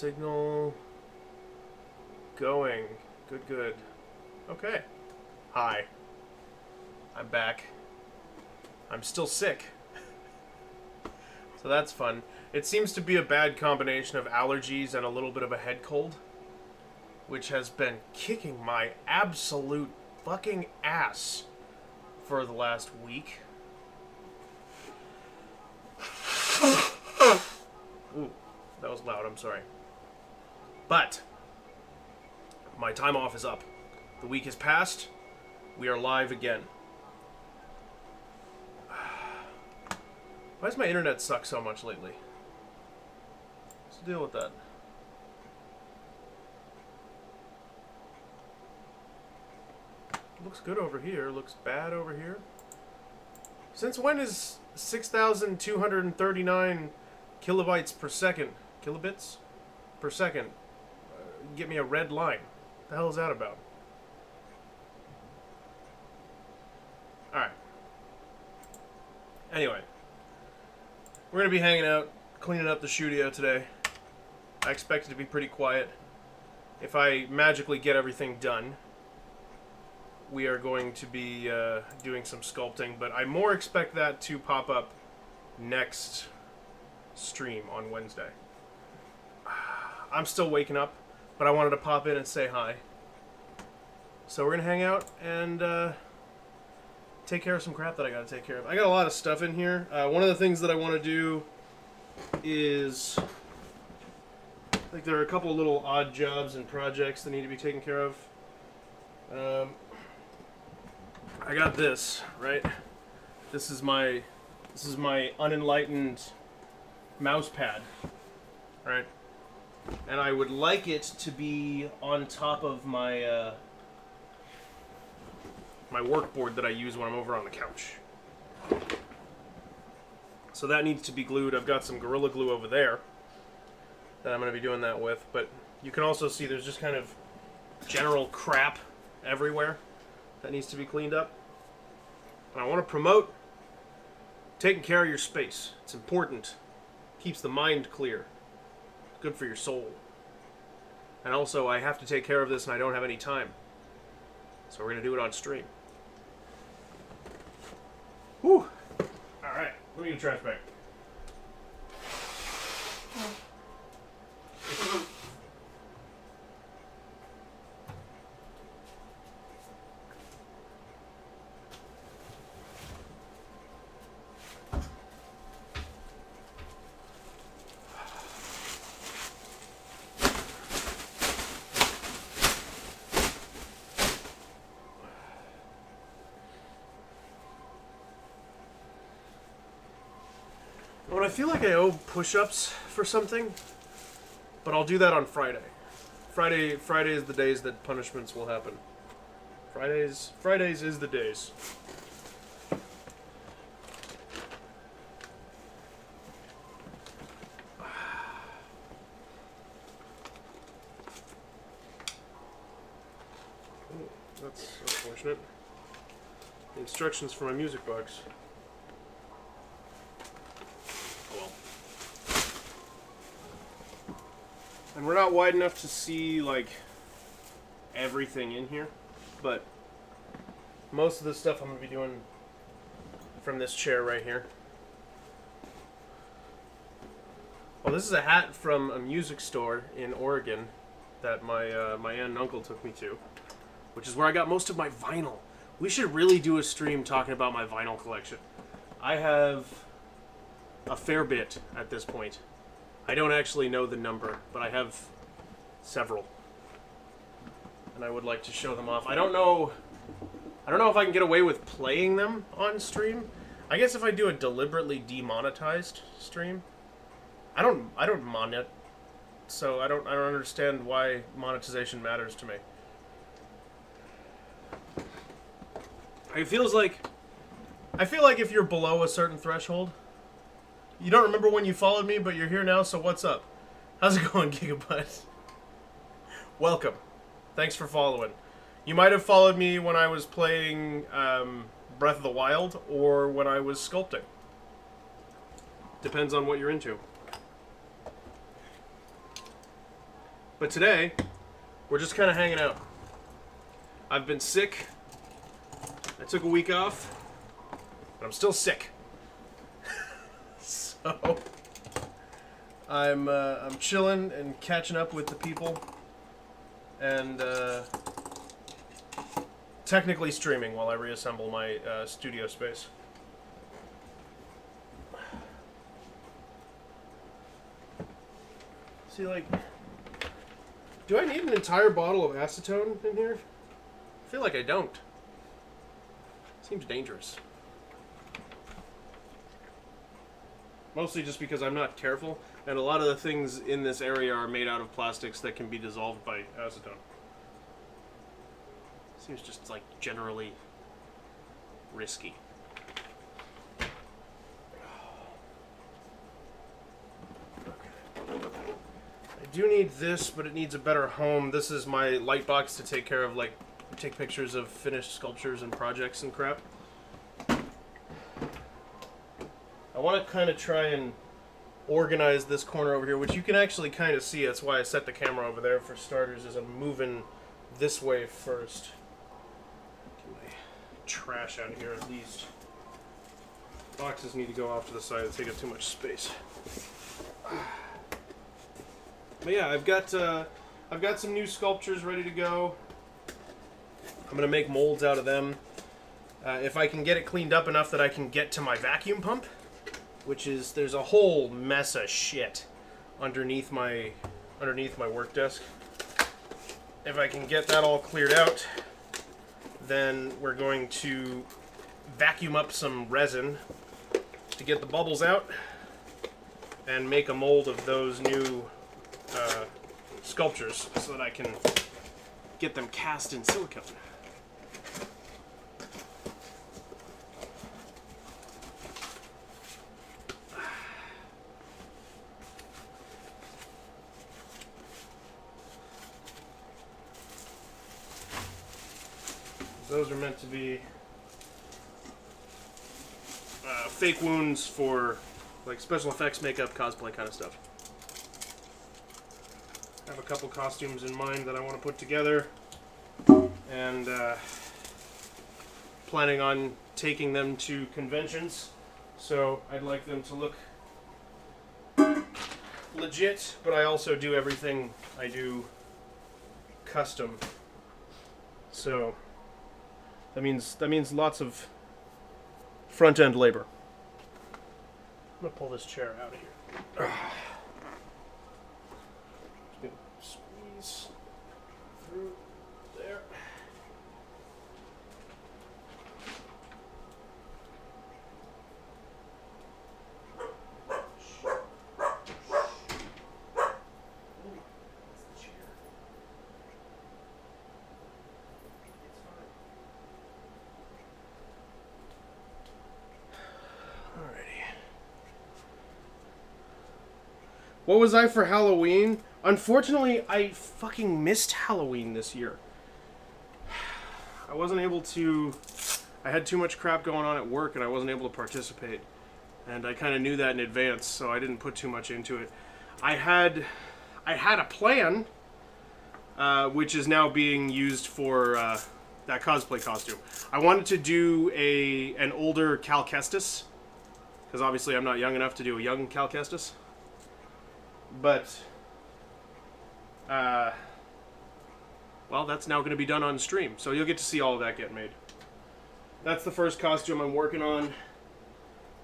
Signal going. Good, good. Okay. Hi. I'm back. I'm still sick. So that's fun. It seems to be a bad combination of allergies and a little bit of a head cold, which has been kicking my absolute fucking ass for the last week. Ooh, that was loud, I'm sorry. But my time off is up. The week has passed. We are live again. Why does my internet suck so much lately? What's the deal with that? Looks good over here. Looks bad over here. Since when is 6,239 kilobytes per second? Kilobits per second? Get me a red line. What the hell is that about? Alright. Anyway. We're going to be hanging out, cleaning up the studio today. I expect it to be pretty quiet. If I magically get everything done, we are going to be doing some sculpting, but I more expect that to pop up next stream on Wednesday. I'm still waking up, but I wanted to pop in and say hi. So we're going to hang out and take care of some crap that I got to take care of. I got a lot of stuff in here. One of the things that I want to do is, like, there are a couple of little odd jobs and projects that need to be taken care of. I got this, right? This is my unenlightened mouse pad, right? And I would like it to be on top of my my workboard that I use when I'm over on the couch. So that needs to be glued. I've got some Gorilla Glue over there that I'm going to be doing that with. But you can also see there's just kind of general crap everywhere that needs to be cleaned up. And I want to promote taking care of your space. It's important. Keeps the mind clear. Good for your soul. And also, I have to take care of this and I don't have any time. So we're going to do it on stream. Whew. Alright, let me get a trash bag. Well, I feel like I owe push-ups for something, but I'll do that on Friday. Friday is the days that punishments will happen. Fridays is the days. Oh, that's unfortunate. The instructions for my music box. And we're not wide enough to see, like, everything in here, but most of the stuff I'm going to be doing from this chair right here. Well, this is a hat from a music store in Oregon that my my aunt and uncle took me to, which is where I got most of my vinyl. We should really do a stream talking about my vinyl collection. I have a fair bit at this point. I don't actually know the number, but I have several. And I would like to show them off. I don't know if I can get away with playing them on stream. I guess if I do a deliberately demonetized stream. I don't monet, so I don't understand why monetization matters to me. I feel like if you're below a certain threshold, you don't remember when you followed me, but you're here now, so what's up? How's it going, Gigabyte? Welcome. Thanks for following. You might have followed me when I was playing Breath of the Wild, or when I was sculpting. Depends on what you're into. But today, we're just kind of hanging out. I've been sick. I took a week off, but I'm still sick. So I'm chilling and catching up with the people, and technically streaming while I reassemble my studio space. See, like, do I need an entire bottle of acetone in here? I feel like I don't. Seems dangerous. Mostly just because I'm not careful, and a lot of the things in this area are made out of plastics that can be dissolved by acetone. Seems just, like, generally risky. I do need this, but it needs a better home. This is my light box to take care of, like, take pictures of finished sculptures and projects and crap. I want to kind of try and organize this corner over here, which you can actually kind of see. That's why I set the camera over there for starters, is I'm moving this way first. Get my trash out of here at least. Boxes need to go off to the side. They take up too much space. But yeah, I've got some new sculptures ready to go. I'm gonna make molds out of them. If I can get it cleaned up enough that I can get to my vacuum pump, which is, there's a whole mess of shit underneath my work desk. If I can get that all cleared out, then we're going to vacuum up some resin to get the bubbles out and make a mold of those new sculptures so that I can get them cast in silicone. Those are meant to be fake wounds for, like, special effects, makeup, cosplay kind of stuff. I have a couple costumes in mind that I want to put together, and planning on taking them to conventions, so I'd like them to look legit, but I also do everything I do custom, so that means lots of front-end labor. I'm gonna pull this chair out of here. Just gonna squeeze through there. What was I for Halloween? Unfortunately, I fucking missed Halloween this year. I wasn't able to... I had too much crap going on at work and I wasn't able to participate. And I kind of knew that in advance, so I didn't put too much into it. I had a plan, which is now being used for that cosplay costume. I wanted to do an older Cal Kestis, because obviously I'm not young enough to do a young Cal Kestis. But, well, that's now going to be done on stream, so you'll get to see all of that get made. That's the first costume I'm working on.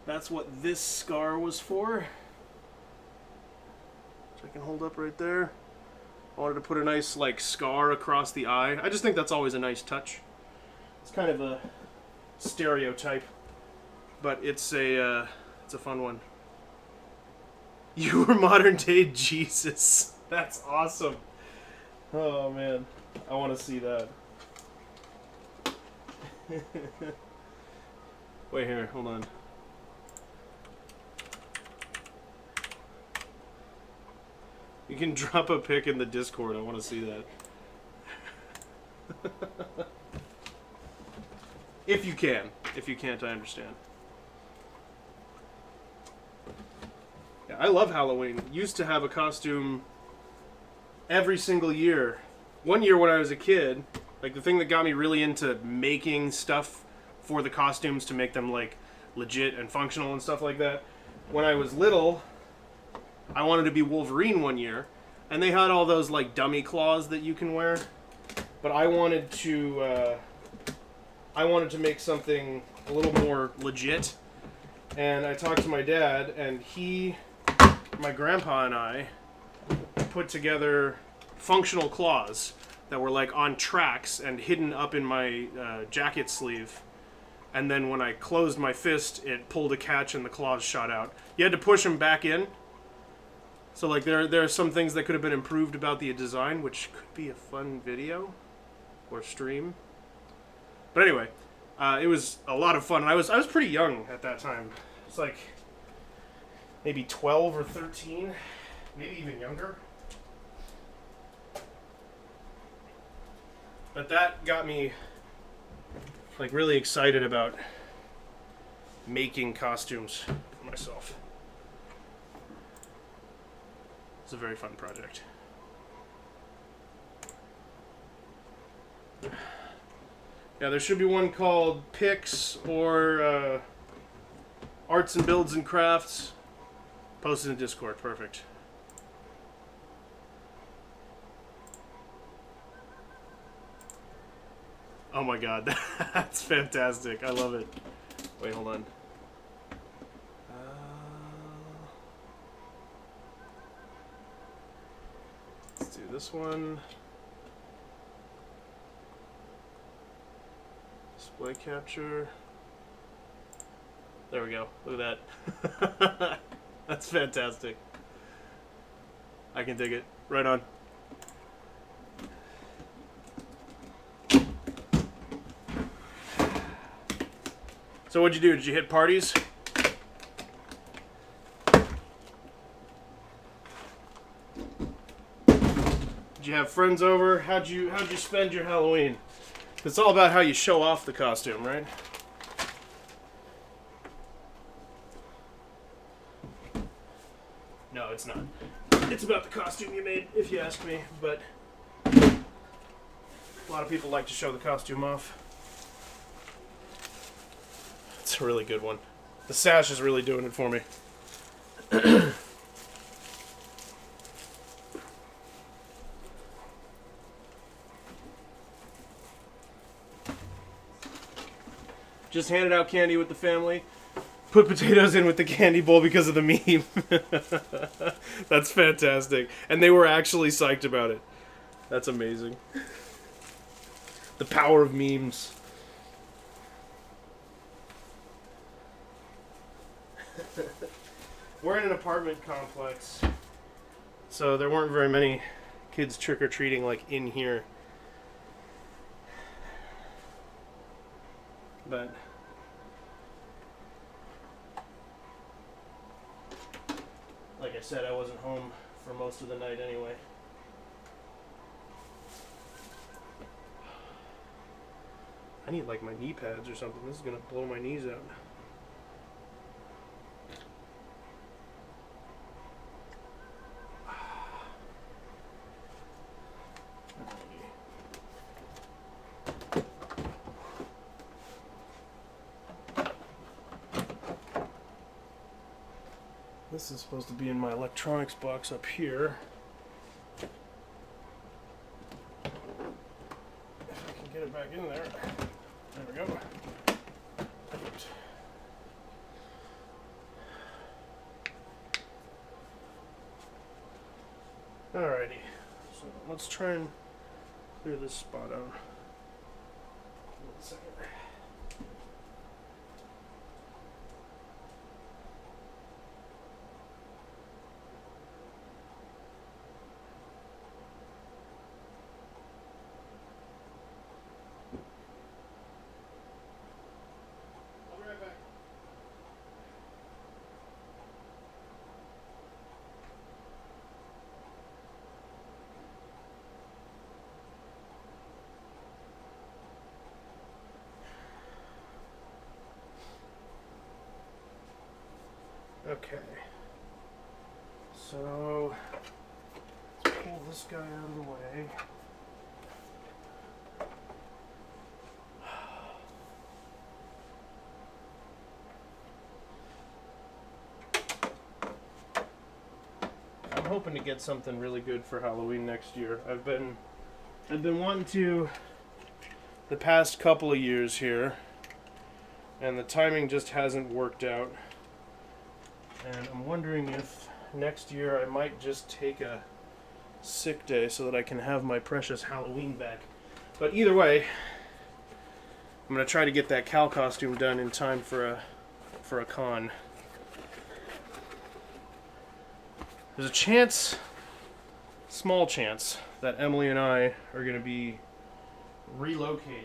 That's what this scar was for, which I can hold up right there. I wanted to put a nice, like, scar across the eye. I just think that's always a nice touch. It's kind of a stereotype, but it's a fun one. You were modern day Jesus. That's awesome. Oh man, I want to see that. Wait here, hold on. You can drop a pic in the Discord. I want to see that. If you can. If you can't, I understand. Yeah, I love Halloween. Used to have a costume every single year. One year when I was a kid, like the thing that got me really into making stuff for the costumes to make them like legit and functional and stuff like that. When I was little, I wanted to be Wolverine one year, and they had all those like dummy claws that you can wear. But I wanted to make something a little more legit. And I talked to my dad, and my grandpa and I put together functional claws that were like on tracks and hidden up in my jacket sleeve. And then when I closed my fist, it pulled a catch and the claws shot out. You had to push them back in. So like there are some things that could have been improved about the design, which could be a fun video or stream. But anyway, it was a lot of fun. And I was pretty young at that time. It's like maybe 12 or 13, maybe even younger. But that got me like really excited about making costumes for myself. It's a very fun project. Yeah, there should be one called Picks or Arts and Builds and Crafts. Posted in Discord. Perfect. Oh my god, that's fantastic. I love it. Wait, hold on. Let's do this one. Display capture. There we go. Look at that. That's fantastic. I can dig it. Right on. So what'd you do? Did you hit parties? Did you have friends over? How'd you spend your Halloween? It's all about how you show off the costume, right? No, it's not. It's about the costume you made, if you ask me, but a lot of people like to show the costume off. It's a really good one. The sash is really doing it for me. Just handed out candy with the family. Put potatoes in with the candy bowl because of the meme. That's fantastic. And they were actually psyched about it. That's amazing. The power of memes. We're in an apartment complex, so there weren't very many kids trick-or-treating like in here. But like I said, I wasn't home for most of the night anyway. I need like my knee pads or something. This is gonna blow my knees out. This is supposed to be in my electronics box up here. If I can get it back in there. There we go. Perfect. Alrighty. So let's try and clear this spot out. 1 second. Okay, so let's pull pull this guy out of the way. I'm hoping to get something really good for Halloween next year. I've been wanting to the past couple of years here, and the timing just hasn't worked out. And I'm wondering if next year I might just take a sick day so that I can have my precious Halloween back. But either way, I'm gonna try to get that cow costume done in time for a con. There's a chance, small chance, that Emily and I are gonna be relocating.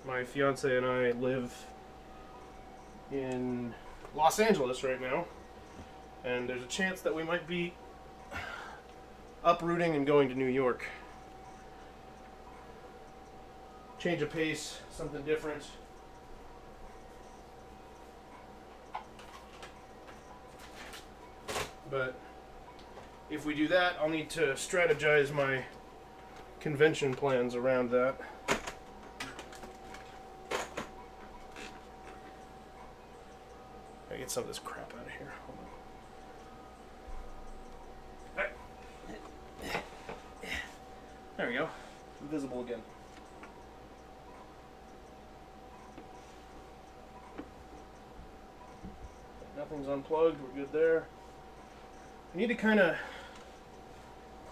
My fiance and I live in Los Angeles right now, and there's a chance that we might be uprooting and going to New York. Change of pace, something different. But if we do that, I'll need to strategize my convention plans around that. I get some of this crap out of here. Hold on. Right. There we go. Visible again. Nothing's unplugged. We're good there. I need to kind of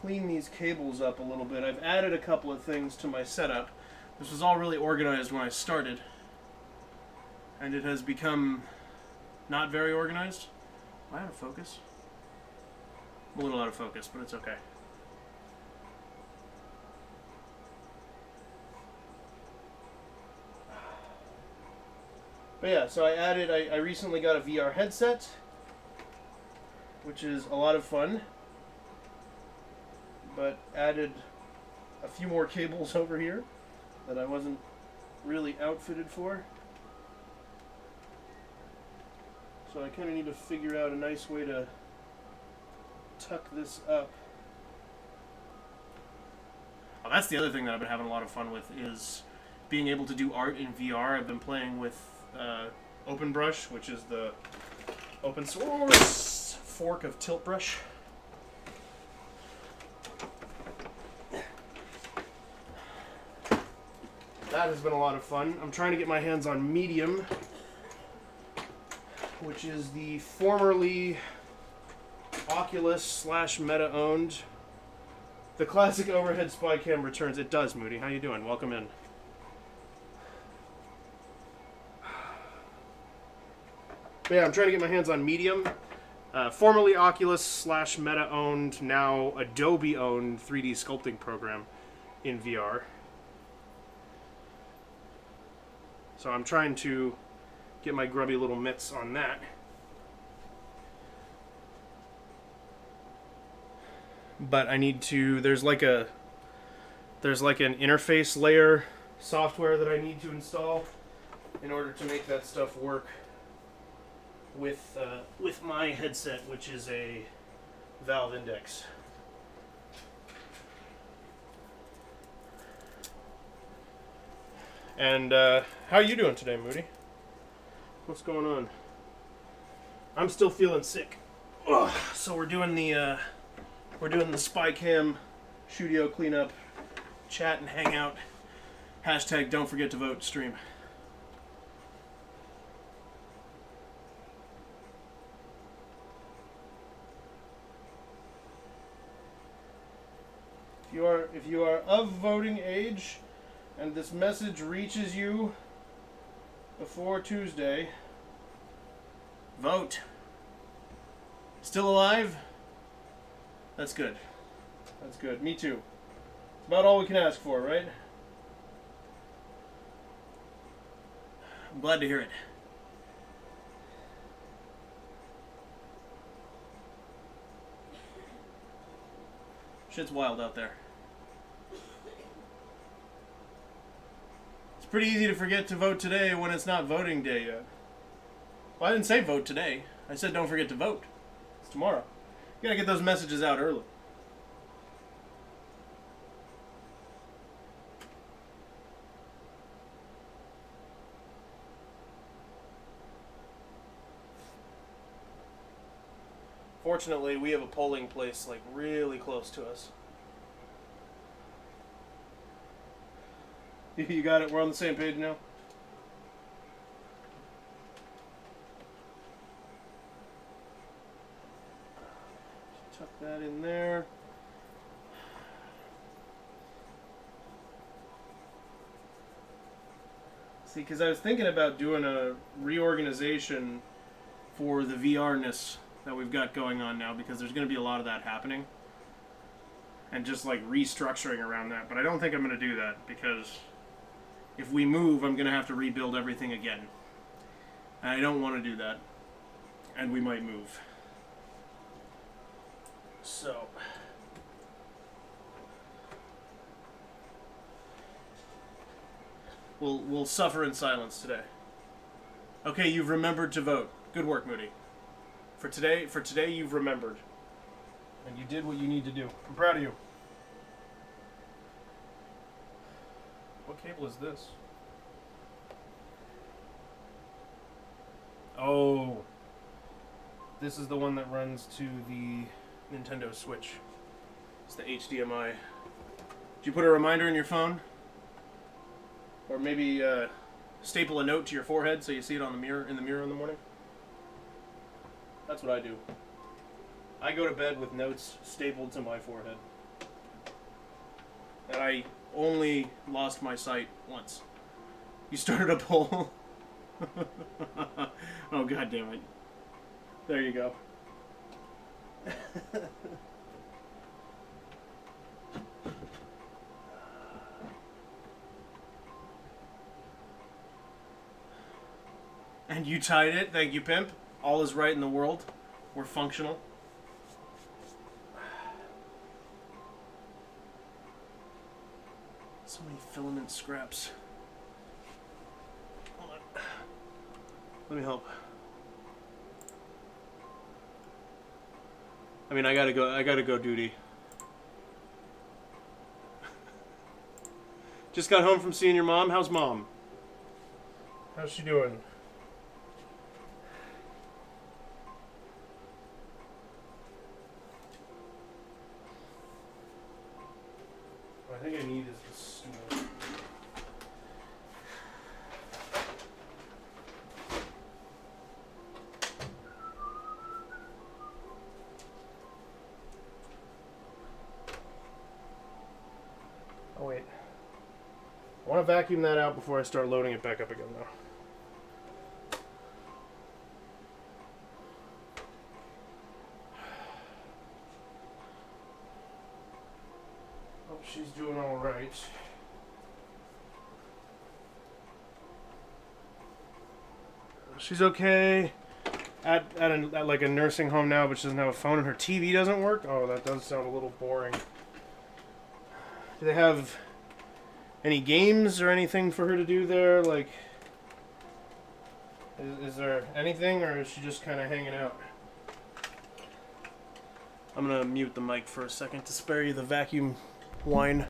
clean these cables up a little bit. I've added a couple of things to my setup. This was all really organized when I started, and it has become not very organized. Am I out of focus? I'm a little out of focus, but it's okay. But yeah, so I recently got a VR headset, which is a lot of fun, but added a few more cables over here that I wasn't really outfitted for. So I kind of need to figure out a nice way to tuck this up. Oh, that's the other thing that I've been having a lot of fun with, is being able to do art in VR. I've been playing with OpenBrush, which is the open source fork of Tilt Brush. That has been a lot of fun. I'm trying to get my hands on Medium, which is the formerly Oculus / Meta owned. The classic overhead spy cam returns. It does, Moody. How you doing? Welcome in. But yeah, I'm trying to get my hands on Medium. Formerly Oculus / Meta owned, now Adobe owned 3D sculpting program in VR. So I'm trying to get my grubby little mitts on that. But I need to, there's like an interface layer software that I need to install in order to make that stuff work with my headset, which is a Valve Index. And how are you doing today, Moody? What's going on? I'm still feeling sick. Ugh. So we're doing the spy cam studio cleanup, chat and hangout. Hashtag don't forget to vote stream. If you are of voting age and this message reaches you before Tuesday, vote. Still alive? That's good. That's good. Me too. It's about all we can ask for, right? I'm glad to hear it. Shit's wild out there. It's pretty easy to forget to vote today when it's not voting day yet. Well, I didn't say vote today. I said don't forget to vote. It's tomorrow. You gotta get those messages out early. Fortunately, we have a polling place like really close to us. You got it? We're on the same page now? Tuck that in there. See, because I was thinking about doing a reorganization for the VR-ness that we've got going on now, because there's going to be a lot of that happening. And just like restructuring around that. But I don't think I'm going to do that, because if we move, I'm going to have to rebuild everything again. And I don't want to do that. And we might move. So we'll suffer in silence today. Okay, you've remembered to vote. Good work, Moody. For today you've remembered. And you did what you need to do. I'm proud of you. What cable is this? Oh. This is the one that runs to the Nintendo Switch. It's the HDMI. Did you put a reminder in your phone? Or maybe staple a note to your forehead so you see it on the mirror in the morning? That's what I do. I go to bed with notes stapled to my forehead. And I only lost my sight once. You started a poll? Oh, god damn it. There you go. And you tied it. Thank you, pimp. All is right in the world. We're functional. So many filament scraps. Hold on. Let me help. I mean, I gotta go duty. Just got home from seeing your mom. How's mom? How's she doing? What I think I need is the stool. Oh wait. I want to vacuum that out before I start loading it back up again though. Hope she's doing all right. She's okay at like a nursing home now, but she doesn't have a phone and her TV doesn't work. Oh, that does sound a little boring. Do they have any games or anything for her to do there? Like, is there anything, or is she just kind of hanging out? I'm gonna mute the mic for a second to spare you the vacuum whine.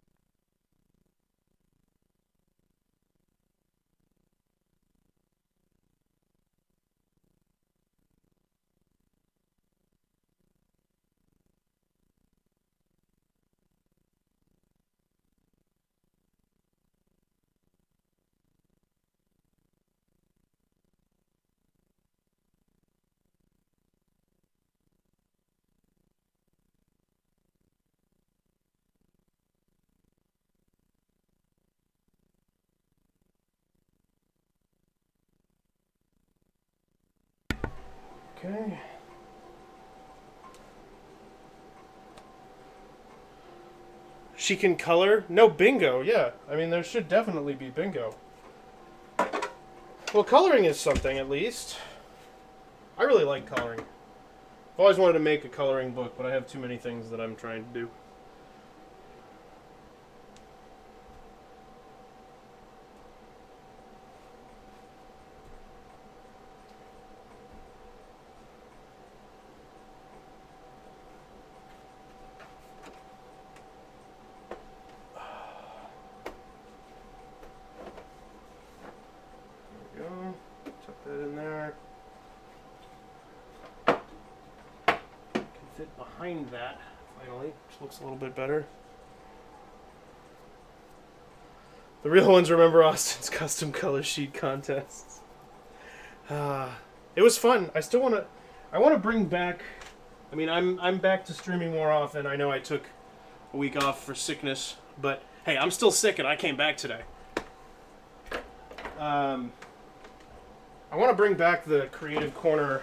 Okay. She can color? No, bingo, yeah. I mean, there should definitely be bingo. Well, coloring is something, at least. I really like coloring. I've always wanted to make a coloring book, but I have too many things that I'm trying to do. fit behind that, finally, which looks a little bit better. The real ones remember Austin's custom color sheet contests. It was fun. I want to bring back, I mean, I'm back to streaming more often. I know I took a week off for sickness, but hey, I'm still sick and I came back today. I want to bring back the Creative Corner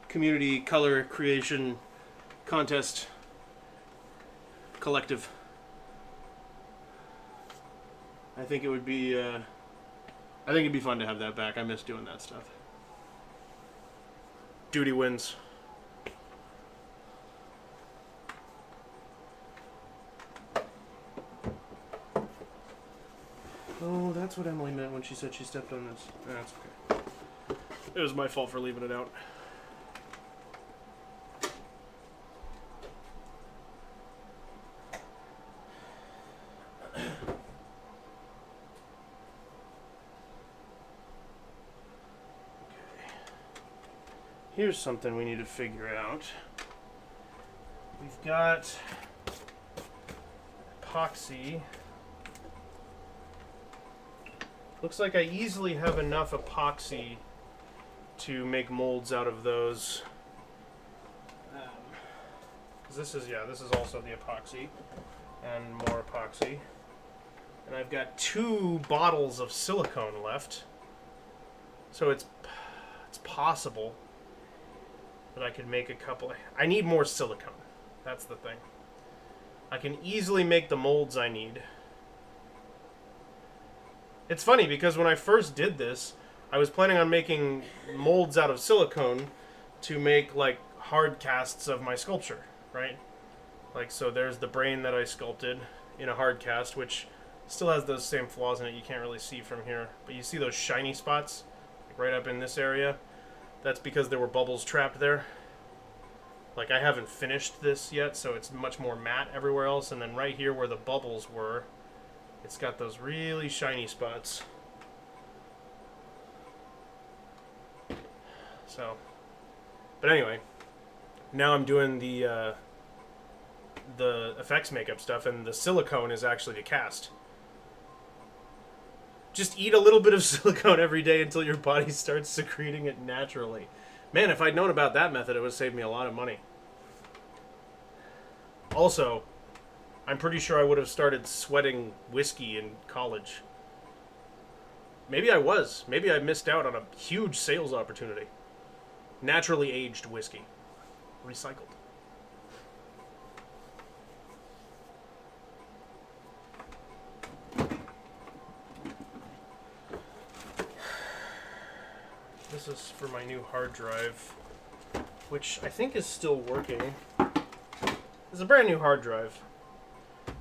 Community Color Creation Contest Collective. I think it'd be fun to have that back. I miss doing that stuff. Duty wins. Oh, that's what Emily meant when she said she stepped on this. That's okay. It was my fault for leaving it out. Here's something we need to figure out. We've got epoxy. Looks like I easily have enough epoxy to make molds out of those. 'Cause this is also the epoxy and more epoxy. And I've got 2 bottles of silicone left. So it's possible that I could make a couple. I need more silicone. That's the thing. I can easily make the molds I need. It's funny because when I first did this, I was planning on making molds out of silicone to make like hard casts of my sculpture, right? Like, so there's the brain that I sculpted in a hard cast, which still has those same flaws in it you can't really see from here. But you see those shiny spots like right up in this area? That's because there were bubbles trapped there. Like, I haven't finished this yet, so it's much more matte everywhere else. And then right here where the bubbles were, it's got those really shiny spots. So, but anyway, now I'm doing the effects makeup stuff, and the silicone is actually a cast. Just eat a little bit of silicone every day until your body starts secreting it naturally. Man, if I'd known about that method, it would have saved me a lot of money. Also, I'm pretty sure I would have started sweating whiskey in college. Maybe I was. Maybe I missed out on a huge sales opportunity. Naturally aged whiskey. Recycled. This is for my new hard drive, which I think is still working. It's a brand new hard drive.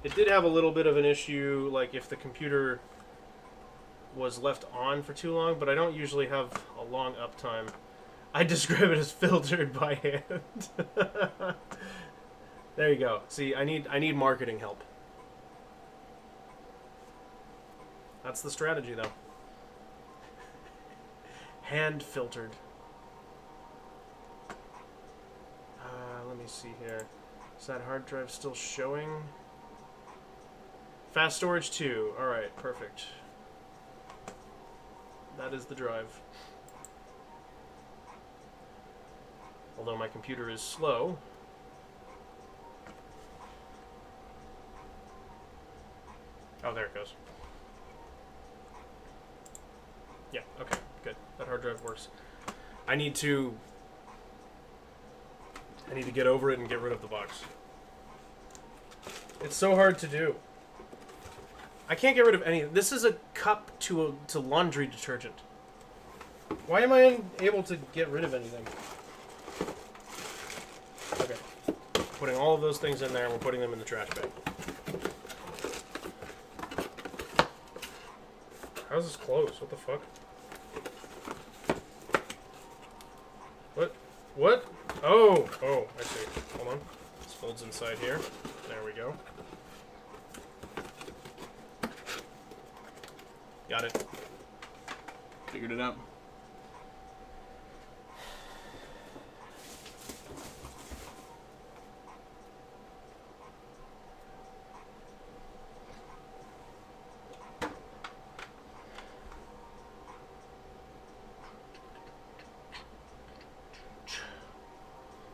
It did have a little bit of an issue, like if the computer was left on for too long, but I don't usually have a long uptime. I describe it as filtered by hand. There you go. See, I need marketing help. That's the strategy, though. Hand filtered. Let me see here. Is that hard drive still showing? Fast storage 2. Alright, perfect. That is the drive. Although my computer is slow. Oh, there it goes. Yeah, okay, good. That hard drive works. I need to get over it and get rid of the box. It's so hard to do. I can't get rid of any. This is a cup to laundry detergent. Why am I unable to get rid of anything? Okay. Putting all of those things in there, and we're putting them in the trash bag. How's this closed? What the fuck? What? Oh, I see. Hold on. This folds inside here. There we go. Got it. Figured it out.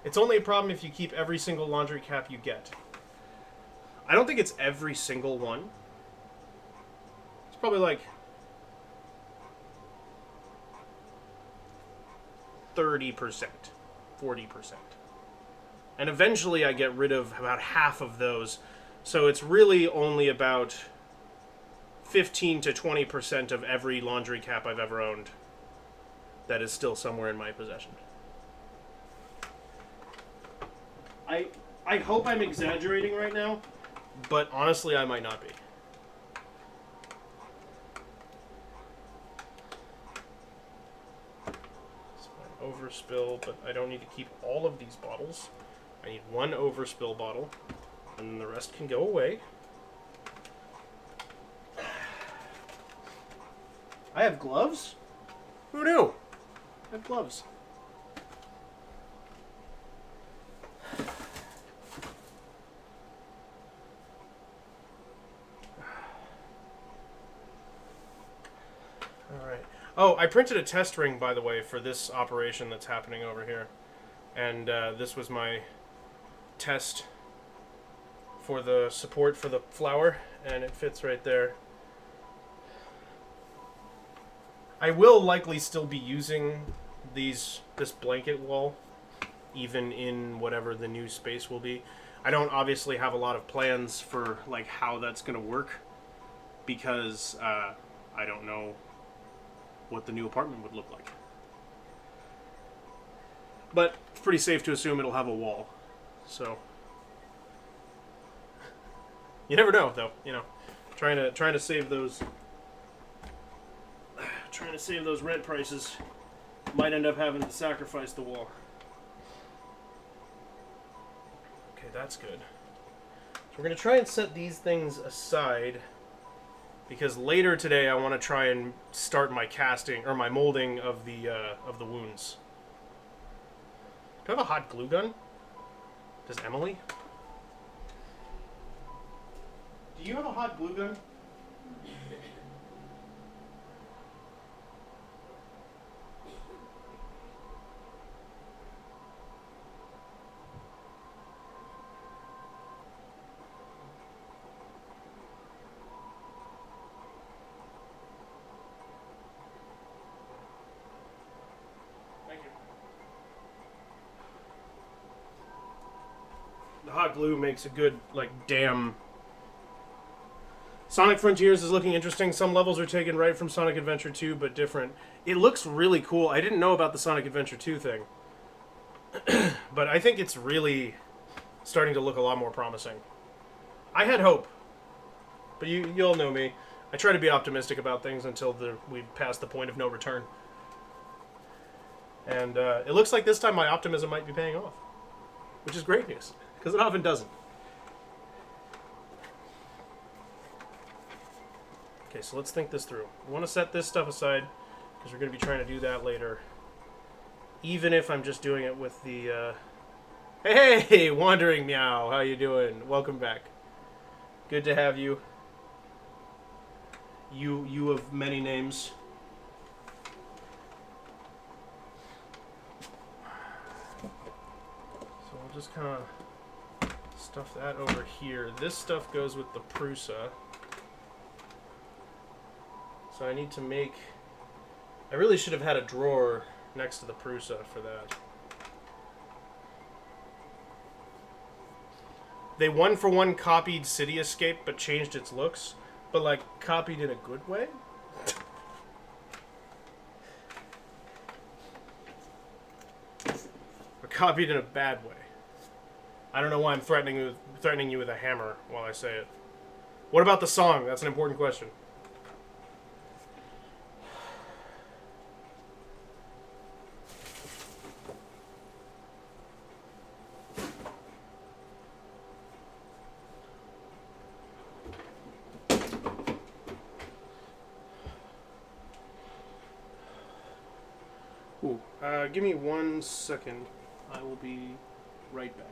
It's only a problem if you keep every single laundry cap you get. I don't think it's every single one. It's probably like 30%, 40%. And eventually I get rid of about half of those. So it's really only about 15 to 20% of every laundry cap I've ever owned that is still somewhere in my possession. I hope I'm exaggerating right now, but honestly I might not be. It's an overspill, but I don't need to keep all of these bottles. I need one overspill bottle, and then the rest can go away. I have gloves? Who knew? I have gloves. Alright. Oh, I printed a test ring, by the way, for this operation that's happening over here. And this was my test for the support for the flower, and it fits right there. I will likely still be using this blanket wall, even in whatever the new space will be. I don't obviously have a lot of plans for like how that's going to work, because I don't know what the new apartment would look like. But it's pretty safe to assume it'll have a wall. So you never know, though. You know, trying to save those rent prices, might end up having to sacrifice the wall. Okay, that's good. So we're gonna try and set these things aside, because later today I want to try and start my casting or my molding of the wounds. Do I have a hot glue gun? Does Emily? Do you have a hot glue gun? The hot glue makes a good, like, damn. Sonic Frontiers is looking interesting. Some levels are taken right from Sonic Adventure 2, but different. It looks really cool. I didn't know about the Sonic Adventure 2 thing. But I think it's really starting to look a lot more promising. I had hope. But you all know me. I try to be optimistic about things until we've passed the point of no return. And it looks like this time my optimism might be paying off. Which is great news. Because it often doesn't. Okay, so let's think this through. We want to set this stuff aside, because we're going to be trying to do that later. Even if I'm just doing it with the... Hey, Wandering Meow! How you doing? Welcome back. Good to have you. You of many names. So we'll just kind of stuff that over here. This stuff goes with the Prusa. So I need to make... I really should have had a drawer next to the Prusa for that. They one-for-one copied City Escape, but changed its looks. But, like, copied in a good way? Or copied in a bad way. I don't know why I'm threatening you with a hammer while I say it. What about the song? That's an important question. Ooh, give me 1 second. I will be right back.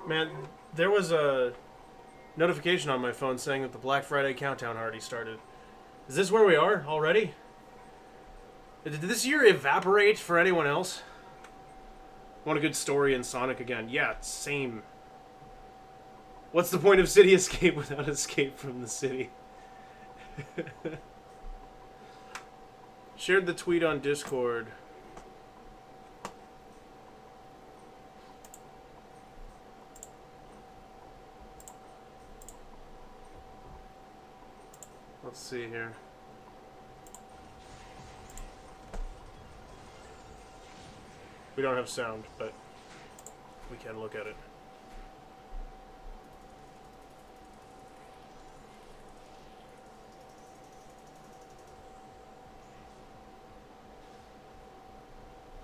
Man, there was a notification on my phone saying that the Black Friday countdown already started. Is this where we are already? Did this year evaporate for anyone else? Want a good story in Sonic again? Yeah, same. What's the point of City Escape without escape from the city? Shared the tweet on Discord. Let's see here. We don't have sound, but we can look at it.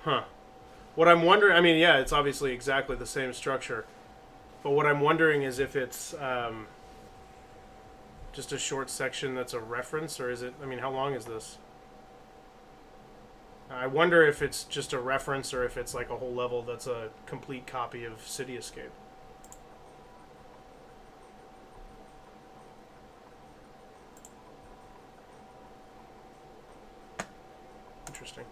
Huh. What I'm wondering, I mean, yeah, it's obviously exactly the same structure. But what I'm wondering is if it's just a short section that's a reference, or is it, I mean, how long is this? I wonder if it's just a reference or if it's like a whole level that's a complete copy of City Escape. Interesting.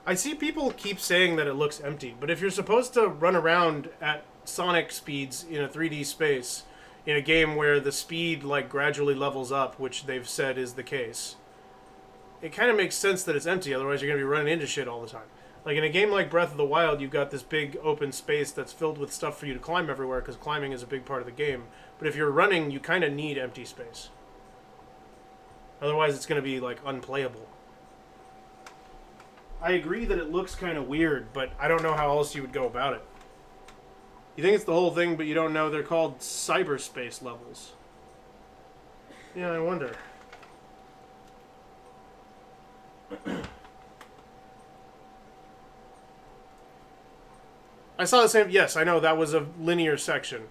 I see people keep saying that it looks empty, but if you're supposed to run around at Sonic speeds in a 3D space in a game where the speed like gradually levels up, which they've said is the case, it kind of makes sense that it's empty, otherwise you're going to be running into shit all the time. Like in a game like Breath of the Wild, you've got this big open space that's filled with stuff for you to climb everywhere, because climbing is a big part of the game. But if you're running, you kind of need empty space. Otherwise it's going to be like unplayable. I agree that it looks kind of weird, but I don't know how else you would go about it. You think it's the whole thing, but you don't know they're called cyberspace levels. Yeah, I wonder. I saw the same. Yes, I know that was a linear section.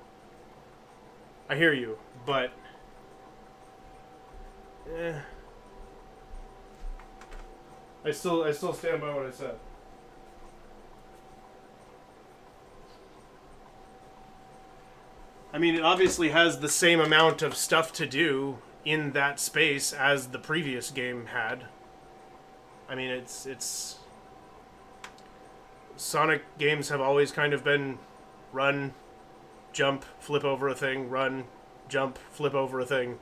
I hear you, but I still stand by what I said. I mean, it obviously has the same amount of stuff to do in that space as the previous game had. I mean, it's Sonic games have always kind of been run, jump, flip over a thing, run, jump, flip over a thing,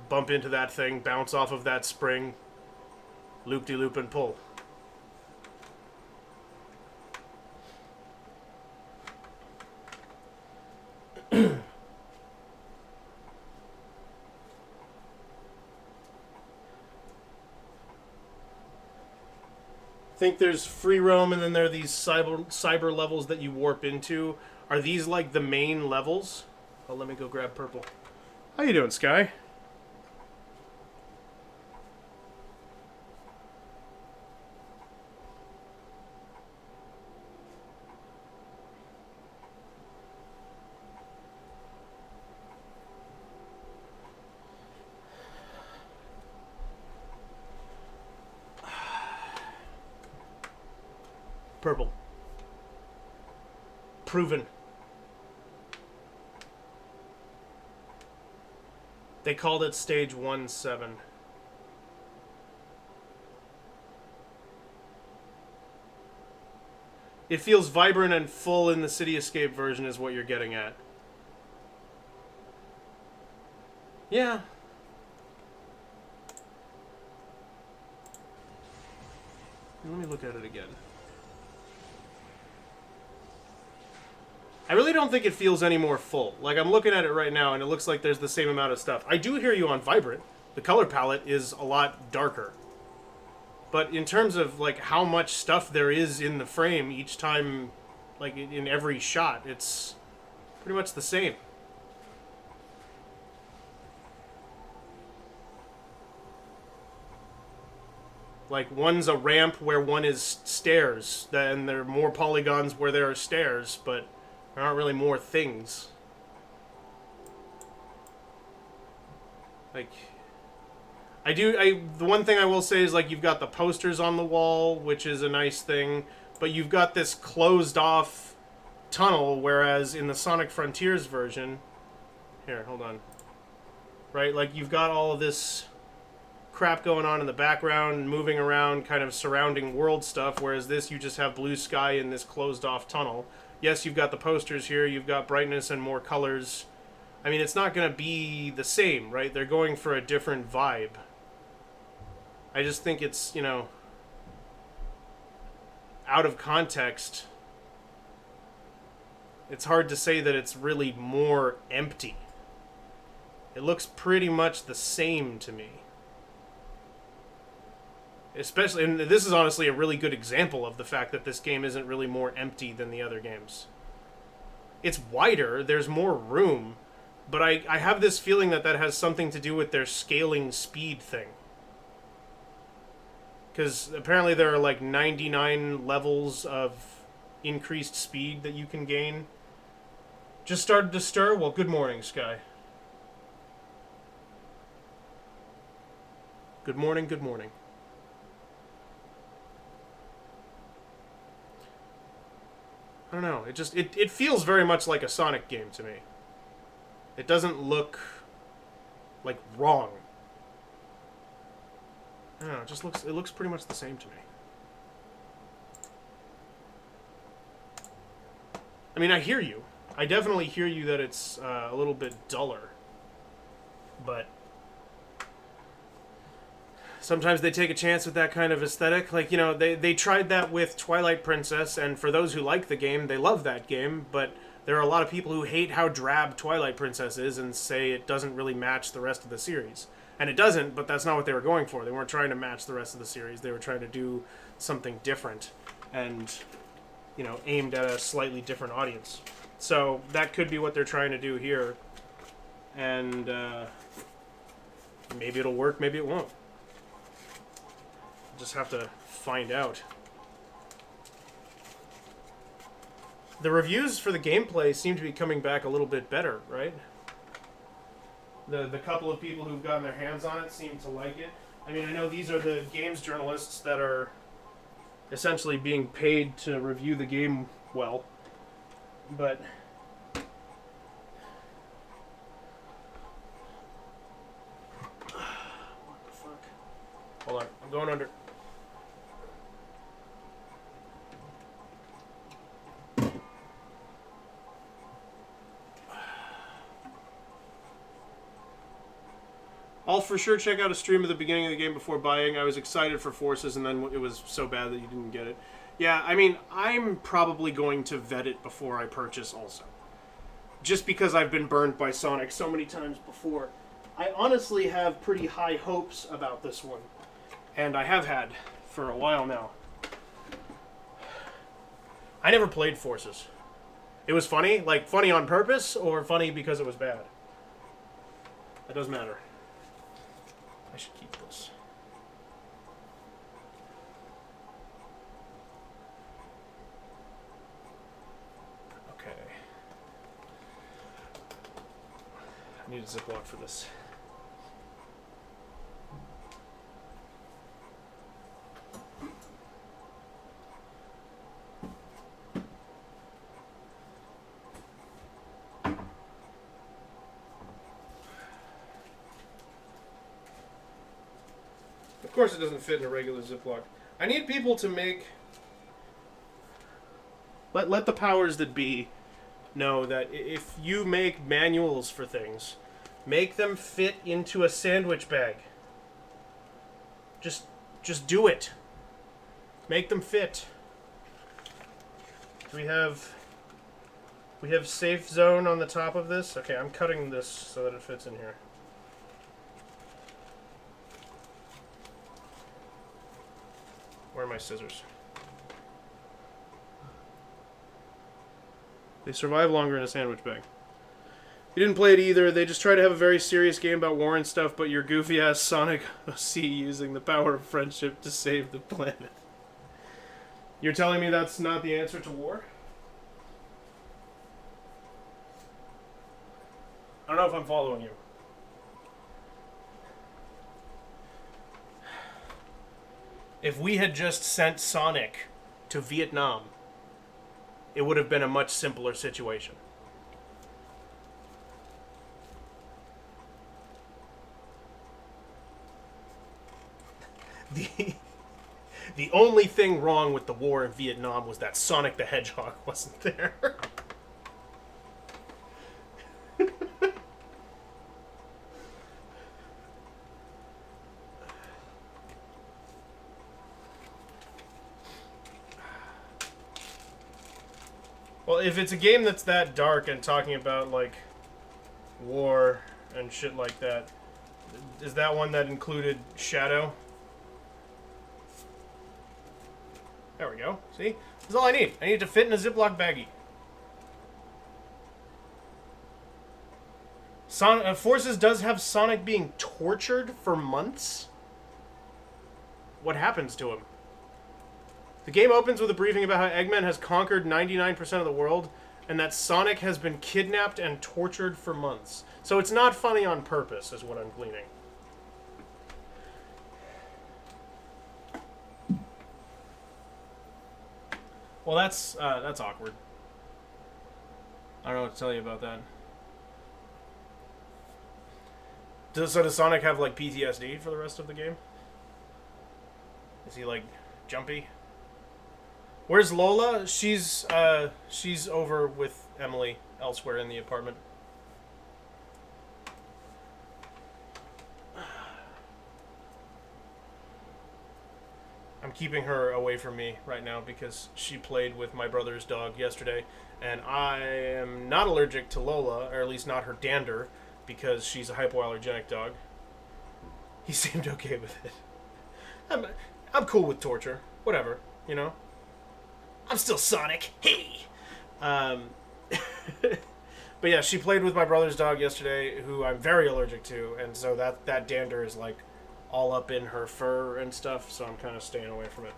bump into that thing, bounce off of that spring, loop-de-loop and pull. I think there's free roam, and then there are these cyber levels that you warp into. Are these like the main levels? Oh, let me go grab purple. How you doing, Sky? Purple. Proven. They called it stage 1-7. It feels vibrant and full in the City Escape version is what you're getting at. Yeah. Let me look at it again. I really don't think it feels any more full. Like, I'm looking at it right now, and it looks like there's the same amount of stuff. I do hear you on Vibrant. The color palette is a lot darker. But in terms of, like, how much stuff there is in the frame each time, like, in every shot, it's pretty much the same. Like, one's a ramp where one is stairs, then there are more polygons where there are stairs, but there aren't really more things. Like, the one thing I will say is, like, you've got the posters on the wall, which is a nice thing. but you've got this closed off tunnel, whereas in the Sonic Frontiers version, here, hold on, right, like you've got all of this crap going on in the background, moving around, kind of surrounding world stuff, whereas this, you just have blue sky in this closed off tunnel. Yes, you've got the posters here, you've got brightness and more colors. I mean, it's not going to be the same, right? They're going for a different vibe. I just think it's, you know, out of context, it's hard to say that it's really more empty. It looks pretty much the same to me. Especially, and this is honestly a really good example of the fact that this game isn't really more empty than the other games. It's wider, there's more room, but I have this feeling that that has something to do with their scaling speed thing. Because apparently there are like 99 levels of increased speed that you can gain. Just started to stir? Well, good morning, Sky. Good morning, good morning. I don't know. It feels very much like a Sonic game to me. It doesn't look like wrong. I don't know. It looks pretty much the same to me. I mean, I hear you. I definitely hear you that it's a little bit duller. But sometimes they take a chance with that kind of aesthetic. Like, you know, they tried that with Twilight Princess, and for those who like the game, they love that game, but there are a lot of people who hate how drab Twilight Princess is and say it doesn't really match the rest of the series. And it doesn't, but that's not what they were going for. They weren't trying to match the rest of the series. They were trying to do something different and, you know, aimed at a slightly different audience. So that could be what they're trying to do here. And maybe it'll work, maybe it won't. Just have to find out. The reviews for the gameplay seem to be coming back a little bit better, right? The couple of people who've gotten their hands on it seem to like it. I mean, I know these are the games journalists that are essentially being paid to review the game well, but what the fuck? Hold on, I'm going under. I'll for sure check out a stream at the beginning of the game before buying. I was excited for Forces, and then it was so bad that you didn't get it. Yeah, I mean, I'm probably going to vet it before I purchase also. Just because I've been burned by Sonic so many times before. I honestly have pretty high hopes about this one. And I have had for a while now. I never played Forces. It was funny? Like, funny on purpose, or funny because it was bad? That doesn't matter. I should keep this. Okay. I need a Ziploc for this. Of course it doesn't fit in a regular Ziploc. I need people to make... Let the powers that be know that if you make manuals for things, make them fit into a sandwich bag. Just do it. Make them fit. We have safe zone on the top of this. Okay, I'm cutting this so that it fits in here. Where are my scissors? They survive longer in a sandwich bag. You didn't play it either. They just try to have a very serious game about war and stuff, but your goofy-ass Sonic OC using the power of friendship to save the planet. You're telling me that's not the answer to war? I don't know if I'm following you. If we had just sent Sonic to Vietnam, it would have been a much simpler situation. The only thing wrong with the war in Vietnam was that Sonic the Hedgehog wasn't there. Well, if it's a game that's that dark and talking about, like, war and shit like that, is that one that included Shadow? There we go. See? That's all I need. I need it to fit in a Ziploc baggie. Forces does have Sonic being tortured for months? What happens to him? The game opens with a briefing about how Eggman has conquered 99% of the world, and that Sonic has been kidnapped and tortured for months. So it's not funny on purpose, is what I'm gleaning. Well, that's awkward. I don't know what to tell you about that. Does Sonic have, like, PTSD for the rest of the game? Is he, like, jumpy? Where's Lola? She's over with Emily elsewhere in the apartment. I'm keeping her away from me right now because she played with my brother's dog yesterday, and I am not allergic to Lola, or at least not her dander, because she's a hypoallergenic dog. He seemed okay with it. I'm cool with torture. Whatever, you know? I'm still Sonic. Hey! But yeah, she played with my brother's dog yesterday, who I'm very allergic to, and so that dander is, like, all up in her fur and stuff, so I'm kind of staying away from it.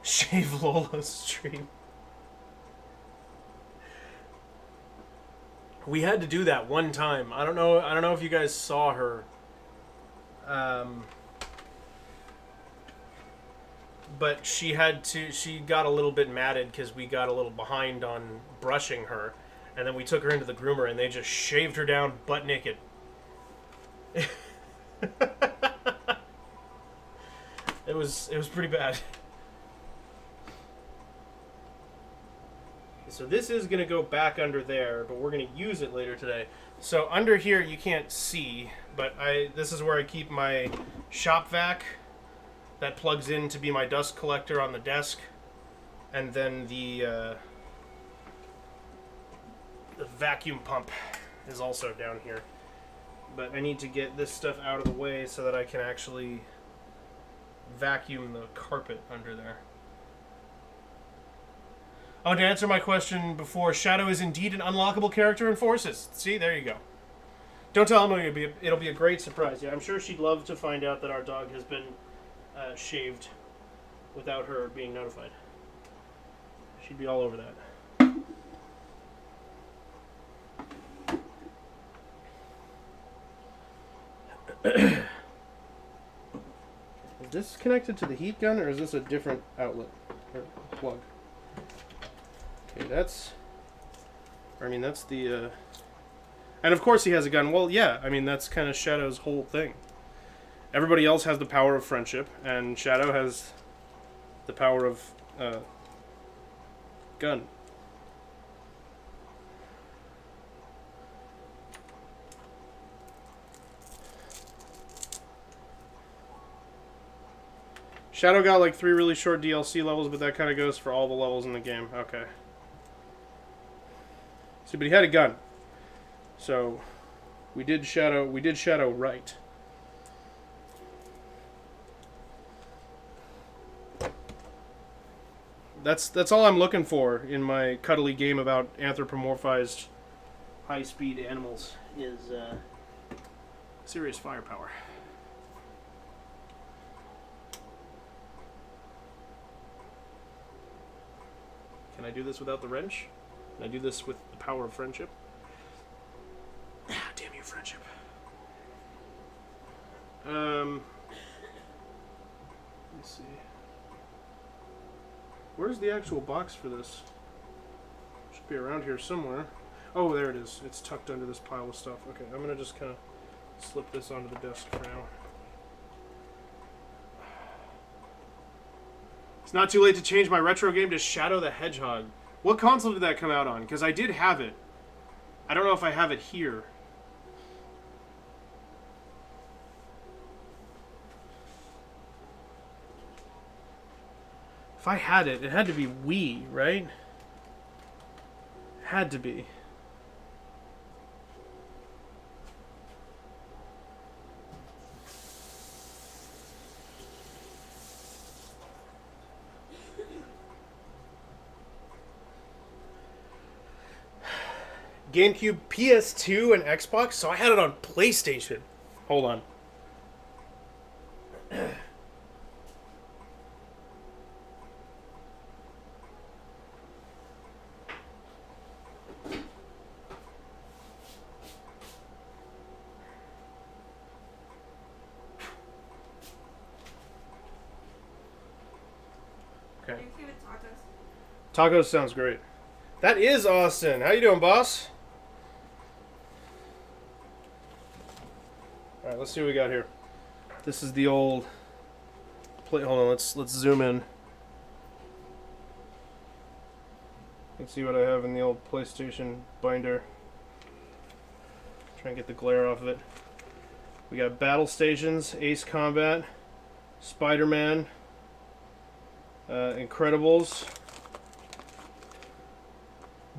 Shave Lola's stream. We had to do that one time. I don't know if you guys saw her. But she got a little bit matted because we got a little behind on brushing her, and then we took her into the groomer and they just shaved her down butt naked. It was pretty bad. So this is going to go back under there, but we're going to use it later today. So under here you can't see, but this is where I keep my shop vac that plugs in to be my dust collector on the desk, and then the vacuum pump is also down here. But I need to get this stuff out of the way so that I can actually vacuum the carpet under there. Oh, to answer my question before, Shadow is indeed an unlockable character in Forces. See, there you go. Don't tell Emily, it'll be a great surprise. Yeah, I'm sure she'd love to find out that our dog has been shaved without her being notified. She'd be all over that. Is this connected to the heat gun, or is this a different outlet or plug? Okay, that's the, and of course he has a gun. Well, yeah, I mean, that's kind of Shadow's whole thing. Everybody else has the power of friendship, and Shadow has the power of, gun. Shadow got like 3 really short DLC levels, but that kind of goes for all the levels in the game. Okay. See, but he had a gun. So we did Shadow right. That's all I'm looking for in my cuddly game about anthropomorphized high-speed animals is serious firepower. Can I do this without the wrench? Can I do this with the power of friendship? Ah, damn you, friendship. Let me see. Where's the actual box for this? Should be around here somewhere. Oh, there it is. It's tucked under this pile of stuff. Okay, I'm gonna just kind of slip this onto the desk for now. It's not too late to change my retro game to Shadow the Hedgehog. What console did that come out on? Because I did have it. I don't know if I have it here. If I had it, it had to be Wii, right? Had to be. GameCube, PS2, and Xbox, so I had it on PlayStation. Hold on. Okay. Tacos sounds great. That is Austin. How you doing, boss? All right, let's see what we got here. This is the old play. Hold on, let's zoom in. Let's see what I have in the old PlayStation binder. Try and get the glare off of it. We got Battle Stations, Ace Combat, Spider-Man, Incredibles,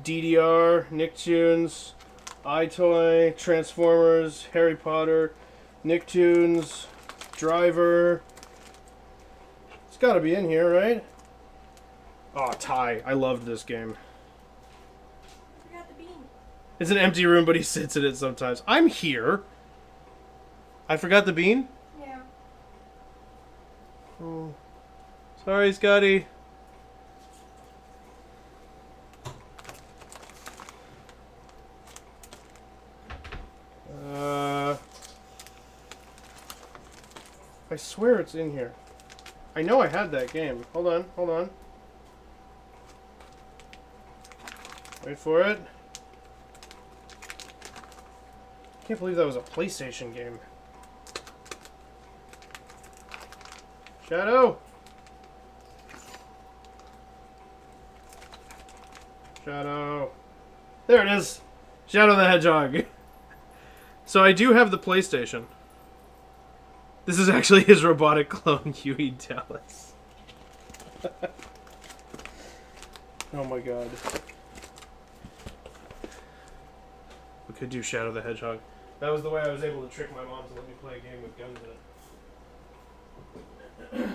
DDR, Nicktoons, iToy, Transformers, Harry Potter, Nicktoons, Driver. It's got to be in here, right? Oh, Ty. I loved this game. I forgot the bean. It's an empty room, but he sits in it sometimes. I'm here. I forgot the bean? Yeah. Oh. Sorry, Scotty. I swear it's in here. I know I had that game. Hold on, hold on. Wait for it. I can't believe that was a PlayStation game. Shadow! Shadow. There it is! Shadow the Hedgehog. So I do have the PlayStation. This is actually his robotic clone, Huey Dallas. Oh my god. We could do Shadow the Hedgehog. That was the way I was able to trick my mom to let me play a game with guns in it.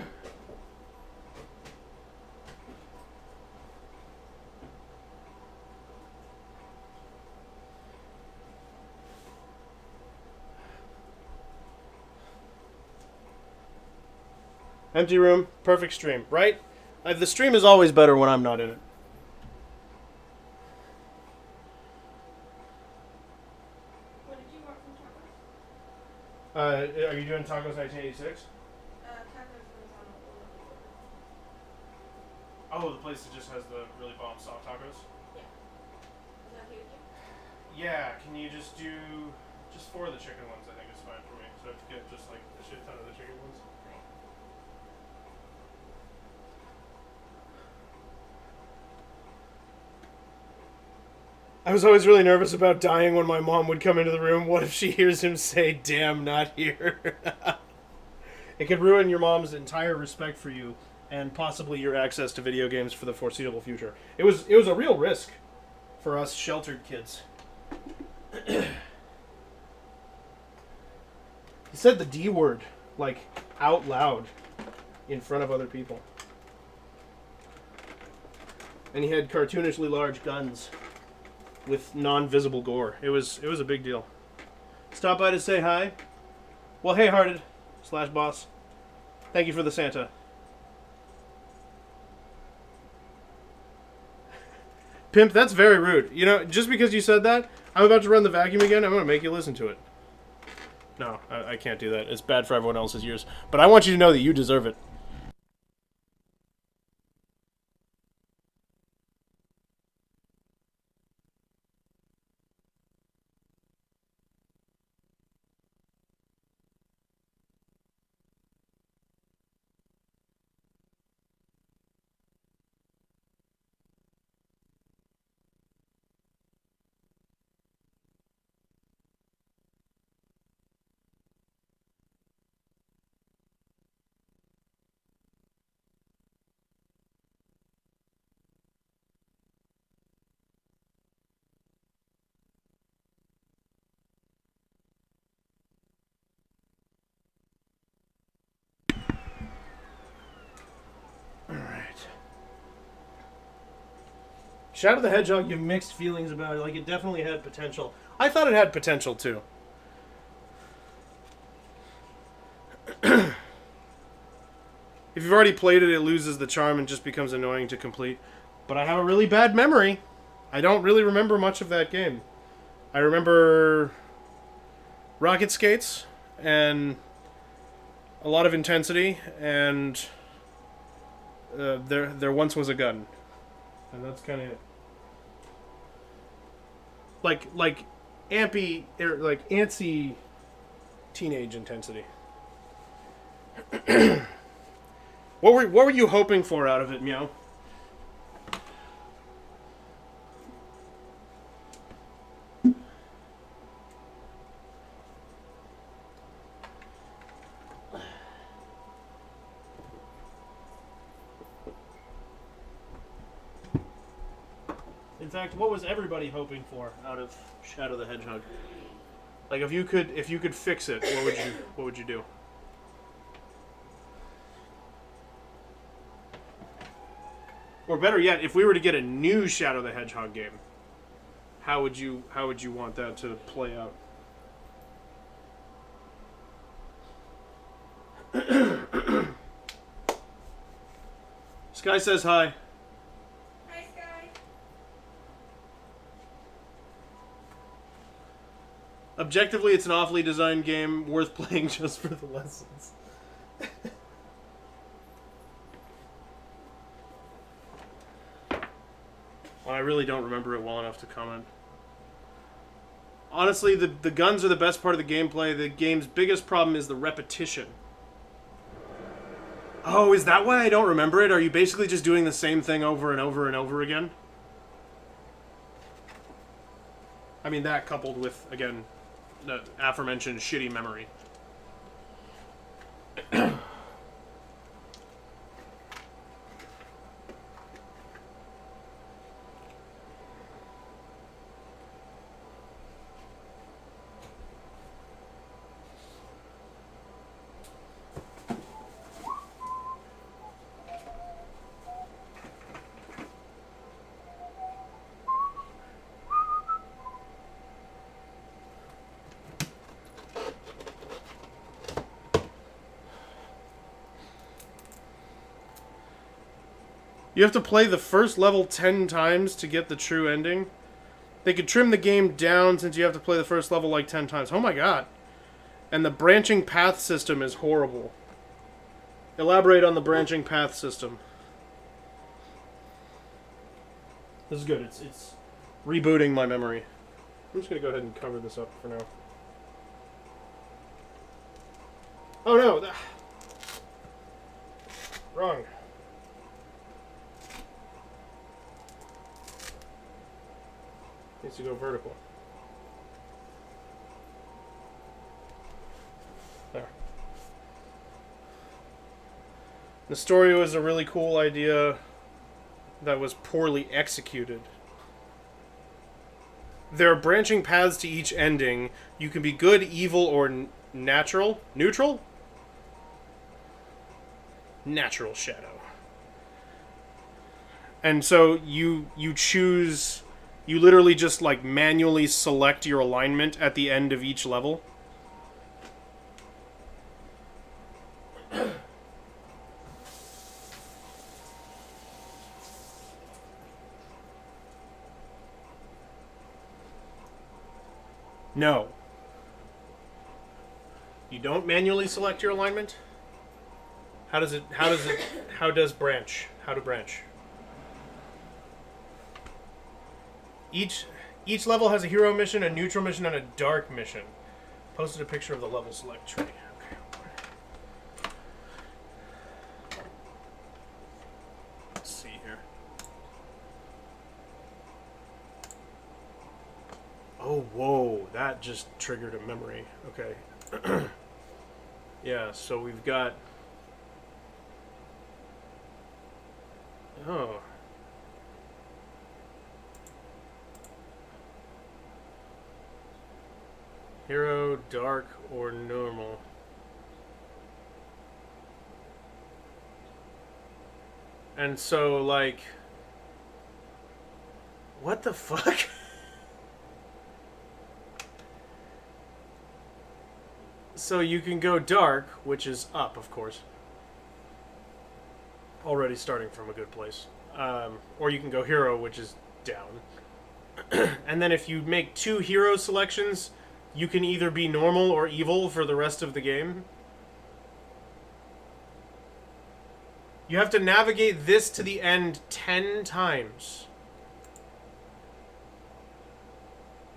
Empty room, perfect stream, right? The stream is always better when I'm not in it. What did you want from tacos? Are you doing Tacos 1986? Tacos was on the order. Oh, the place that just has the really bomb soft tacos? Yeah. Is that okay with you? Yeah, can you just do just 4 of the chicken ones? I think is fine for me. So I have to get just like a shit ton of the chicken ones. I was always really nervous about dying when my mom would come into the room. What if she hears him say, "Damn, not here"? It could ruin your mom's entire respect for you and possibly your access to video games for the foreseeable future. It was a real risk for us sheltered kids. He said the D word, like, out loud in front of other people. And he had cartoonishly large guns. with non-visible gore. It was a big deal. Stop by to say hi. Well, hey, Hearted / boss. Thank you for the Santa. Pimp, that's very rude. You know, just because you said that, I'm about to run the vacuum again. I'm going to make you listen to it. No, I can't do that. It's bad for everyone else's ears. But I want you to know that you deserve it. Shadow the Hedgehog, you have mixed feelings about it. Like, it definitely had potential. I thought it had potential, too. If you've already played it, it loses the charm and just becomes annoying to complete. But I have a really bad memory. I don't really remember much of that game. I remember rocket skates and a lot of intensity, and there once was a gun. And that's kind of it. Like antsy teenage intensity. What were you hoping for out of it, Meow? In fact, what was everybody hoping for out of Shadow the Hedgehog? Like, if you could fix it, what would you do? Or better yet, if we were to get a new Shadow the Hedgehog game, how would you want that to play out? Sky says hi. Hi, Sky. Objectively, it's an awfully designed game, worth playing just for the lessons. Well, I really don't remember it well enough to comment. Honestly, the guns are the best part of the gameplay. The game's biggest problem is the repetition. Oh, is that why I don't remember it? Are you basically just doing the same thing over and over and over again? I mean, that coupled with, again, the aforementioned shitty memory. You have to play the first level 10 times to get the true ending. They could trim the game down since you have to play the first level like 10 times. Oh my god. And the branching path system is horrible. Elaborate on the branching path system. This is good. It's rebooting my memory. I'm just going to go ahead and cover this up for now. Oh no! Wrong. Needs to go vertical. There. The story was a really cool idea that was poorly executed. There are branching paths to each ending. You can be good, evil, or natural. Neutral? Natural Shadow. And so you choose You literally just, like, manually select your alignment at the end of each level. No. You don't manually select your alignment? How does branch? How to branch? Each level has a hero mission, a neutral mission, and a dark mission. Posted a picture of the level select tree. Okay. Let's see here. Oh, whoa. That just triggered a memory. Okay. Yeah, so we've got... Oh. Hero, dark, or normal. And so, like... What the fuck? So you can go dark, which is up, of course. Already starting from a good place. Or you can go hero, which is down. And then if you make 2 hero selections, you can either be normal or evil for the rest of the game. You have to navigate this to the end 10 times.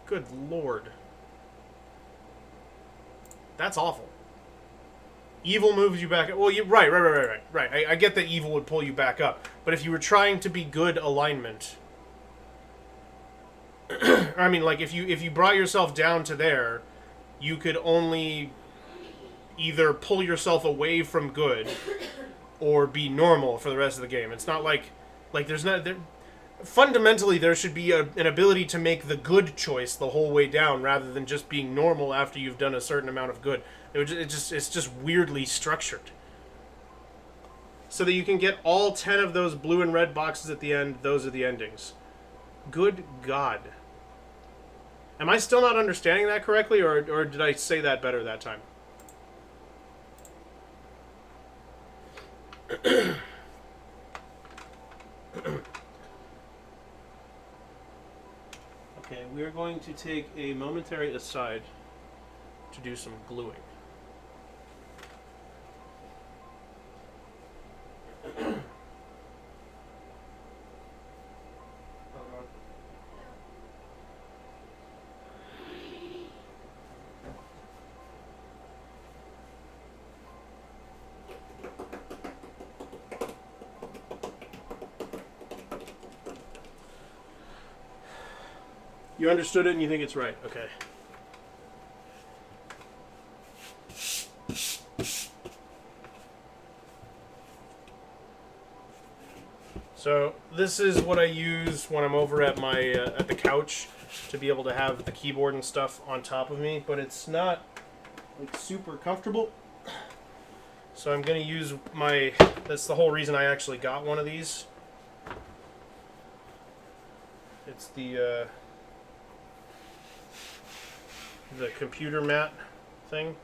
Good lord. That's awful. Evil moves you back up. Well, right. I get that evil would pull you back up. But if you were trying to be good alignment... I mean, like, if you brought yourself down to there, you could only either pull yourself away from good or be normal for the rest of the game. It's not like there's not... Fundamentally, there should be an ability to make the good choice the whole way down rather than just being normal after you've done a certain amount of good. It's just weirdly structured. So that you can get all 10 of those blue and red boxes at the end, those are the endings. Good God. Am I still not understanding that correctly, or did I say that better that time? Okay, we're going to take a momentary aside to do some gluing. You understood it and you think it's right. Okay. So this is what I use when I'm over at my at the couch to be able to have the keyboard and stuff on top of me, but it's not like super comfortable. So I'm going to use my... That's the whole reason I actually got one of these. It's the computer mat thing.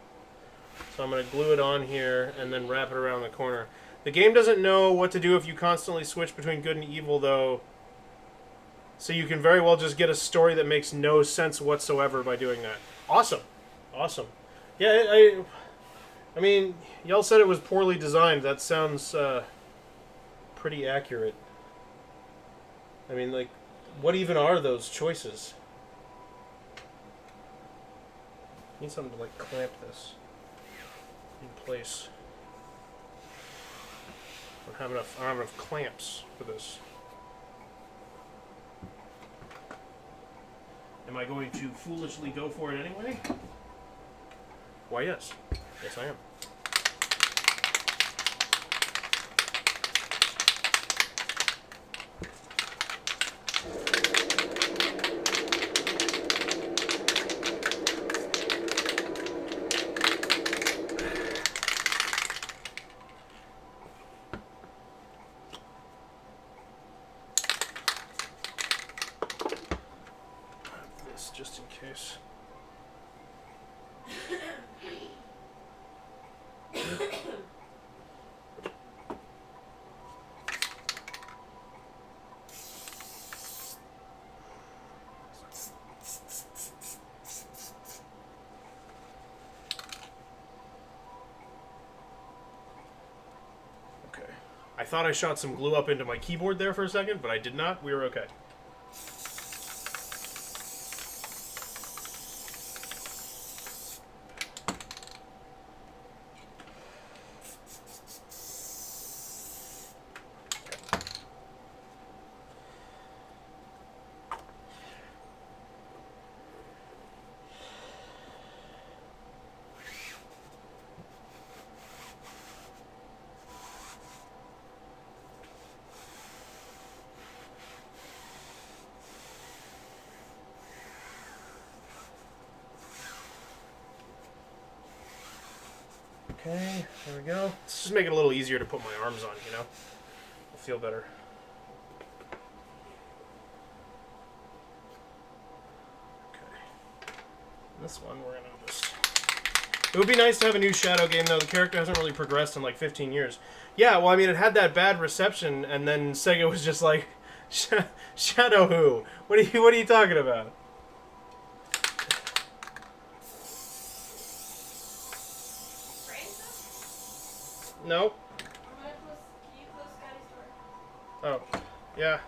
So I'm going to glue it on here and then wrap it around the corner. The game doesn't know what to do if you constantly switch between good and evil, though. So you can very well just get a story that makes no sense whatsoever by doing that. Awesome. Awesome. Yeah, I mean, y'all said it was poorly designed. That sounds pretty accurate. I mean, like, what even are those choices? I need something to, like, clamp this in place. I don't have enough clamps for this. Am I going to foolishly go for it anyway? Why, yes. Yes, I am. I thought I shot some glue up into my keyboard there for a second, but I did not. We were okay. Okay, there we go. Let's just make it a little easier to put my arms on, you know? I'll feel better. Okay. This one we're gonna just... It would be nice to have a new Shadow game, though. The character hasn't really progressed in like 15 years. Yeah, well, I mean, it had that bad reception, and then Sega was just like, Shadow who? What are you talking about? Nope. Can you close Scotty's door? Oh, yeah.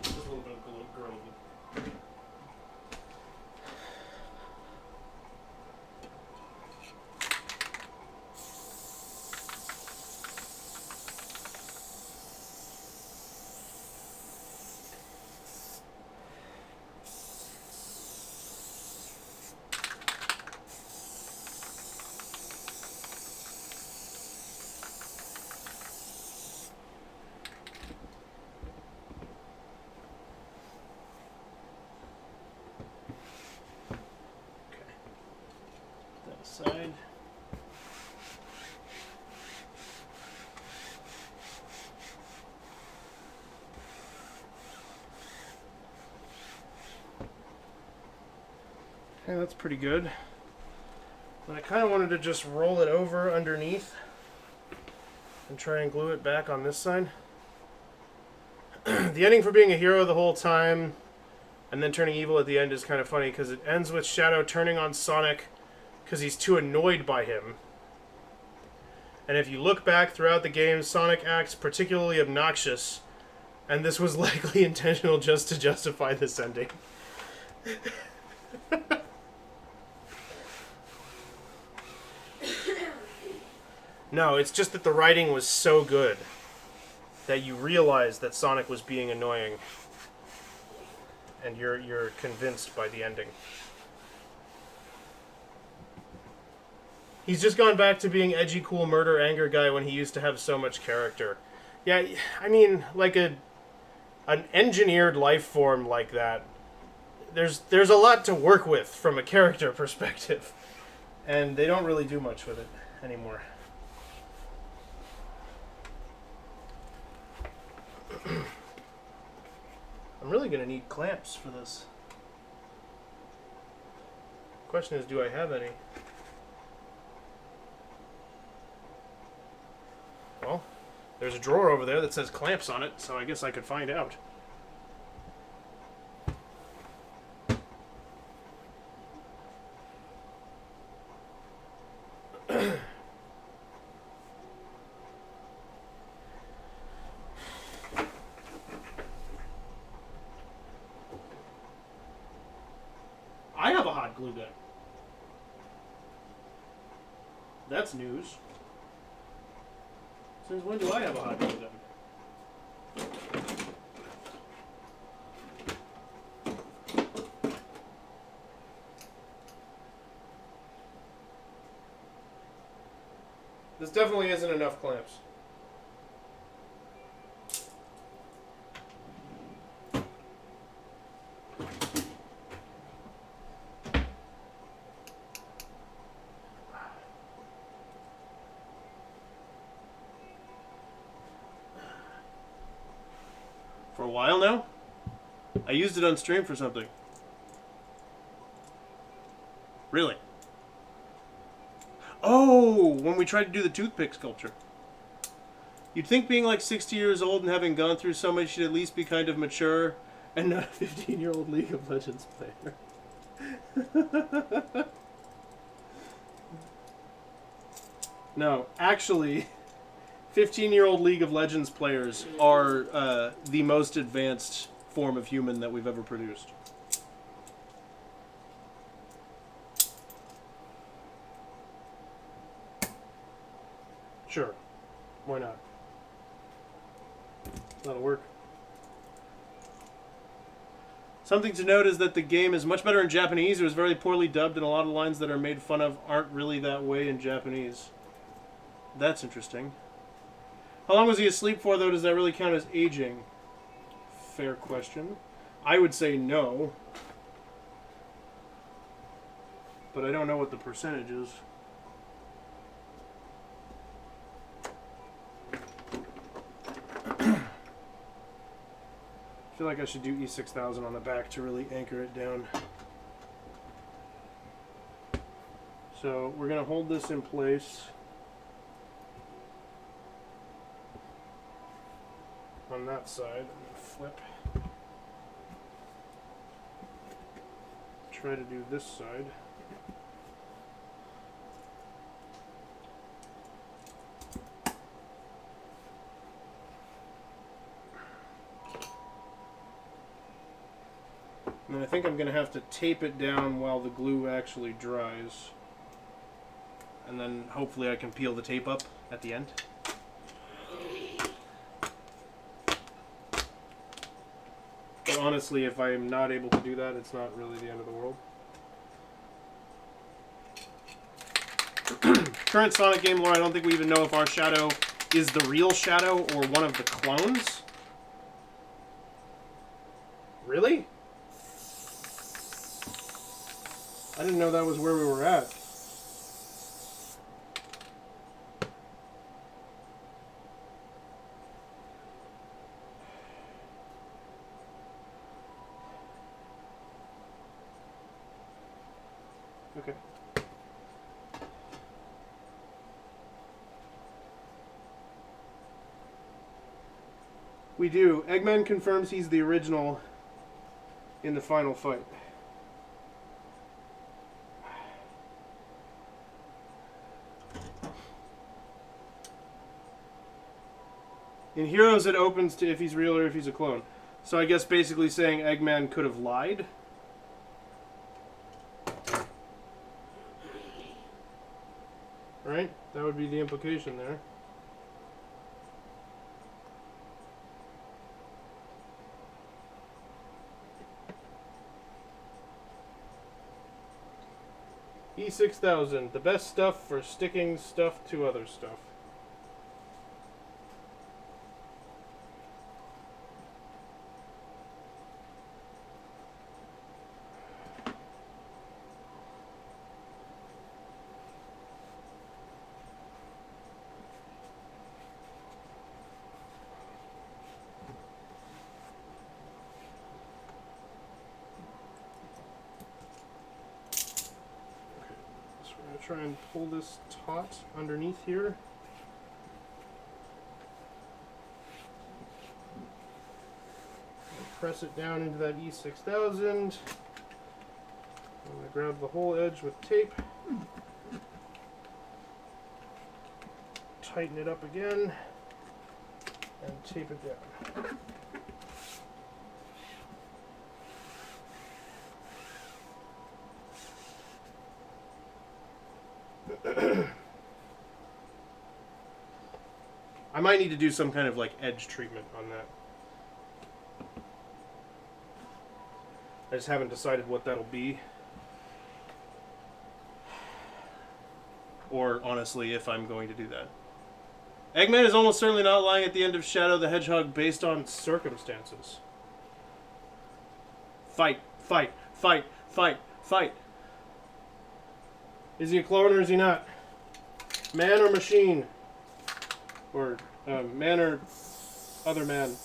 Just a little bit of gorilla glue. Side. Okay, that's pretty good. But I kind of wanted to just roll it over underneath and try and glue it back on this side. The ending for being a hero the whole time and then turning evil at the end is kind of funny because it ends with Shadow turning on Sonic because he's too annoyed by him. And if you look back throughout the game, Sonic acts particularly obnoxious, and this was likely intentional just to justify this ending. No, it's just that the writing was so good that you realize that Sonic was being annoying, and you're convinced by the ending. He's just gone back to being edgy, cool, murder, anger guy when he used to have so much character. Yeah, I mean, like an engineered life form like that, there's a lot to work with from a character perspective, and they don't really do much with it anymore. I'm really going to need clamps for this. Question is, do I have any? Well, there's a drawer over there that says clamps on it, so I guess I could find out. I have a hot glue gun. That's news. Since when do I have a hot glue gun? This definitely isn't enough clamps. a while now. I used it on stream for something. Really? Oh, when we tried to do the toothpick sculpture. You'd think being like 60 years old and having gone through so much should at least be kind of mature and not a 15-year-old League of Legends player. No, actually, 15-year-old League of Legends players are the most advanced form of human that we've ever produced. Sure. Why not? That'll work. Something to note is that the game is much better in Japanese. It was very poorly dubbed, and a lot of lines that are made fun of aren't really that way in Japanese. That's interesting. How long was he asleep for, though? Does that really count as aging? Fair question. I would say no. But I don't know what the percentage is. I feel like I should do E6000 on the back to really anchor it down. So we're going to hold this in place on that side. I'm going to flip. Try to do this side. And then I think I'm going to have to tape it down while the glue actually dries. And then hopefully I can peel the tape up at the end. But honestly, if I am not able to do that, it's not really the end of the world. Current Sonic game lore, I don't think we even know if our Shadow is the real Shadow or one of the clones. Really? I didn't know that was where we were at. Okay. We do. Eggman confirms he's the original in the final fight. In Heroes, it opens to if he's real or if he's a clone. So I guess basically saying Eggman could have lied. Right? That would be the implication there. E6000, the best stuff for sticking stuff to other stuff. Try and pull this taut underneath here. Press it down into that E6000. I'm going to grab the whole edge with tape. Tighten it up again. And tape it down. I might need to do some kind of like edge treatment on that. I just haven't decided what that'll be. Or honestly, if I'm going to do that. Eggman is almost certainly not lying at the end of Shadow the Hedgehog based on circumstances. Fight, fight, fight, fight, fight. Is he a clone or is he not? Man or machine? Or man or other man?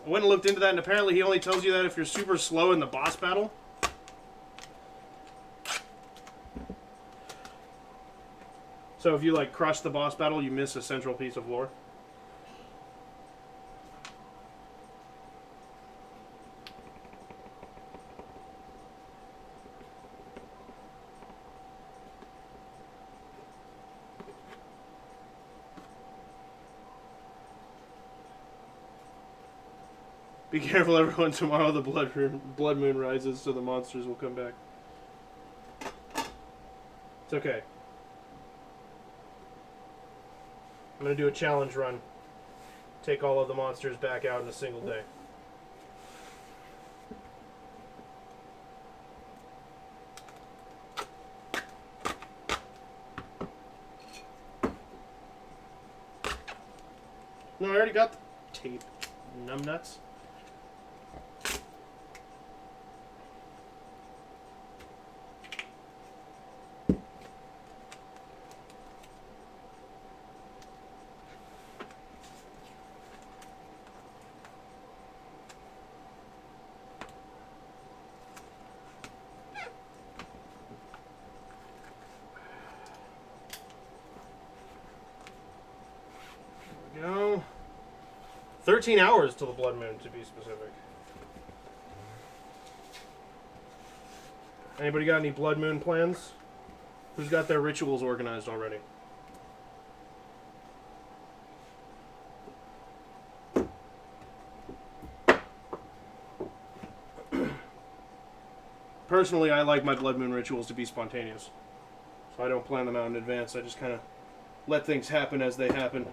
I went and looked into that, and apparently he only tells you that if you're super slow in the boss battle. So if you, like, crush the boss battle, you miss a central piece of lore. Be careful, everyone. Tomorrow the blood moon rises, so the monsters will come back. It's okay. I'm going to do a challenge run. Take all of the monsters back out in a single day. No, I already got the tape. Numbnuts. Go. 13 hours till the blood moon, to be specific. Anybody got any blood moon plans? Who's got their rituals organized already? Personally, I like my blood moon rituals to be spontaneous. So I don't plan them out in advance. I just kind of let things happen as they happen.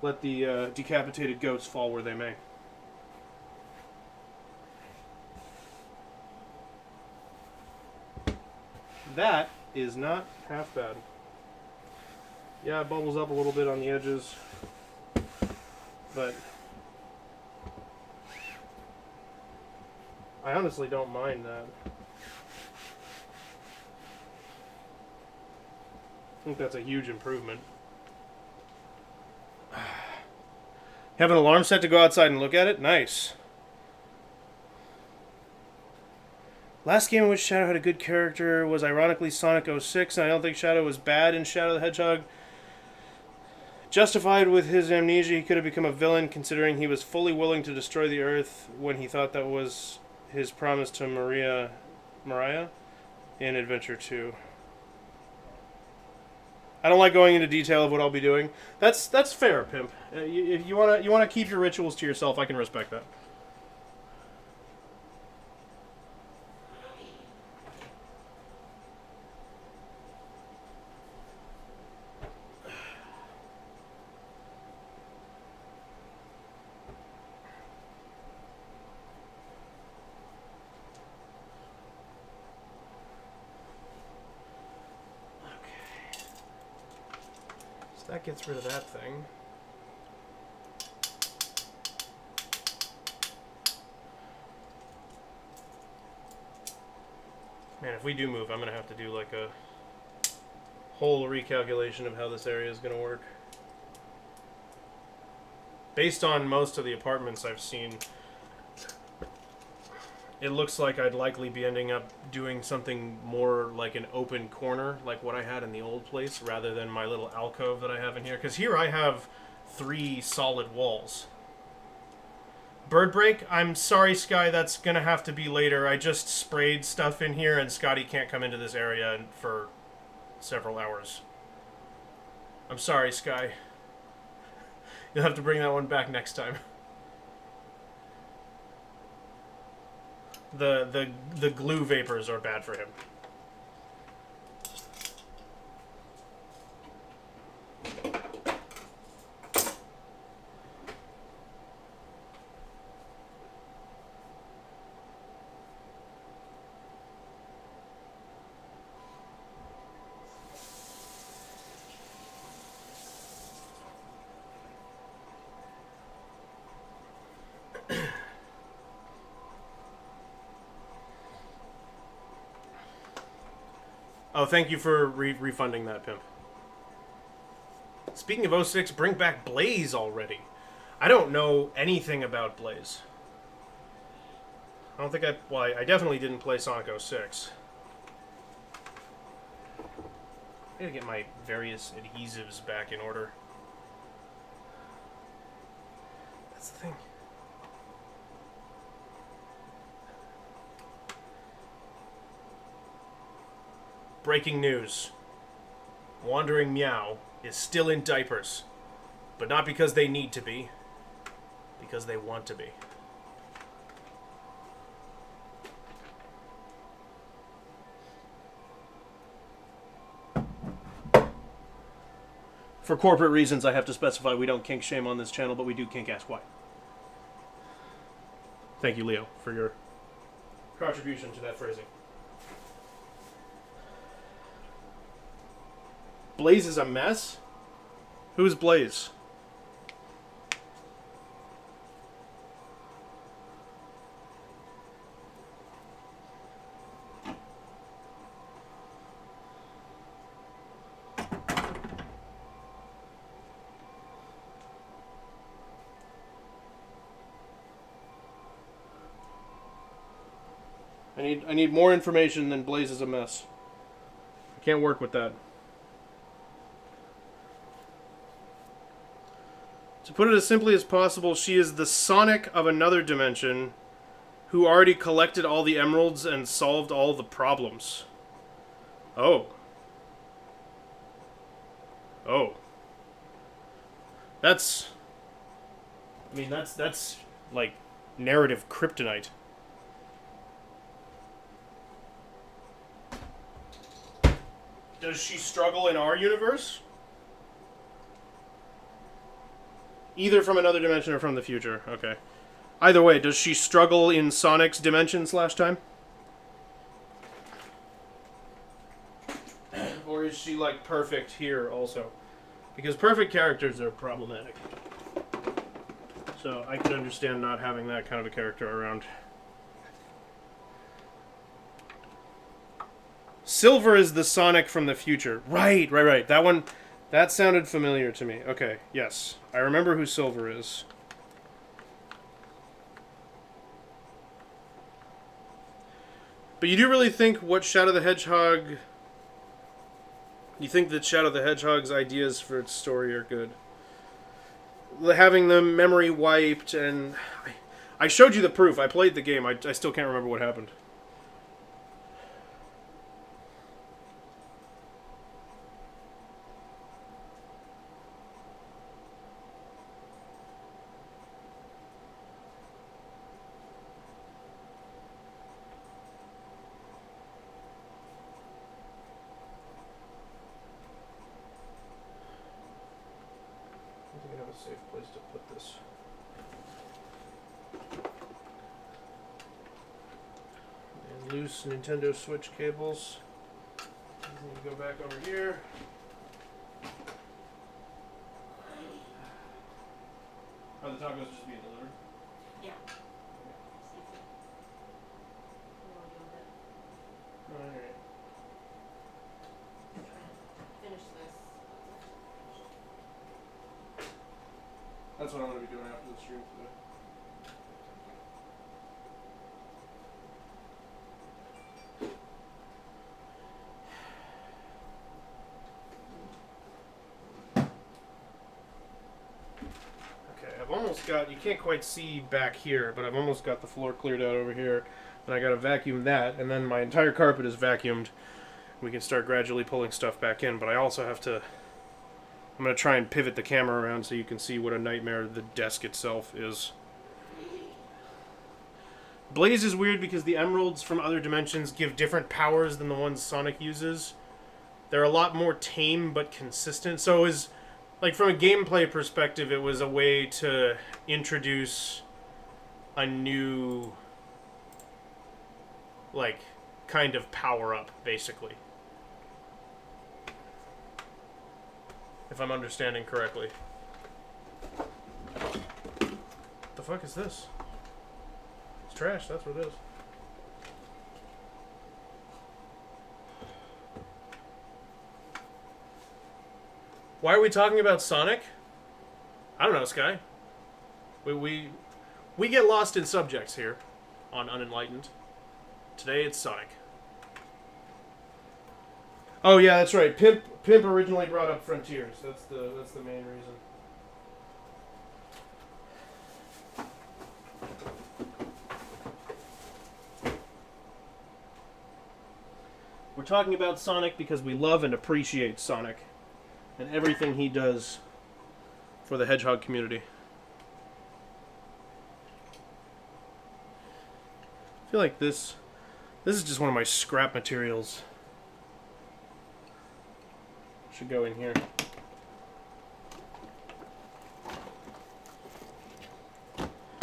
Let the decapitated goats fall where they may. That is not half bad. Yeah, it bubbles up a little bit on the edges, but I honestly don't mind that. I think that's a huge improvement. Have an alarm set to go outside and look at it? Nice. Last game in which Shadow had a good character was ironically Sonic 06, and I don't think Shadow was bad in Shadow the Hedgehog. Justified with his amnesia, he could have become a villain considering he was fully willing to destroy the Earth when he thought that was his promise to Mariah in Adventure 2. I don't like going into detail of what I'll be doing. That's fair, Pimp. If you wanna keep your rituals to yourself, I can respect that. That gets rid of that thing. Man, if we do move, I'm going to have to do like a whole recalculation of how this area is going to work. Based on most of the apartments I've seen, it looks like I'd likely be ending up doing something more like an open corner, like what I had in the old place, rather than my little alcove that I have in here. Because here I have 3 solid walls. Bird break? I'm sorry, Sky, that's going to have to be later. I just sprayed stuff in here, and Scotty can't come into this area for several hours. I'm sorry, Sky. You'll have to bring that one back next time. The glue vapors are bad for him. Oh, thank you for refunding that, Pimp. Speaking of 06, bring back Blaze already. I don't know anything about Blaze. I don't think I definitely didn't play Sonic 06. I gotta get my various adhesives back in order. That's the thing. Breaking news. Wandering Meow is still in diapers. But not because they need to be. Because they want to be. For corporate reasons, I have to specify we don't kink shame on this channel, but we do kink ask why. Thank you, Leo, for your contribution to that phrasing. Blaze is a mess? Who's Blaze? I need more information than Blaze is a mess. I can't work with that. To put it as simply as possible, she is the Sonic of another dimension who already collected all the emeralds and solved all the problems. Oh. Oh. That's like narrative kryptonite. Does she struggle in our universe? Either from another dimension or from the future. Okay. Either way, does she struggle in Sonic's dimension / time? Or is she, like, perfect here also? Because perfect characters are problematic. So I can understand not having that kind of a character around. Silver is the Sonic from the future. Right. That one, that sounded familiar to me. Okay, yes. I remember who Silver is. But you do really think what Shadow the Hedgehog... You think that Shadow the Hedgehog's ideas for its story are good? Having the memory wiped and... I showed you the proof. I played the game. I still can't remember what happened. Safe place to put this. And loose Nintendo Switch cables. Need to go back over here. Are the tacos just being delivered? Yeah. Alright. Finish this. That's what I'm going to be doing after the stream today. Okay, I've almost got, you can't quite see back here, but I've almost got the floor cleared out over here. And I got to vacuum that, and then my entire carpet is vacuumed. We can start gradually pulling stuff back in, but I also have to... I'm going to try and pivot the camera around so you can see what a nightmare the desk itself is. Blaze is weird because the emeralds from other dimensions give different powers than the ones Sonic uses. They're a lot more tame but consistent. So it was, like, from a gameplay perspective, it was a way to introduce a new, like, kind of power-up, basically. If I'm understanding correctly. What the fuck is this? It's trash, that's what it is. Why are we talking about Sonic? I don't know, Sky. We get lost in subjects here on Unenlightened. Today it's Sonic. Oh yeah, that's right. Pimp originally brought up Frontiers. That's the main reason. We're talking about Sonic because we love and appreciate Sonic and everything he does for the Hedgehog community. I feel like this is just one of my scrap materials. Should go in here.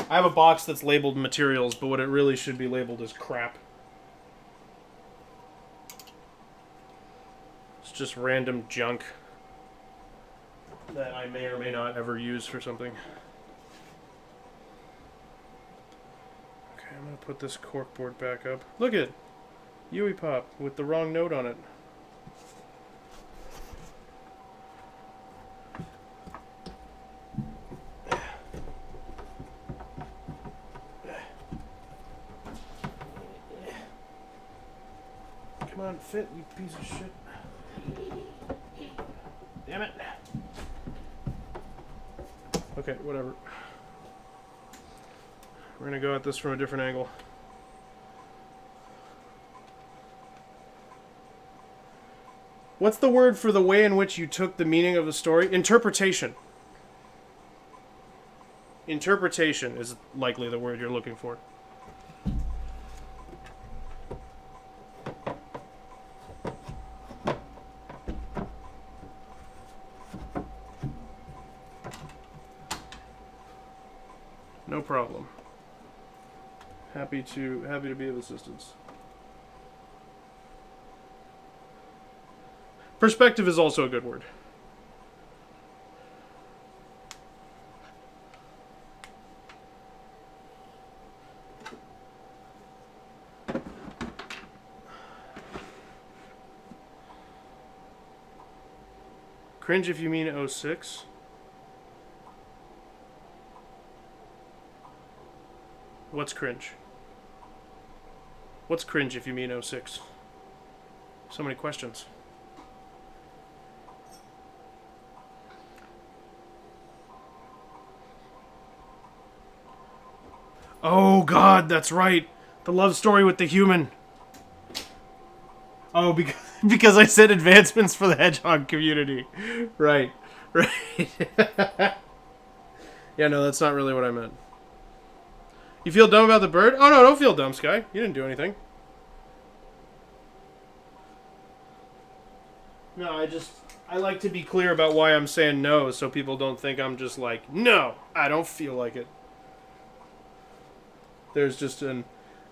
I have a box that's labeled materials, but what it really should be labeled is crap. It's just random junk that I may or may not ever use for something. Okay, I'm gonna put this corkboard back up. Look at Yui Pop with the wrong note on it. Come on, fit, you piece of shit. Damn it. Okay, whatever. We're gonna go at this from a different angle. What's the word for the way in which you took the meaning of the story? Interpretation. Interpretation is likely the word you're looking for. No problem. Happy to be of assistance. Perspective is also a good word. Cringe if you mean 06. What's cringe? What's cringe if you mean 06? So many questions. Oh God, that's right. The love story with the human. Oh, because I said advancements for the Hedgehog community. Right. Yeah, no, that's not really what I meant. You feel dumb about the bird? Oh no, don't feel dumb, Sky. You didn't do anything. No, I like to be clear about why I'm saying no so people don't think I'm just like, no, I don't feel like it. There's just an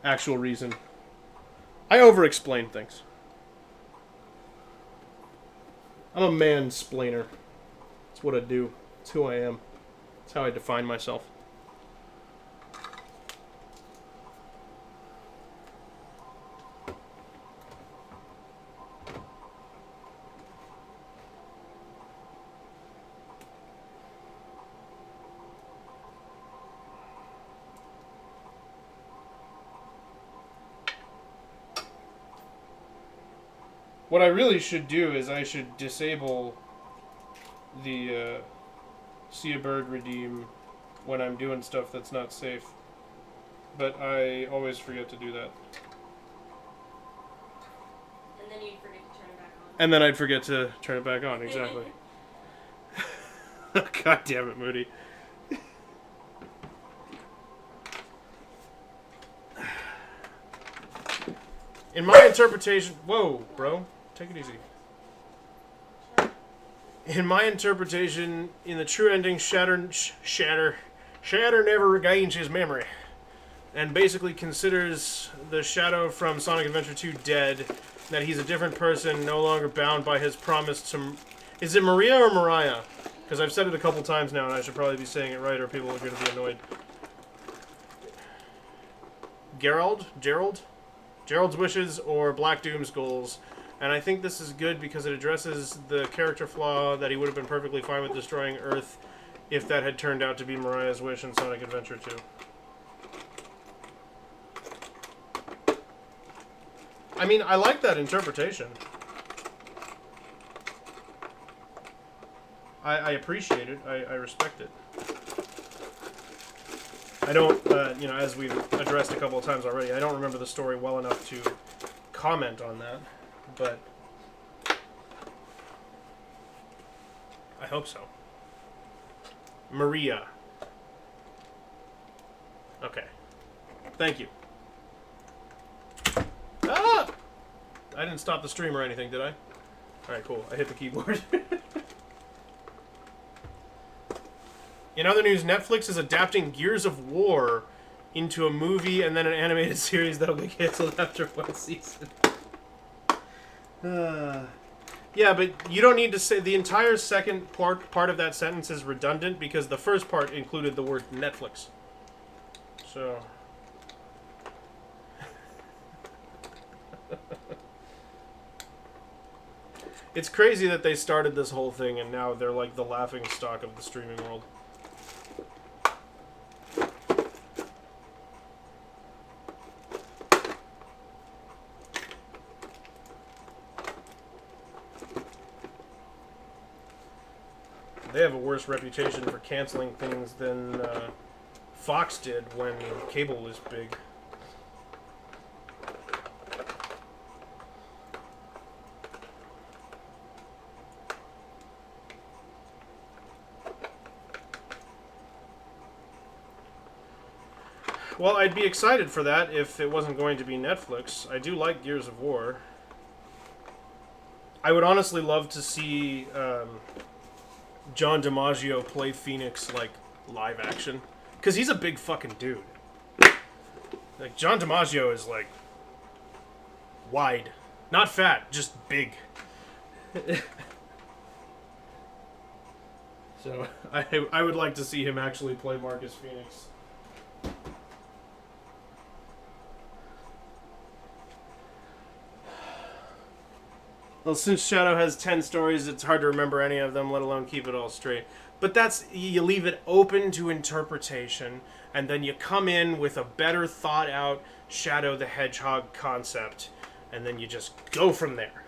actual reason. I over-explain things. I'm a mansplainer. That's what I do. It's who I am. It's how I define myself. What I really should do is I should disable the see a bird redeem when I'm doing stuff that's not safe. But I always forget to do that. And then you'd forget to turn it back on. And then I'd forget to turn it back on, exactly. God damn it, Moody. In my interpretation... Whoa, bro. Take it easy. In my interpretation, in the true ending, Shatter never regains his memory. And basically considers the Shadow from Sonic Adventure 2 dead. That he's a different person, no longer bound by his promise to... Is it Maria or Mariah? Because I've said it a couple times now, and I should probably be saying it right, or people are going to be annoyed. Gerald? Gerald's wishes or Black Doom's goals. And I think this is good because it addresses the character flaw that he would have been perfectly fine with destroying Earth if that had turned out to be Mariah's wish in Sonic Adventure 2. I mean, I like that interpretation. I appreciate it. I respect it. I don't, you know, as we've addressed a couple of times already, I don't remember the story well enough to comment on that, but I hope so. Maria. Okay. Thank you. Ah! I didn't stop the stream or anything, did I? Alright, cool. I hit the keyboard. In other news, Netflix is adapting Gears of War into a movie and then an animated series that'll be canceled after one season. Yeah, but you don't need to say... The entire second part of that sentence is redundant because the first part included the word Netflix. So... It's crazy that they started this whole thing and now they're like the laughing stock of the streaming world. They have a worse reputation for canceling things than Fox did when cable was big. Well, I'd be excited for that if it wasn't going to be Netflix. I do like Gears of War. I would honestly love to see John DiMaggio play Phoenix, like, live action. Because he's a big fucking dude. Like, John DiMaggio is, like, wide. Not fat, just big. So, I would like to see him actually play Marcus Phoenix. Well, since Shadow has 10 stories, it's hard to remember any of them, let alone keep it all straight. But that's, you leave it open to interpretation, and then you come in with a better thought out Shadow the Hedgehog concept, and then you just go from there.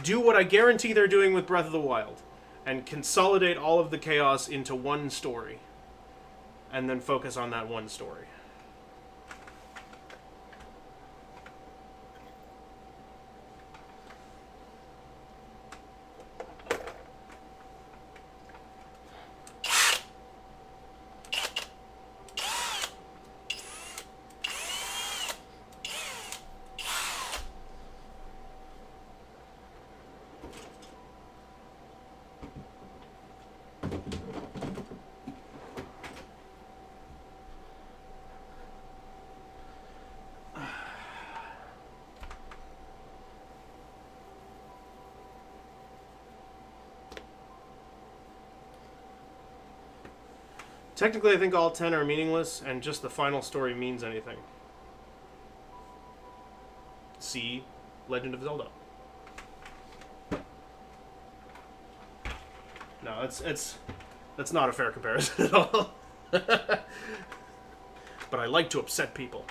Do what I guarantee they're doing with Breath of the Wild, and consolidate all of the chaos into one story, and then focus on that one story. Technically, I think all 10 are meaningless, and just the final story means anything. See Legend of Zelda. No, that's not a fair comparison at all. But I like to upset people.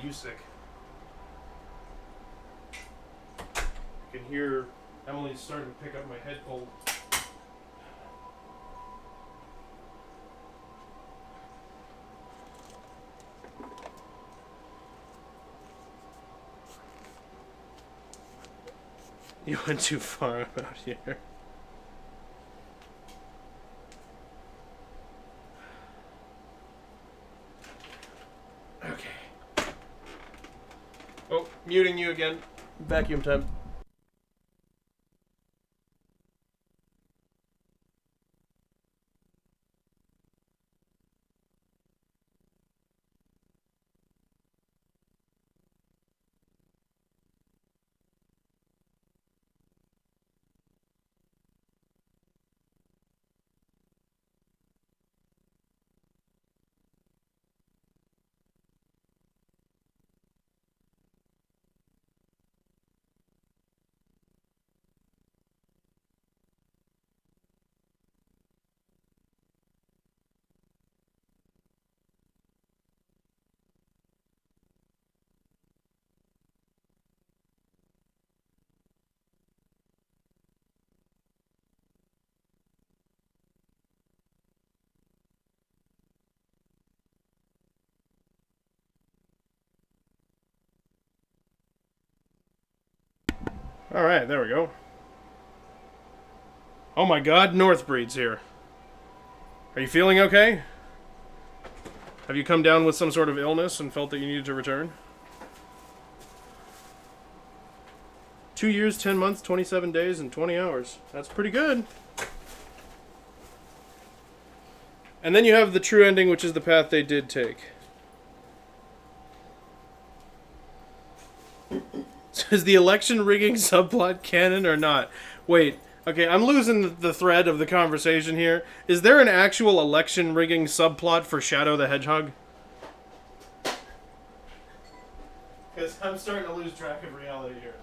Sick. I can hear Emily's starting to pick up my head cold. You went too far out here. Okay. Oh, muting you again. Vacuum time. All right, there we go. Oh my God, Northbreed's here. Are you feeling okay? Have you come down with some sort of illness and felt that you needed to return? 2 years, 10 months, 27 days, and 20 hours. That's pretty good. And then you have the true ending, which is the path they did take. Is the election rigging subplot canon or not? Wait, okay, I'm losing the thread of the conversation here. Is there an actual election rigging subplot for Shadow the Hedgehog? Because I'm starting to lose track of reality here.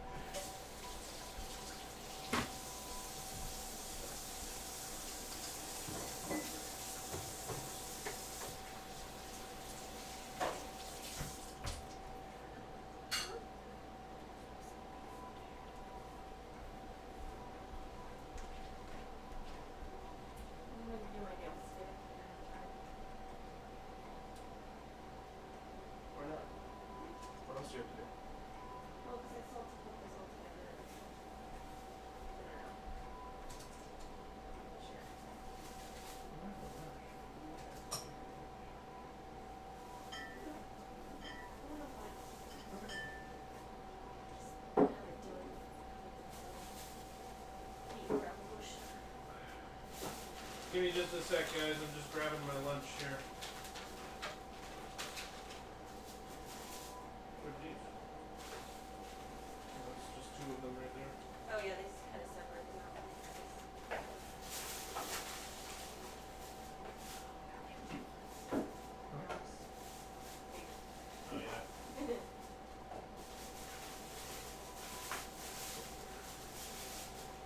Give me just a sec, guys. I'm just grabbing my lunch here. What are these? Oh, that's just two of them right there. Oh yeah, they kind of separate them out. Oh, yeah.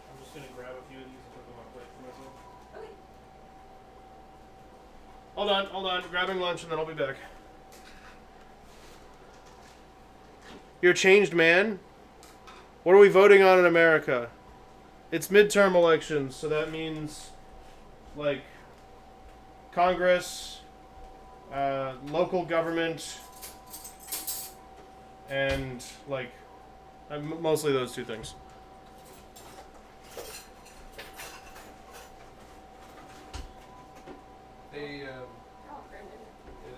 I'm just going to grab a few of these and put them on a plate for myself. Okay. Hold on. Grabbing lunch and then I'll be back. You're a changed man? What are we voting on in America? It's midterm elections, so that means, like, Congress, local government, and, like, mostly those two things. They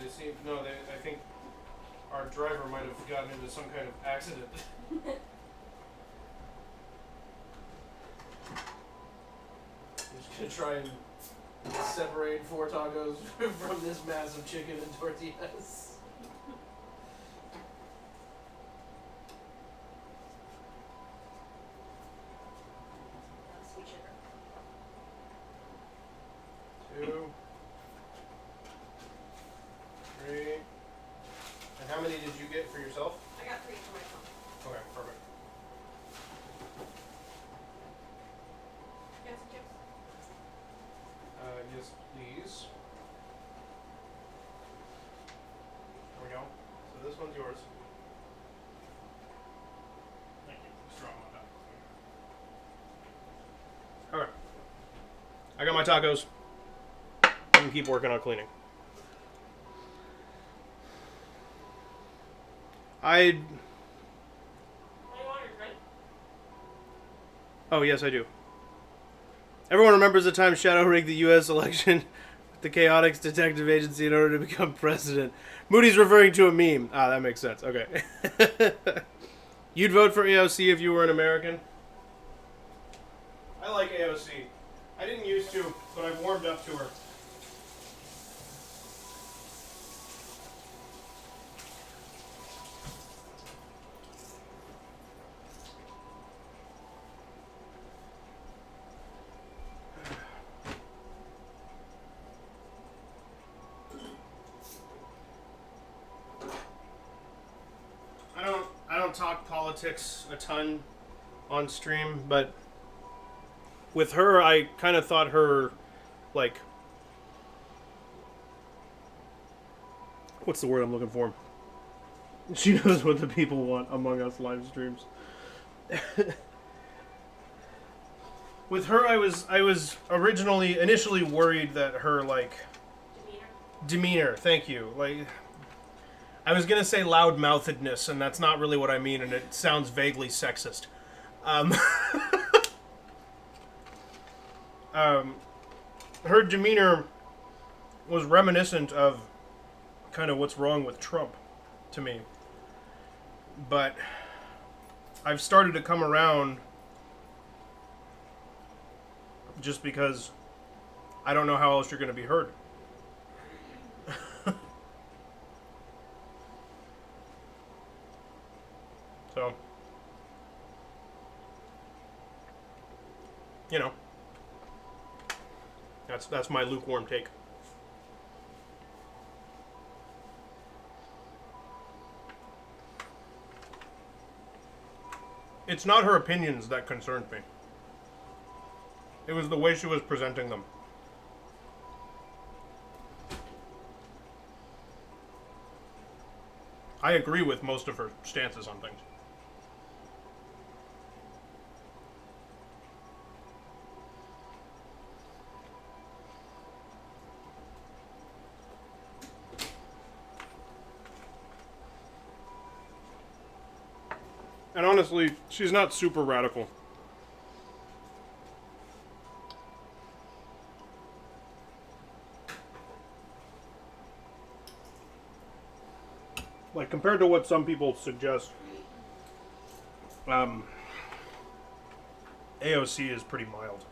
seem, no, I think our driver might have gotten into some kind of accident. I'm just gonna try and separate 4 tacos from this mass of chicken and tortillas. Sweet sugar. 2, 3. And how many did you get for yourself? I got 3 for myself. Okay, perfect. You got some chips? Yes, please. There we go. So this one's yours. Thank you. Strong on that. Alright. I got my tacos. I'm gonna keep working on cleaning. Oh, yes, I do. Everyone remembers the time Shadow rigged the U.S. election with the Chaotix Detective Agency in order to become president. Moody's referring to a meme. Ah, that makes sense. Okay. You'd vote for AOC if you were an American? I like AOC. I didn't used to, but I've warmed up to her. I don't talk politics a ton on stream, but with her, I kind of thought her, like, what's the word I'm looking for? She knows what the people want Among Us live streams. With her, I was initially worried that her, like, demeanor. Thank you. Like, I was gonna say loud-mouthedness, and that's not really what I mean, and it sounds vaguely sexist. Um, her demeanor was reminiscent of kind of what's wrong with Trump to me. But I've started to come around just because I don't know how else you're going to be heard. So, you know, that's my lukewarm take. It's not her opinions that concerned me. It was the way she was presenting them. I agree with most of her stances on things. And honestly, she's not super radical. Like, compared to what some people suggest, AOC is pretty mild.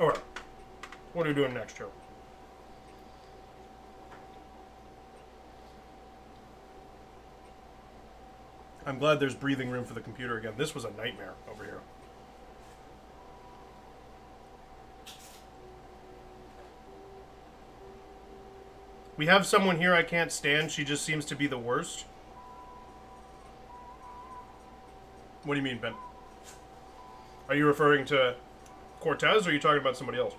Alright. What are we doing next, Joe? I'm glad there's breathing room for the computer again. This was a nightmare over here. We have someone here I can't stand. She just seems to be the worst. What do you mean, Ben? Are you referring to Cortez, or are you talking about somebody else?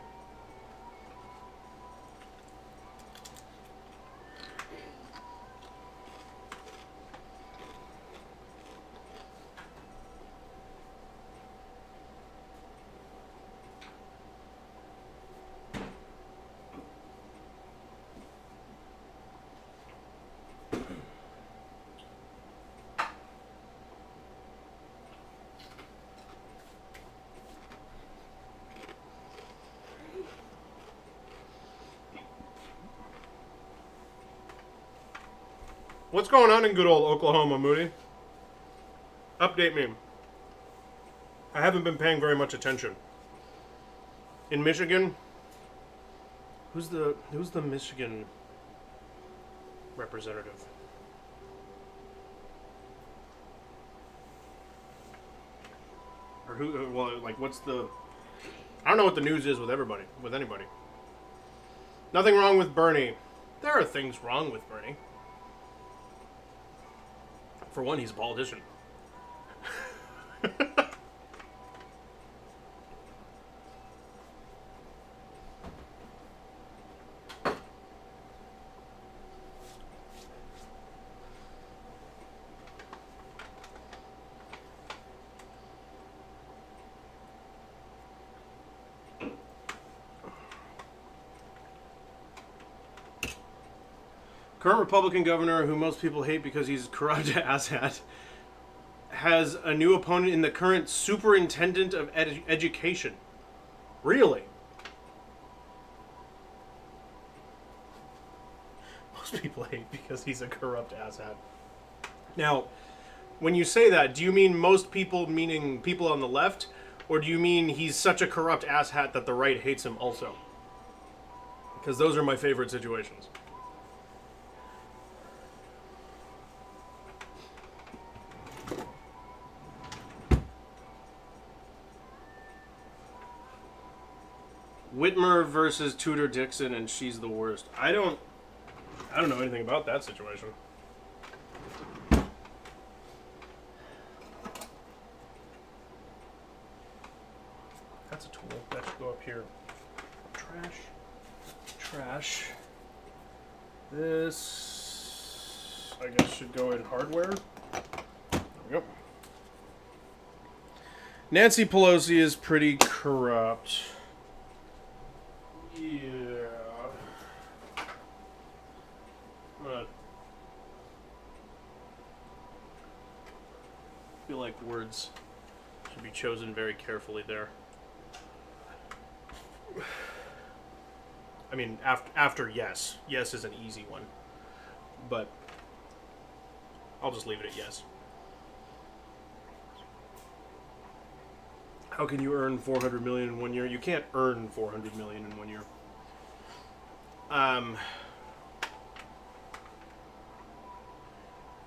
What's going on in good old Oklahoma, Moody? Update me. I haven't been paying very much attention. In Michigan, who's the Michigan representative? Or who? Well, like, what's the? I don't know what the news is with everybody, with anybody. Nothing wrong with Bernie. There are things wrong with Bernie. For one, he's a politician. Current Republican governor, who most people hate because he's a corrupt asshat, has a new opponent in the current superintendent of education. Really? Most people hate because he's a corrupt asshat. Now, when you say that, do you mean most people, meaning people on the left? Or do you mean he's such a corrupt asshat that the right hates him also? Because those are my favorite situations. Whitmer versus Tudor Dixon, and she's the worst. I don't know anything about that situation. That's a tool. That should go up here. Trash. This, I guess, should go in hardware. There we go. Nancy Pelosi is pretty corrupt. Yeah. I feel like words should be chosen very carefully there. I mean, after yes. Yes is an easy one. But I'll just leave it at yes. How can you earn 400 million in 1 year? You can't earn 400 million in 1 year.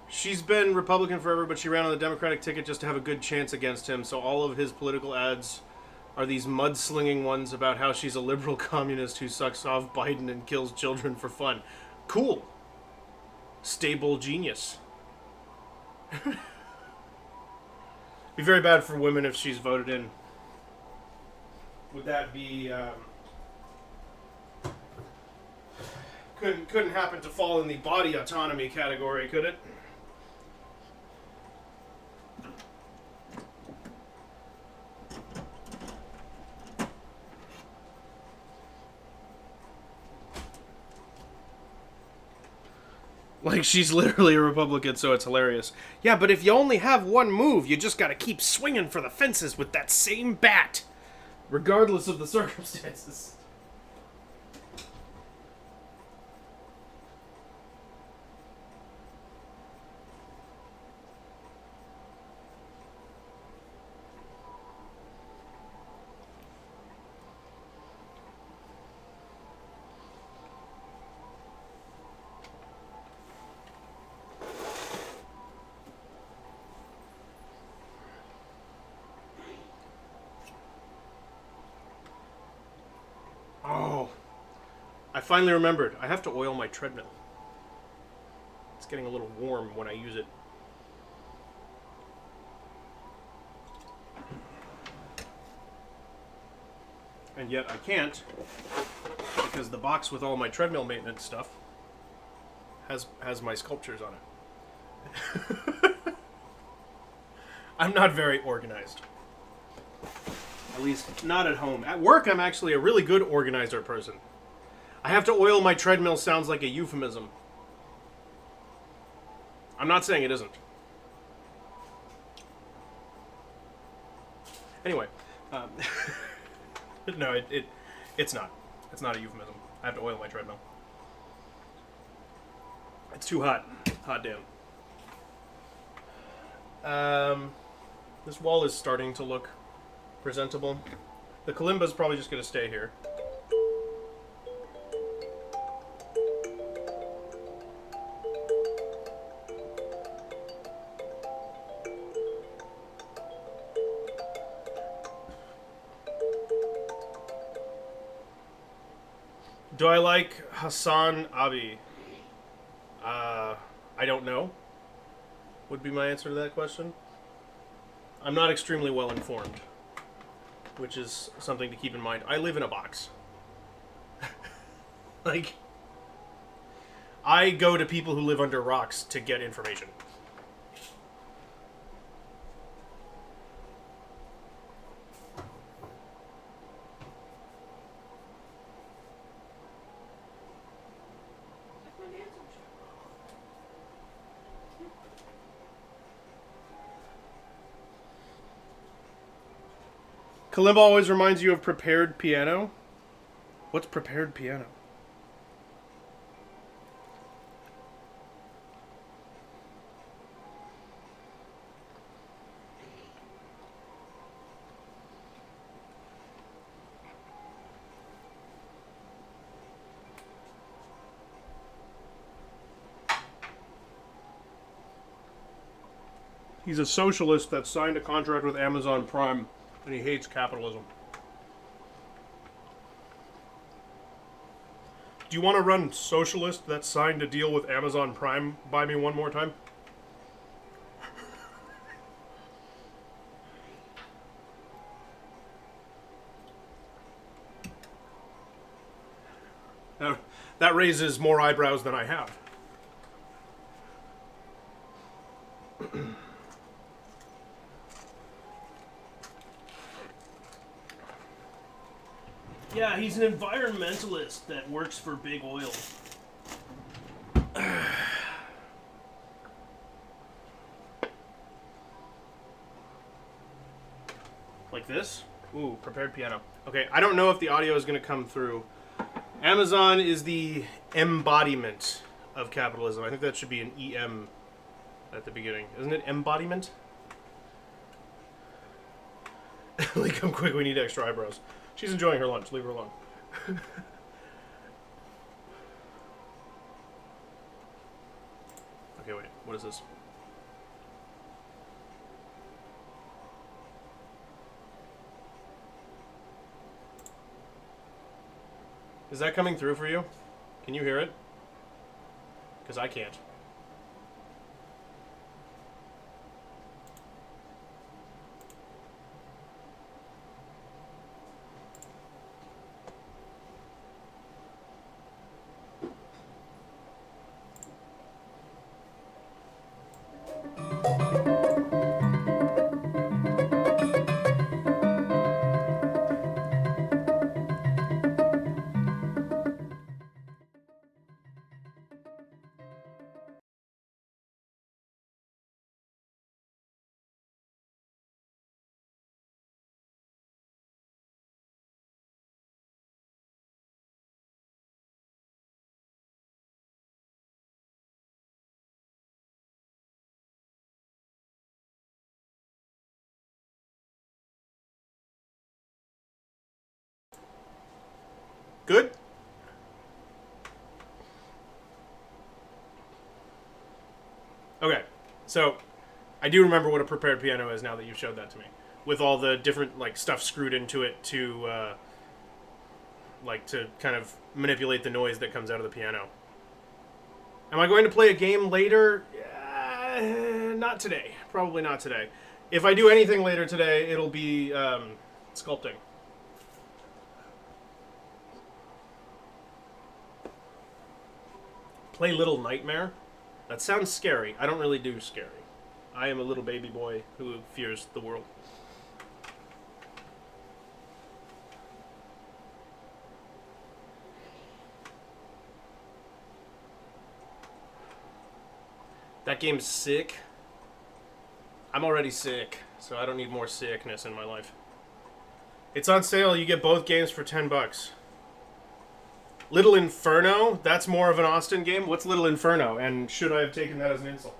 She's been Republican forever, but she ran on the Democratic ticket just to have a good chance against him. So all of his political ads are these mudslinging ones about how she's a liberal communist who sucks off Biden and kills children for fun. Cool. Stable genius. Be very bad for women if she's voted in. Would that be... Couldn't happen to fall in the body autonomy category, could it? Like, she's literally a Republican, so it's hilarious. Yeah, but if you only have one move, you just gotta keep swinging for the fences with that same bat, regardless of the circumstances. Oh, I finally remembered. I have to oil my treadmill. It's getting a little warm when I use it. And yet I can't, because the box with all my treadmill maintenance stuff has my sculptures on it. I'm not very organized. At least not at home. At work, I'm actually a really good organizer person. I have to oil my treadmill sounds like a euphemism. I'm not saying it isn't. Anyway, no, it's not. It's not a euphemism. I have to oil my treadmill. It's too hot. Hot damn. This wall is starting to look presentable. The kalimba's probably just going to stay here. Do I like Hassan Abi? I don't know. Would be my answer to that question. I'm not extremely well informed, which is something to keep in mind. I live in a box. Like, I go to people who live under rocks to get information. Like my dad's on show. Kalimba always reminds you of prepared piano. What's prepared piano? He's a socialist that signed a contract with Amazon Prime, and he hates capitalism. Do you want to run socialist that signed a deal with Amazon Prime by me one more time? That raises more eyebrows than I have. Yeah, he's an environmentalist that works for big oil. Like this? Ooh, prepared piano. Okay, I don't know if the audio is going to come through. Amazon is the embodiment of capitalism. I think that should be an EM at the beginning. Isn't it embodiment? Like, come quick, we need extra eyebrows. She's enjoying her lunch. Leave her alone. Okay, wait. What is this? Is that coming through for you? Can you hear it? Because I can't. Good? Okay, so I do remember what a prepared piano is now that you've showed that to me. With all the different like stuff screwed into it to to kind of manipulate the noise that comes out of the piano. Am I going to play a game later? Not today. Probably not today. If I do anything later today, it'll be sculpting. Play Little Nightmare? That sounds scary. I don't really do scary. I am a little baby boy who fears the world. That game's sick. I'm already sick, so I don't need more sickness in my life. It's on sale. You get both games for $10. Little Inferno? That's more of an Austin game? What's Little Inferno? And should I have taken that as an insult?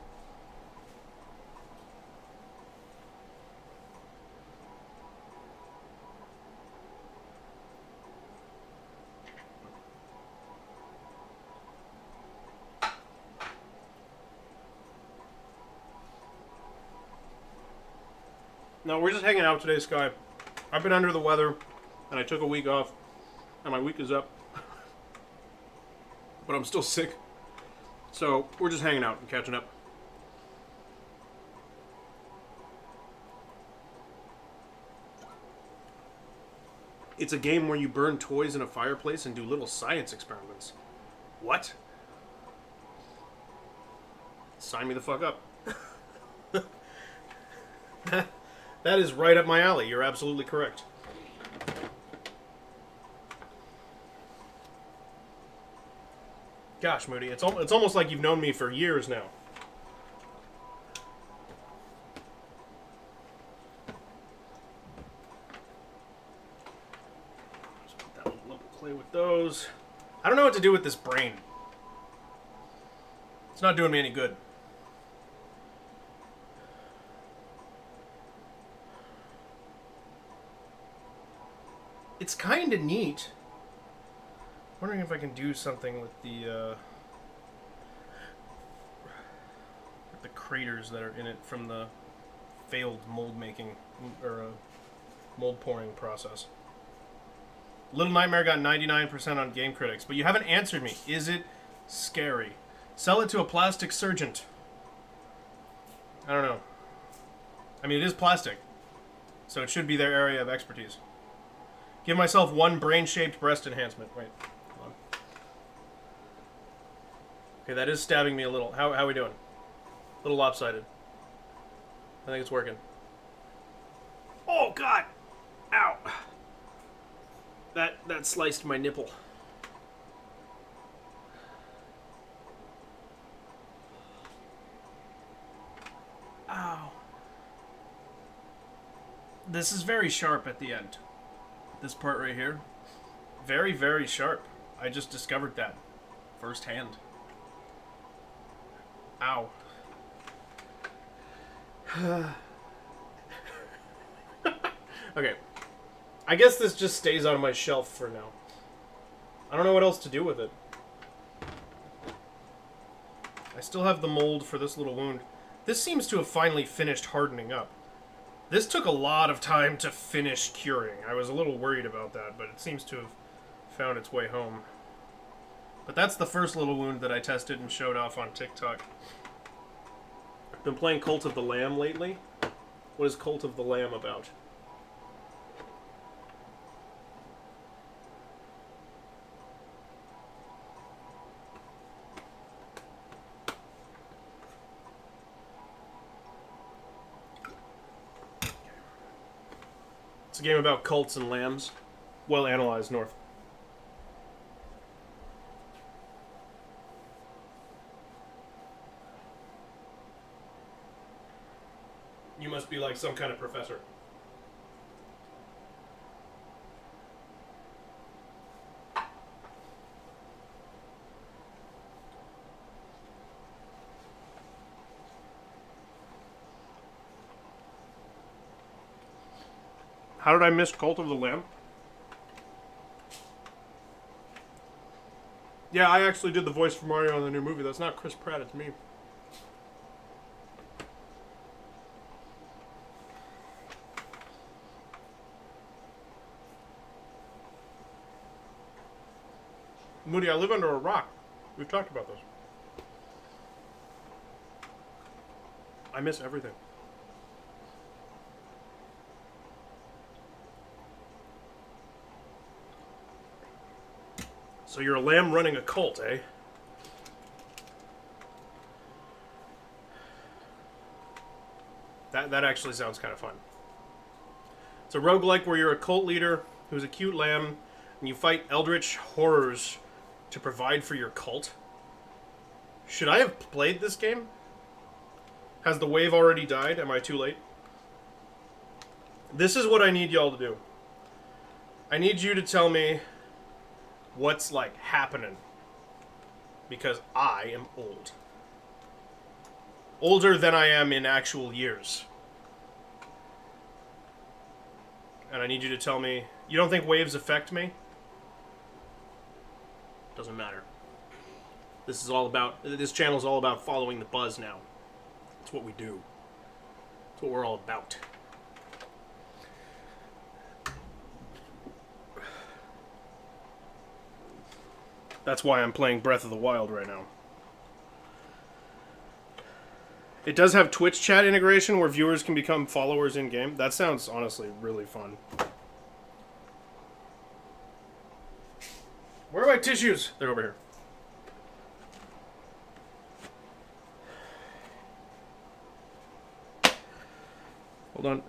No, we're just hanging out today, Sky. I've been under the weather, and I took a week off, and my week is up. But I'm still sick. So, we're just hanging out and catching up. It's a game where you burn toys in a fireplace and do little science experiments. What? Sign me the fuck up. That is right up my alley. You're absolutely correct. Gosh, Moody, it's almost like you've known me for years now. Just put that little lump of clay with those. I don't know what to do with this brain. It's not doing me any good. It's kind of neat. Wondering if I can do something with the craters that are in it from the failed mold making or mold pouring process. Little Nightmare got 99% on Game Critics, but you haven't answered me. Is it scary? Sell it to a plastic surgeon. I don't know. I mean, it is plastic, so it should be their area of expertise. Give myself one brain-shaped breast enhancement. Wait, hold on. Okay, that is stabbing me a little. How are we doing? A little lopsided. I think it's working. Oh, God! Ow! That That sliced my nipple. Ow. This is very sharp at the end. This part right here. Very, very sharp. I just discovered that firsthand. Ow. Okay. I guess this just stays on my shelf for now. I don't know what else to do with it. I still have the mold for this little wound. This seems to have finally finished hardening up. This took a lot of time to finish curing. I was a little worried about that, but it seems to have found its way home. But that's the first little wound that I tested and showed off on TikTok. I've been playing Cult of the Lamb lately. What is Cult of the Lamb about? It's a game about cults and lambs. Well analyzed, North. You must be like some kind of professor. How did I miss Cult of the Lamb? Yeah, I actually did the voice for Mario in the new movie. That's not Chris Pratt, it's me. Moody, I live under a rock. We've talked about this. I miss everything. So you're a lamb running a cult, eh? That actually sounds kind of fun. It's a roguelike where you're a cult leader who's a cute lamb, and you fight eldritch horrors to provide for your cult. Should I have played this game? Has the wave already died? Am I too late? This is what I need y'all to do. I need you to tell me what's, like, happening. Because I am old. Older than I am in actual years. And I need you to tell me... You don't think waves affect me? Doesn't matter. This is all about... This channel is all about following the buzz now. That's what we do. That's what we're all about. That's why I'm playing Breath of the Wild right now. It does have Twitch chat integration where viewers can become followers in-game. That sounds, honestly, really fun. Where are my tissues? They're over here. Hold on.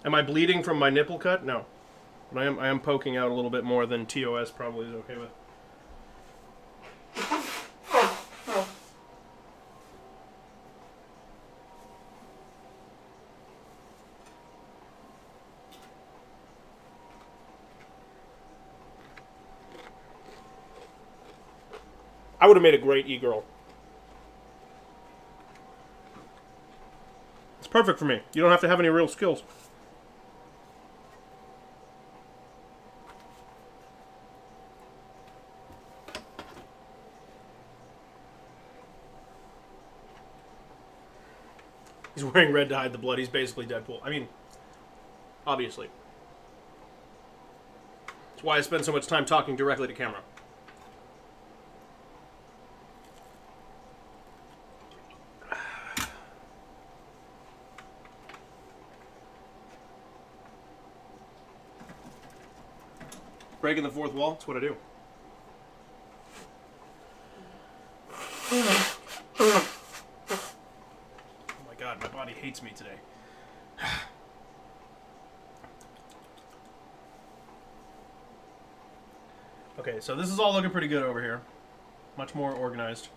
Am I bleeding from my nipple cut? No. But I am poking out a little bit more than TOS probably is okay with. I would have made a great e-girl. It's perfect for me. You don't have to have any real skills. He's wearing red to hide the blood. He's basically Deadpool. I mean, obviously. That's why I spend so much time talking directly to camera. Breaking the fourth wall. That's what I do. Oh my god. God, my body hates me today. Okay, so this is all looking pretty good over here. Much more organized.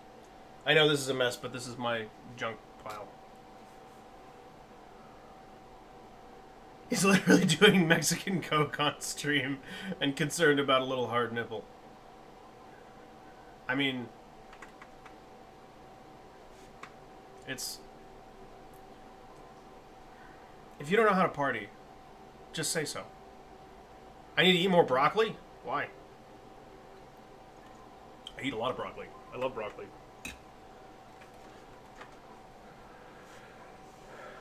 I know this is a mess, but this is my junk pile. He's literally doing Mexican Coke on stream and concerned about a little hard nipple. I mean, it's... If you don't know how to party, just say so. I need to eat more broccoli? Why? I eat a lot of broccoli. I love broccoli.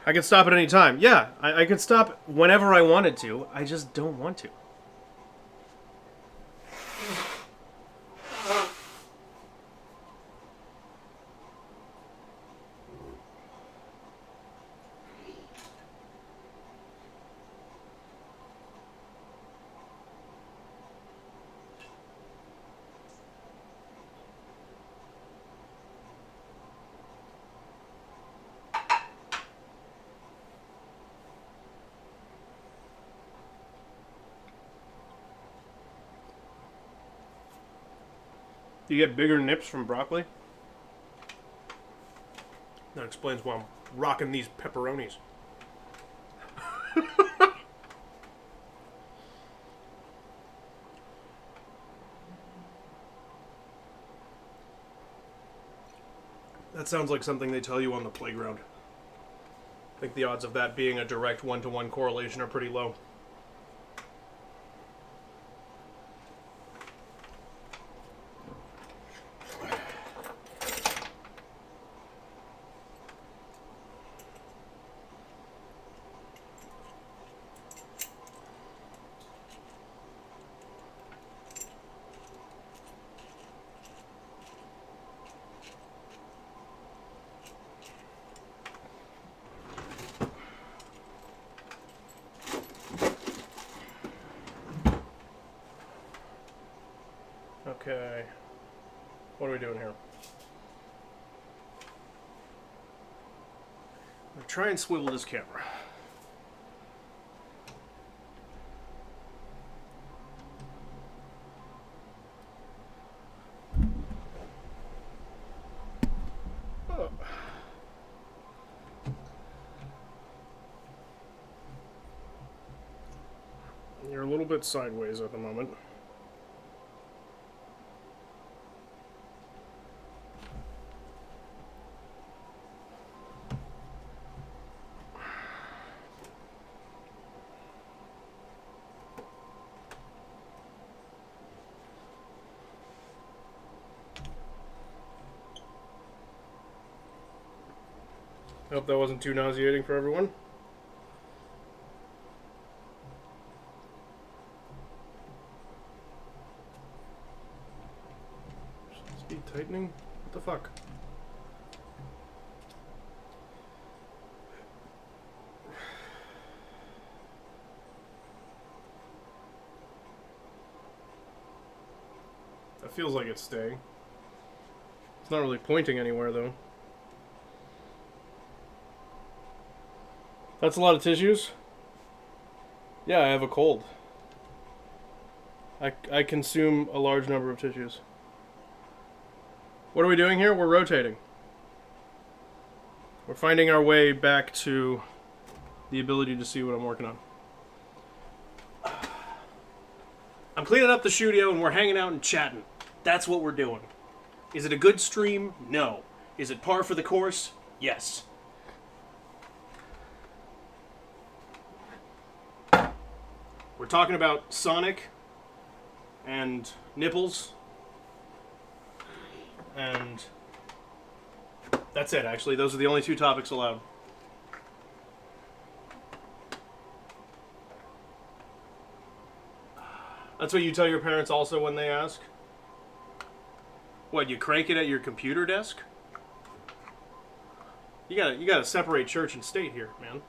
I can stop at any time. Yeah, I could stop whenever I wanted to. I just don't want to. Do you get bigger nips from broccoli? That explains why I'm rocking these pepperonis. That sounds like something they tell you on the playground. I think the odds of that being a direct one-to-one correlation are pretty low. Okay. What are we doing here? I'm gonna try and swivel this camera. Oh. You're a little bit sideways at the moment. I hope that wasn't too nauseating for everyone. Speed tightening? What the fuck? That feels like it's staying. It's not really pointing anywhere though. That's a lot of tissues. Yeah, I have a cold. I consume a large number of tissues. What are we doing here? We're rotating. We're finding our way back to the ability to see what I'm working on. I'm cleaning up the studio and we're hanging out and chatting. That's what we're doing. Is it a good stream? No. Is it par for the course? Yes. We're talking about Sonic and nipples. And that's it, actually. Those are the only two topics allowed. That's what you tell your parents also when they ask? What, you crank it at your computer desk? You gotta separate church and state here, man.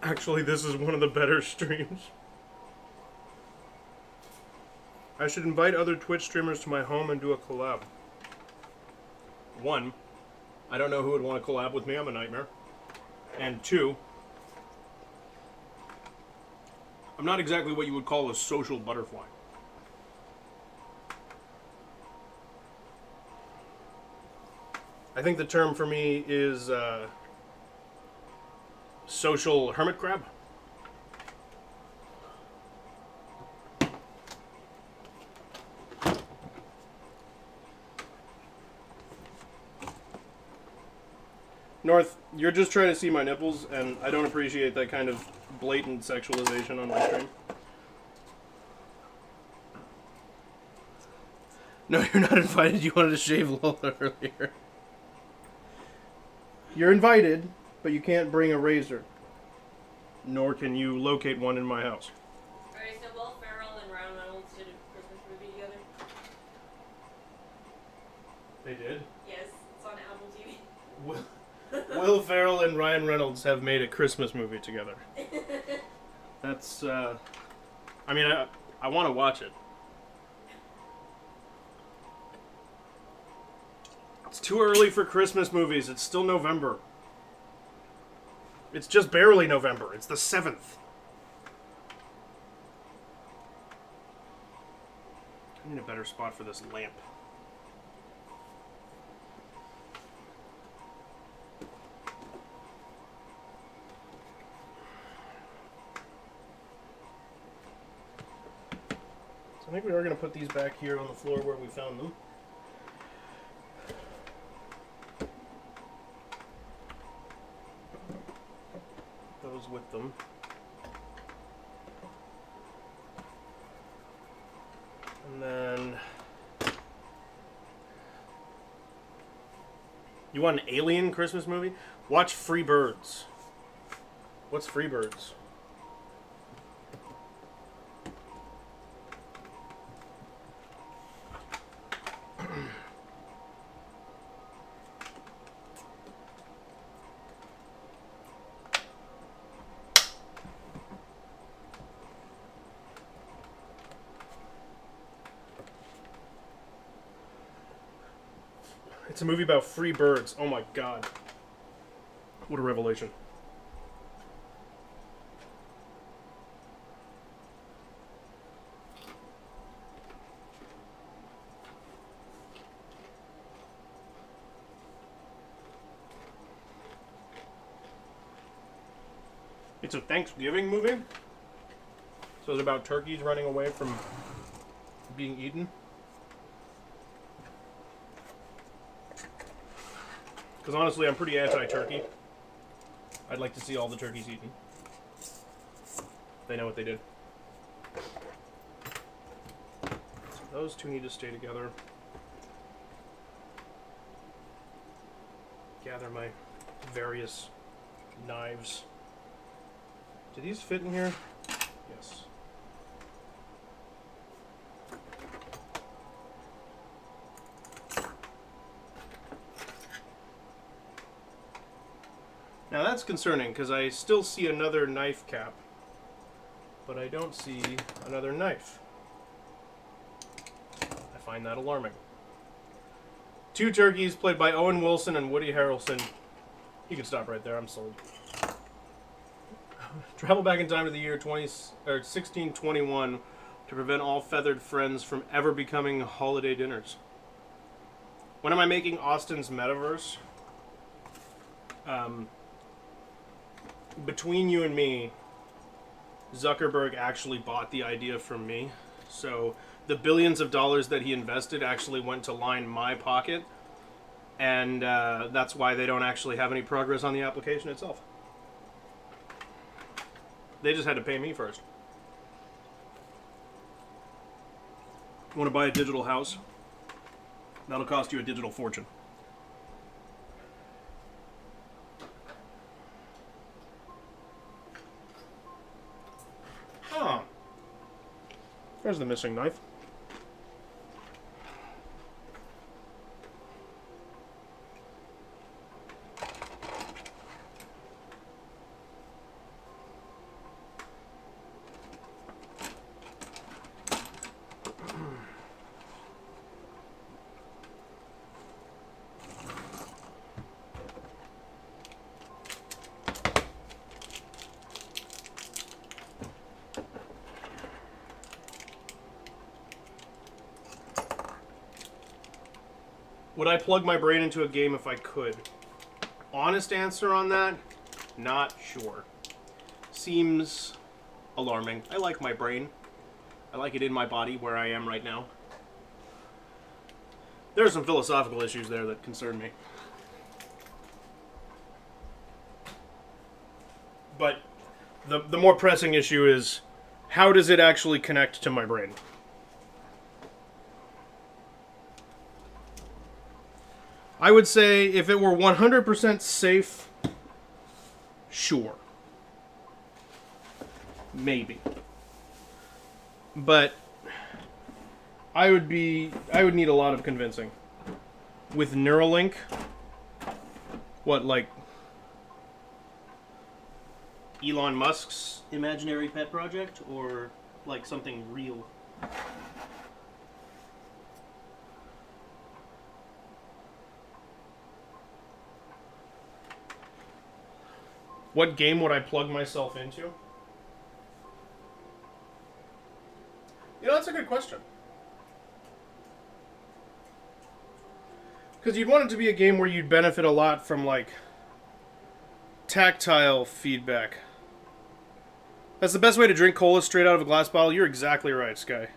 Actually, this is one of the better streams. I should invite other Twitch streamers to my home and do a collab. One, I don't know who would want to collab with me. I'm a nightmare. And two, I'm not exactly what you would call a social butterfly. I think the term for me is social hermit crab. North, you're just trying to see my nipples, and I don't appreciate that kind of blatant sexualization on my stream. No, you're not invited. You wanted to shave Lola earlier. You're invited, but you can't bring a razor. Nor can you locate one in my house. Alright, so Will Ferrell and Ryan Reynolds did a Christmas movie together? They did? Yes, it's on Apple TV. Will Ferrell and Ryan Reynolds have made a Christmas movie together. That's, I mean, I want to watch it. It's too early for Christmas movies. It's still November. It's just barely November. It's the 7th. I need a better spot for this lamp. So I think we are going to put these back here on the floor where we found them. Those with them. And then... You want an alien Christmas movie? Watch Free Birds. What's Free Birds? It's a movie about free birds. Oh my god. What a revelation. It's a Thanksgiving movie. So it's about turkeys running away from being eaten. Because honestly, I'm pretty anti-turkey. I'd like to see all the turkeys eaten. They know what they did. So those two need to stay together. Gather my various knives. Do these fit in here? Yes. Now that's concerning because I still see another knife cap, but I don't see another knife. I find that alarming. Two turkeys played by Owen Wilson and Woody Harrelson. You can stop right there, I'm sold. Travel back in time to the year 1621 to prevent all feathered friends from ever becoming holiday dinners. When am I making Austin's metaverse? Between you and me, Zuckerberg actually bought the idea from me. So the billions of dollars that he invested actually went to line my pocket. And that's why they don't actually have any progress on the application itself. They just had to pay me first. You want to buy a digital house? That'll cost you a digital fortune. Oh. There's the missing knife. Would I plug my brain into a game if I could? Honest answer on that, not sure. Seems alarming. I like my brain. I like it in my body where I am right now. There are some philosophical issues there that concern me. But the more pressing issue is, how does it actually connect to my brain? I would say if it were 100% safe, sure. Maybe. But I would need a lot of convincing. With Neuralink, what, like Elon Musk's imaginary pet project, or like something real? What game would I plug myself into? You know, that's a good question. Because you'd want it to be a game where you'd benefit a lot from, like, tactile feedback. That's the best way to drink cola straight out of a glass bottle. You're exactly right, Sky.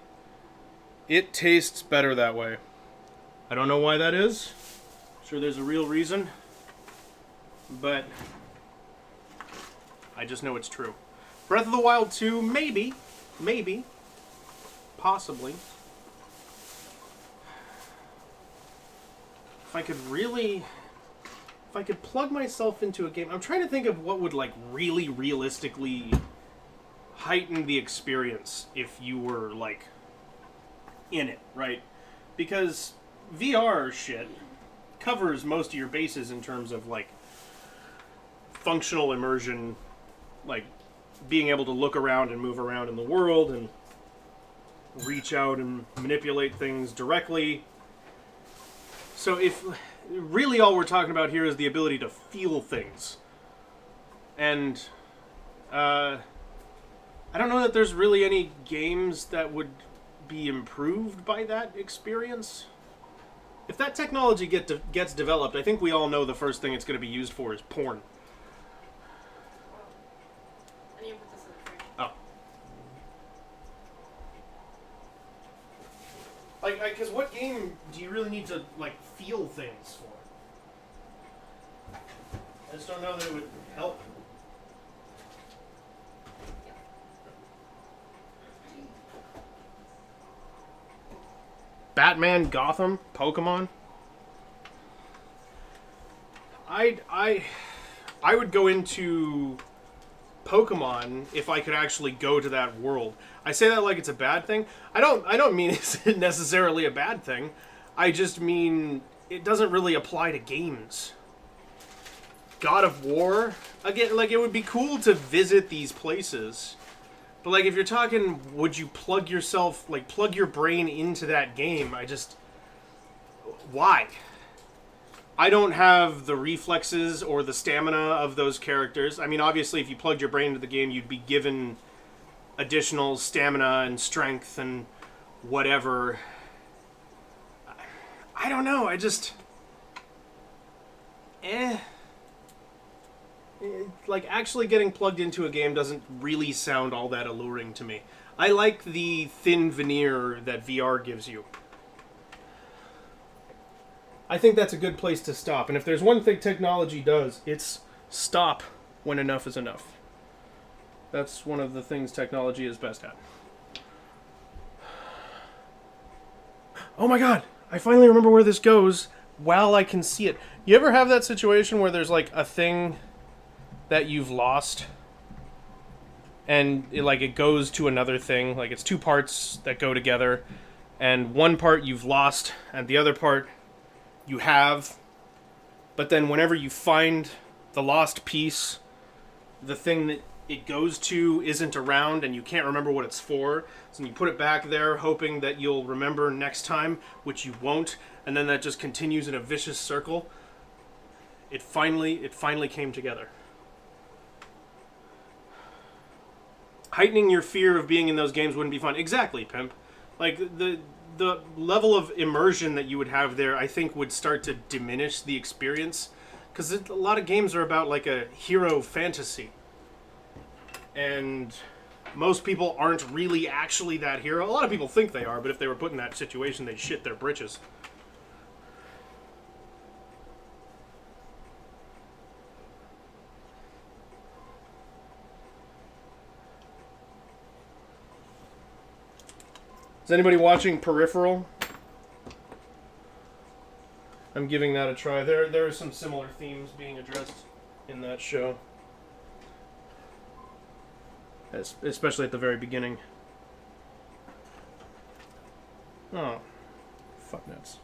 It tastes better that way. I don't know why that is. I'm sure there's a real reason. But I just know it's true. Breath of the Wild 2, maybe. Maybe. Possibly. If I could plug myself into a game, I'm trying to think of what would, like, really realistically heighten the experience if you were, like, in it, right? Because VR shit covers most of your bases in terms of, like, functional immersion, like being able to look around and move around in the world and reach out and manipulate things directly. So if really all we're talking about here is the ability to feel things, and I don't know that there's really any games that would be improved by that experience. If that technology gets developed, I think we all know the first thing it's going to be used for is porn. I need to put this in the fridge. Oh. Like, because what game do you really need to, like, feel things for? I just don't know that it would help. Batman, Gotham, Pokemon. I would go into Pokemon if I could actually go to that world. I say that like it's a bad thing. I don't mean it's necessarily a bad thing. I just mean it doesn't really apply to games. God of War, again, like, it would be cool to visit these places. But, like, if you're talking, would you plug your brain into that game? Why? I don't have the reflexes or the stamina of those characters. I mean, obviously, if you plugged your brain into the game, you'd be given additional stamina and strength and whatever. I don't know, like, actually getting plugged into a game doesn't really sound all that alluring to me. I like the thin veneer that VR gives you. I think that's a good place to stop. And if there's one thing technology does, it's stop when enough is enough. That's one of the things technology is best at. Oh my god! I finally remember where this goes while I can see it. You ever have that situation where there's, like, a thing that you've lost, and it goes to another thing, like it's two parts that go together, and one part you've lost and the other part you have, but then whenever you find the lost piece, the thing that it goes to isn't around and you can't remember what it's for, so you put it back there hoping that you'll remember next time, which you won't, and then that just continues in a vicious circle. It finally came together. Heightening your fear of being in those games wouldn't be fun. Exactly, pimp. Like, the level of immersion that you would have there, I think, would start to diminish the experience, because a lot of games are about like a hero fantasy, and most people aren't really actually that hero. A lot of people think they are, but if they were put in that situation, they'd shit their britches. Is anybody watching Peripheral? I'm giving that a try. There are some similar themes being addressed in that show, especially at the very beginning. Oh, fuck nuts.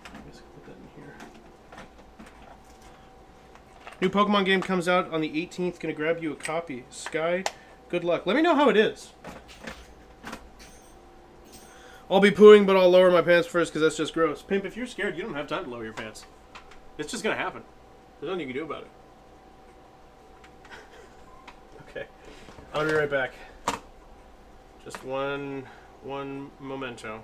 I guess I can put that in here. New Pokemon game comes out on the 18th. Gonna grab you a copy. Sky, good luck. Let me know how it is. I'll be pooing, but I'll lower my pants first because that's just gross. Pimp, if you're scared, you don't have time to lower your pants. It's just gonna happen. There's nothing you can do about it. Okay, I'll be right back. Just one memento.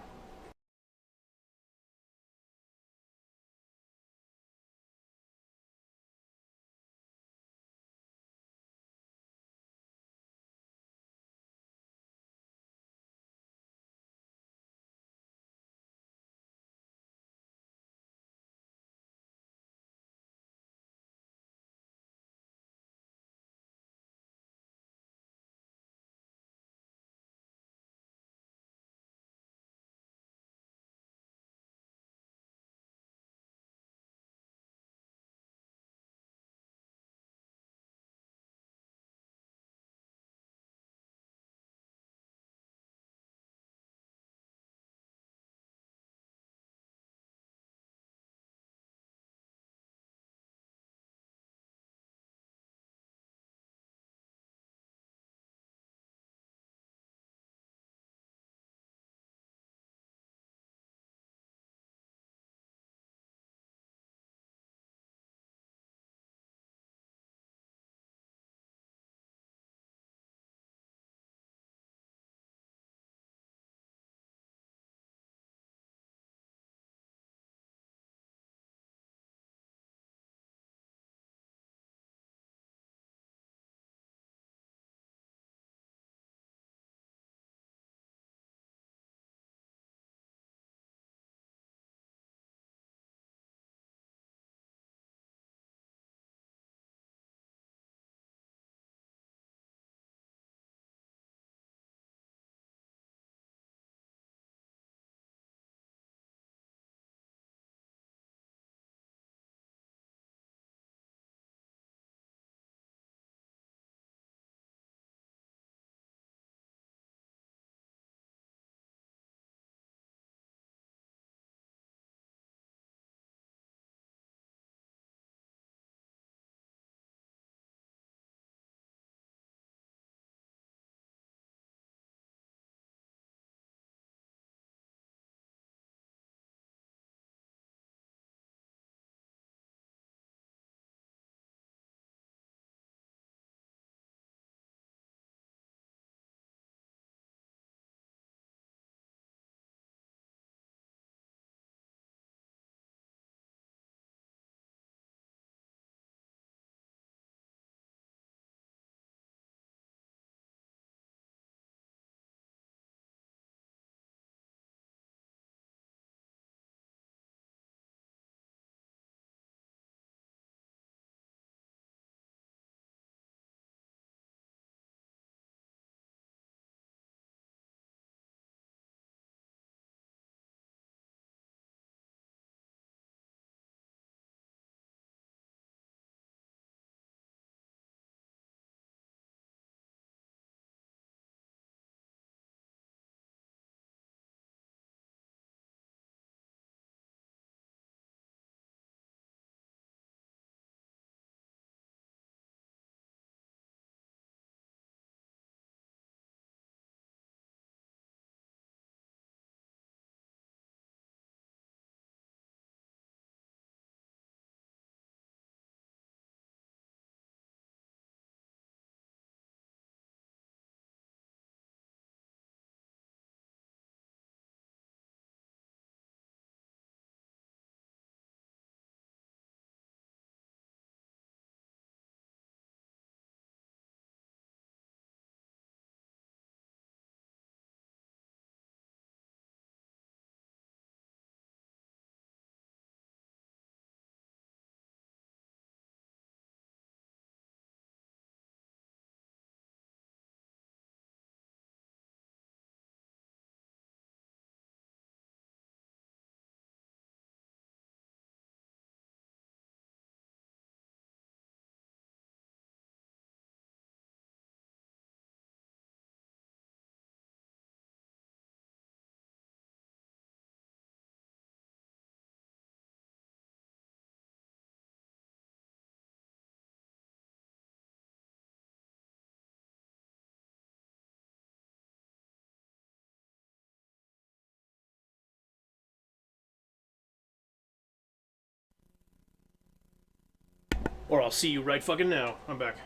Or I'll see you right fucking now. I'm back.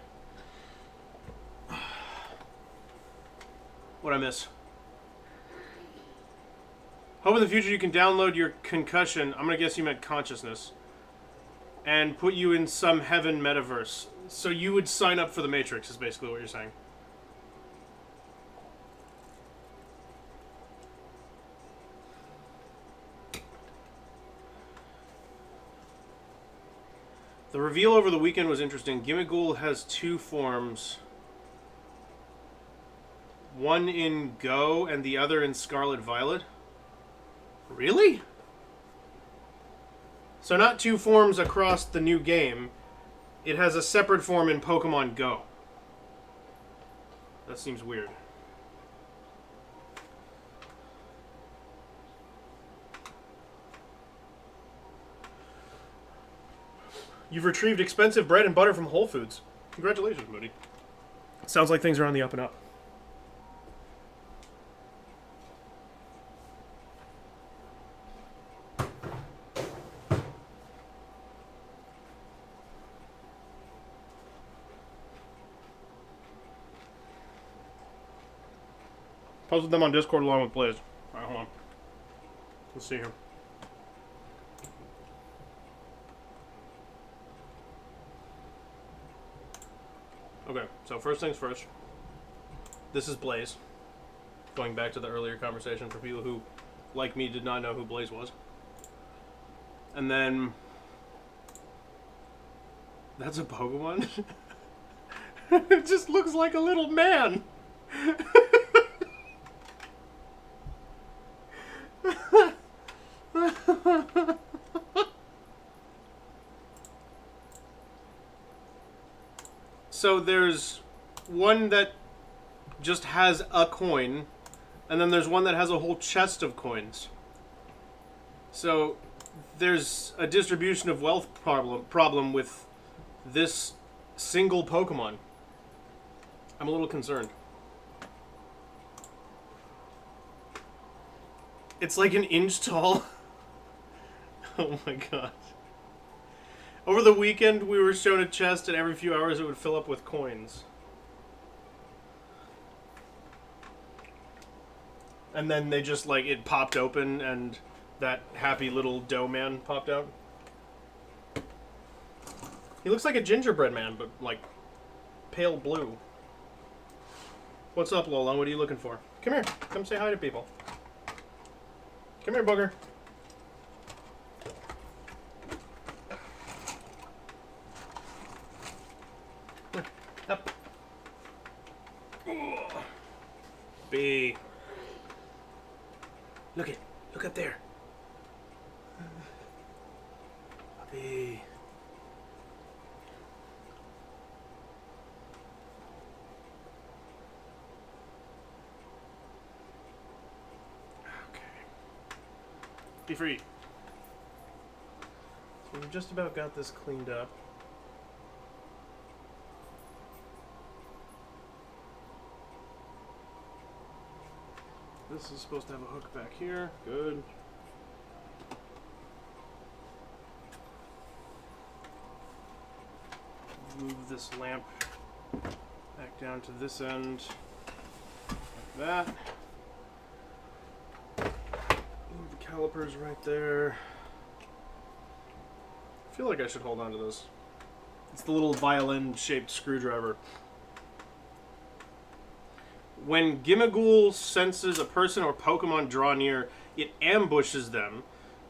What'd I miss? Hope in the future you can download your concussion. I'm gonna guess you meant consciousness. And put you in some heaven metaverse. So you would sign up for the Matrix, is basically what you're saying. The reveal over the weekend was interesting. Gimmighoul has two forms. One in Go and the other in Scarlet Violet. Really? So not two forms across the new game. It has a separate form in Pokemon Go. That seems weird. You've retrieved expensive bread and butter from Whole Foods. Congratulations, Moody. Sounds like things are on the up and up. Posted them on Discord along with Blaze. Alright, hold on. Let's see here. Okay, so first things first. This is Blaze. Going back to the earlier conversation for people who, like me, did not know who Blaze was. And then... That's a Pokemon? It just looks like a little man! So there's one that just has a coin, and then there's one that has a whole chest of coins. So there's a distribution of wealth problem with this single Pokemon. I'm a little concerned. It's like an inch tall. Oh my god. Over the weekend, we were shown a chest, and every few hours it would fill up with coins. And then they just, like, it popped open, and that happy little dough man popped out. He looks like a gingerbread man, but, like, pale blue. What's up, Lola? What are you looking for? Come here. Come say hi to people. Come here, booger. Up. B. Look up there. B. Okay. Be free. So we've just about got this cleaned up. This is supposed to have a hook back here. Good. Move this lamp back down to this end. Like that. Move the calipers right there. I feel like I should hold on to this. It's the little violin-shaped screwdriver. When Gimmighoul senses a person or Pokemon draw near, it ambushes them.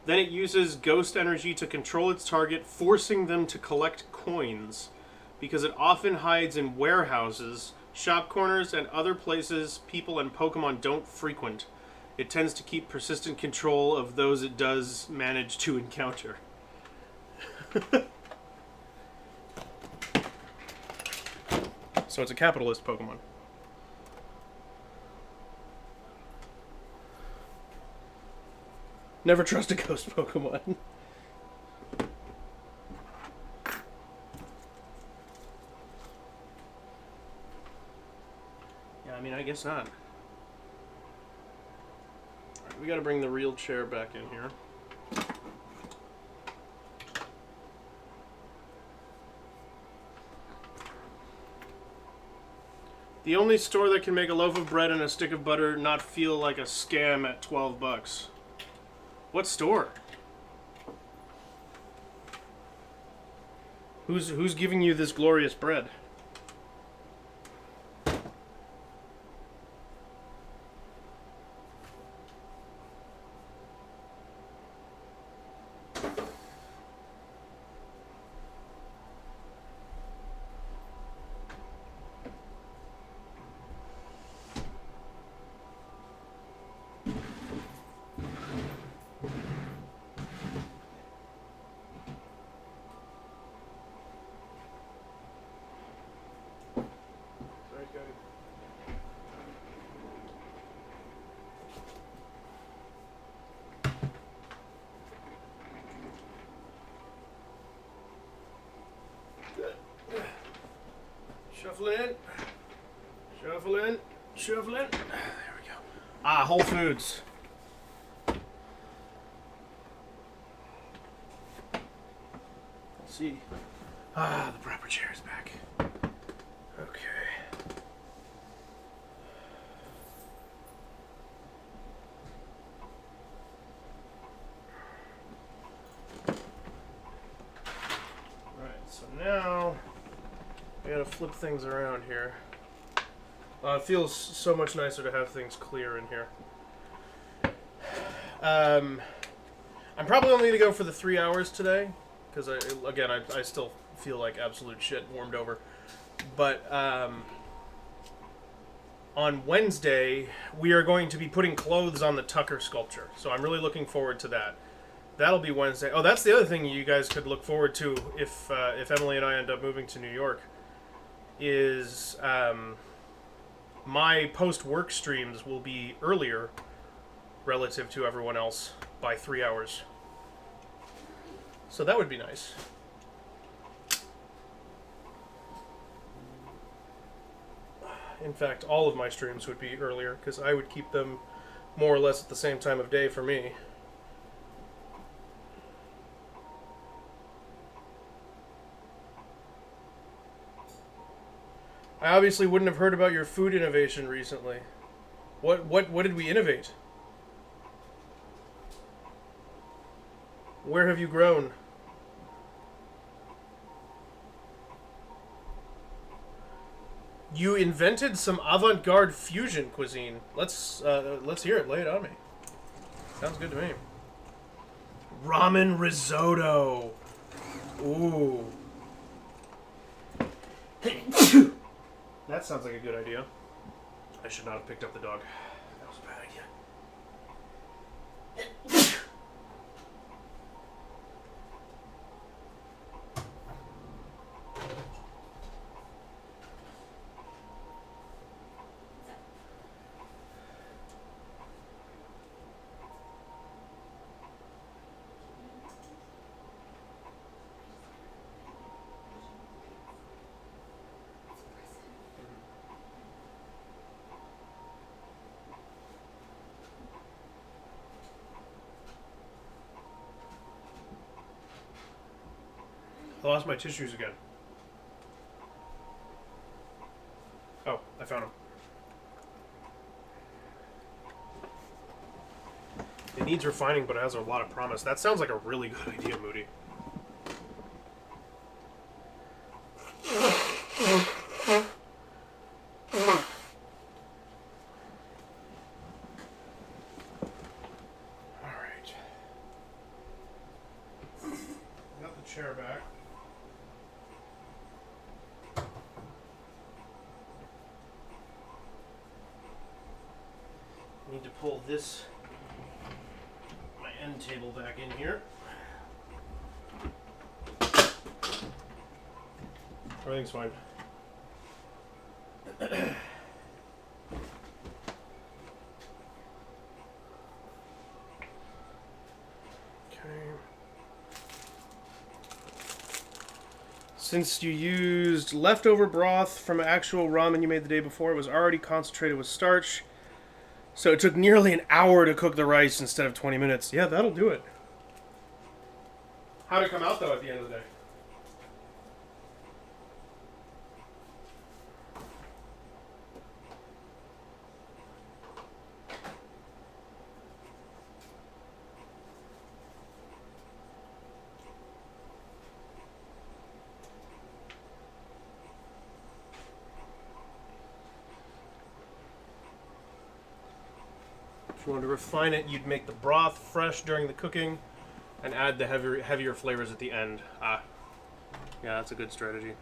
Then it uses ghost energy to control its target, forcing them to collect coins. Because it often hides in warehouses, shop corners, and other places people and Pokemon don't frequent. It tends to keep persistent control of those it does manage to encounter. So it's a capitalist Pokemon. Never trust a ghost Pokemon. Yeah, I mean, I guess not. Alright, we gotta bring the real chair back in here. The only store that can make a loaf of bread and a stick of butter not feel like a scam at $12. What store? Who's giving you this glorious bread? Shuffle in. Shuffle in. Shuffle in. There we go. Ah, Whole Foods. Let's see. Ah, the proper chair is back. Okay. Alright, so now I gotta flip things around here. It feels so much nicer to have things clear in here. I'm probably only gonna go for the 3 hours today, because I still feel like absolute shit warmed over. But on Wednesday we are going to be putting clothes on the Tucker sculpture, so I'm really looking forward to that. That'll be Wednesday. Oh, that's the other thing you guys could look forward to if Emily and I end up moving to New York. Is my post-work streams will be earlier relative to everyone else by 3 hours. So that would be nice. In fact, all of my streams would be earlier, because I would keep them more or less at the same time of day for me. I obviously wouldn't have heard about your food innovation recently. What did we innovate? Where have you grown? You invented some avant-garde fusion cuisine. Let's hear it. Lay it on me. Sounds good to me. Ramen risotto. Ooh. That sounds like a good idea. I should not have picked up the dog. That was a bad idea. I lost my tissues again. Oh, I found them. It needs refining, but it has a lot of promise. That sounds like a really good idea, Moody. Alright. Got the chair back. Need to pull this, my end table back in here. Everything's fine. Okay. Since you used leftover broth from actual ramen you made the day before, it was already concentrated with starch. So it took nearly an hour to cook the rice instead of 20 minutes. Yeah, that'll do it. How'd it come out, though, at the end of the day? If you wanted to refine it, you'd make the broth fresh during the cooking and add the heavier flavors at the end. Ah, yeah, that's a good strategy.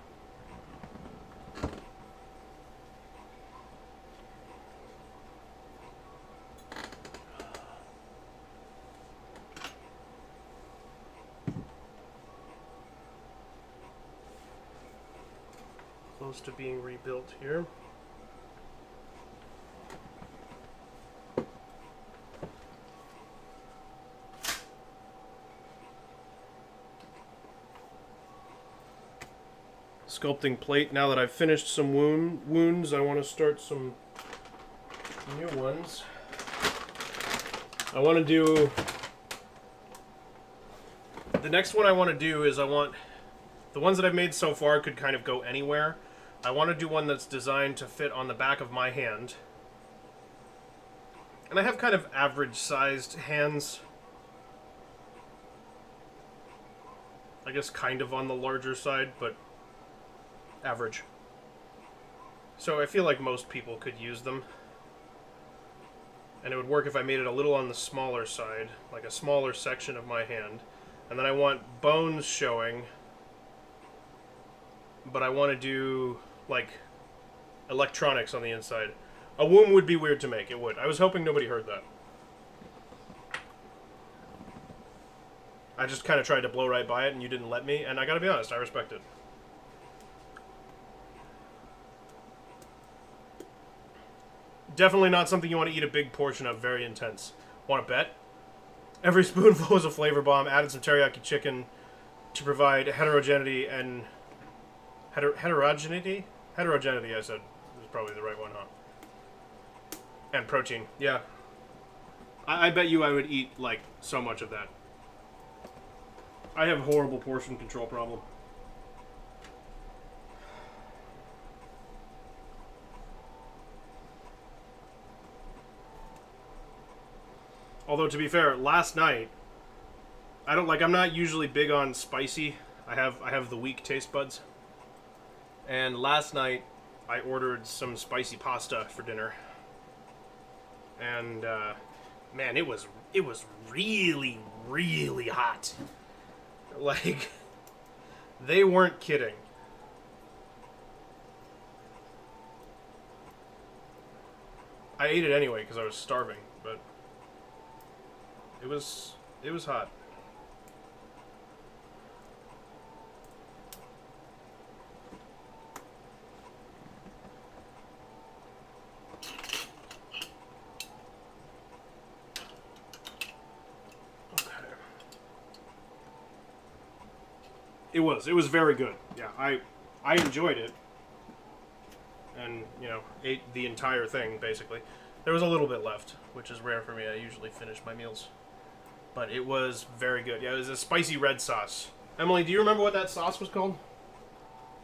Close to being rebuilt here. Sculpting plate. Now that I've finished some wounds, I want to start some new ones. I want to do... The next one I want to do is I want... The ones that I've made so far could kind of go anywhere. I want to do one that's designed to fit on the back of my hand. And I have kind of average-sized hands. I guess kind of on the larger side, but average. So I feel like most people could use them. And it would work if I made it a little on the smaller side, like a smaller section of my hand. And then I want bones showing, but I want to do, like, electronics on the inside. A womb would be weird to make, it would. I was hoping nobody heard that. I just kind of tried to blow right by it and you didn't let me, and I gotta be honest, I respect it. Definitely not something you want to eat a big portion of, very intense. Want to bet? Every spoonful is a flavor bomb, added some teriyaki chicken to provide heterogeneity and... Heterogeneity? Heterogeneity, I said. Is probably the right one, huh? And protein, yeah. I bet you I would eat, like, so much of that. I have horrible portion control problem. Although, to be fair, last night, I'm not usually big on spicy. I have the weak taste buds. And last night, I ordered some spicy pasta for dinner. And, man, it was really, really hot. Like, they weren't kidding. I ate it anyway because I was starving, but it was hot. It was very good. Yeah, I enjoyed it. And, you know, ate the entire thing, basically. There was a little bit left, which is rare for me. I usually finish my meals. But it was very good. Yeah, it was a spicy red sauce. Emily, do you remember what that sauce was called?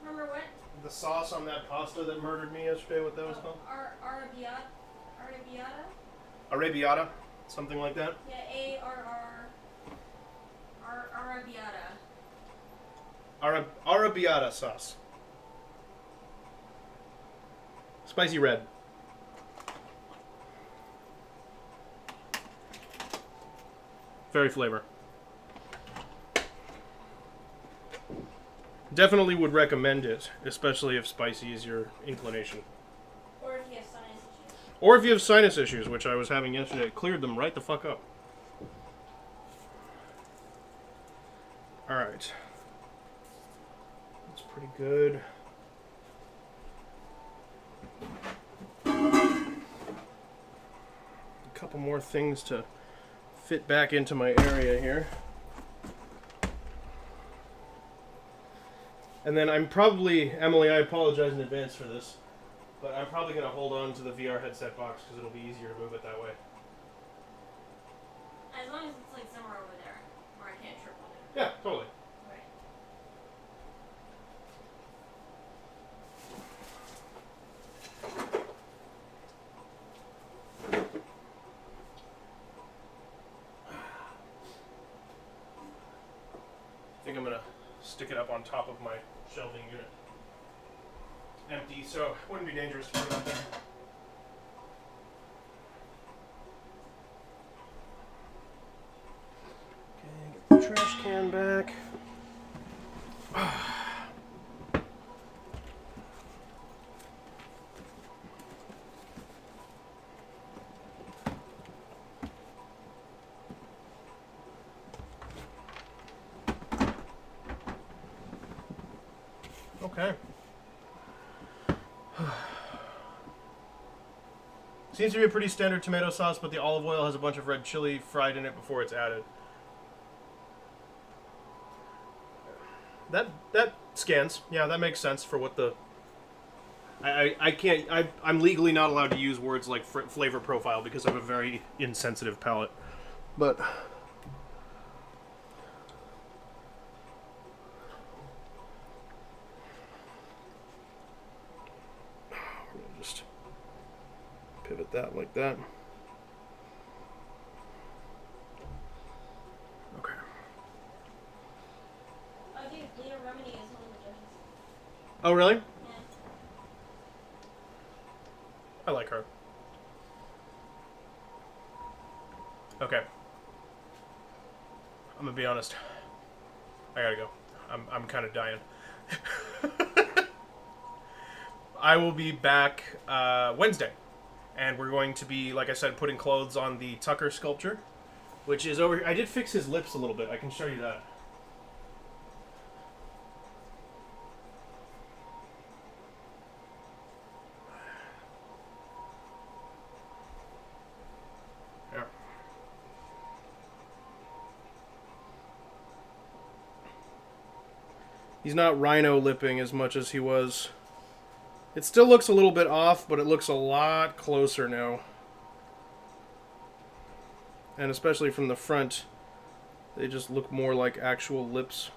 Remember what? The sauce on that pasta that murdered me yesterday, what that was called? Arrabbiata? Arrabbiata? Something like that? Yeah, Arrabbiata. Arrabbiata sauce. Spicy red. Very flavor. Definitely would recommend it, especially if spicy is your inclination. Or if you have sinus issues. Or if you have sinus issues, which I was having yesterday. It cleared them right the fuck up. Alright. That's pretty good. A couple more things to fit back into my area here. And then I'm probably, Emily, I apologize in advance for this, but I'm probably going to hold on to the VR headset box because it'll be easier to move it that way. As long as it's like somewhere over there where I can't trip on it. Yeah, totally. Right. I think I'm going to stick it up on top of my shelving unit. Empty, so it wouldn't be dangerous to put it up there. Seems to be a pretty standard tomato sauce, but the olive oil has a bunch of red chili fried in it before it's added. That scans. Yeah, that makes sense for what the... I can't... I'm legally not allowed to use words like flavor profile because I have a very insensitive palate. But... just pivot that like that. Okay. Oh, dude, Leah Remini is one of the judges. Oh, really? Yeah. I like her. Okay. I'm gonna be honest. I gotta go. I'm kind of dying. I will be back Wednesday, and we're going to be, like I said, putting clothes on the Tucker sculpture, which is over here. I did fix his lips a little bit. I can show you that. Yeah. He's not rhino lipping as much as he was. It still looks a little bit off, but it looks a lot closer now. And especially from the front, they just look more like actual lips.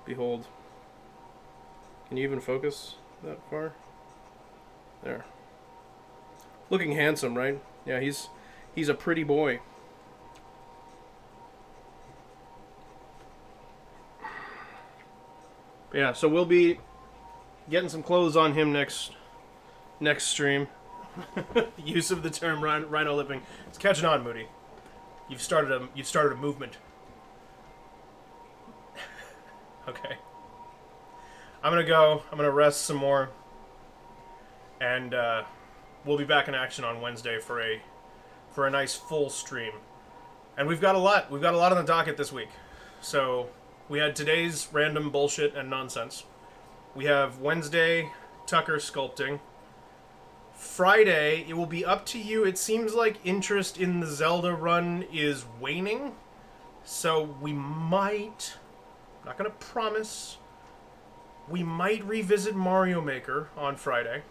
Behold. Can you even focus that far? There. Looking handsome, right? Yeah, he's a pretty boy. Yeah, so we'll be getting some clothes on him next stream. Use of the term rhino lipping. It's catching on, Moody. You've started a movement. Okay. I'm gonna go. I'm gonna rest some more, and we'll be back in action on Wednesday for a nice full stream. And we've got a lot. We've got a lot on the docket this week. So we had today's random bullshit and nonsense. We have Wednesday, Tucker sculpting. Friday, it will be up to you. It seems like interest in the Zelda run is waning. So we might, I'm not going to promise, we might revisit Mario Maker on Friday.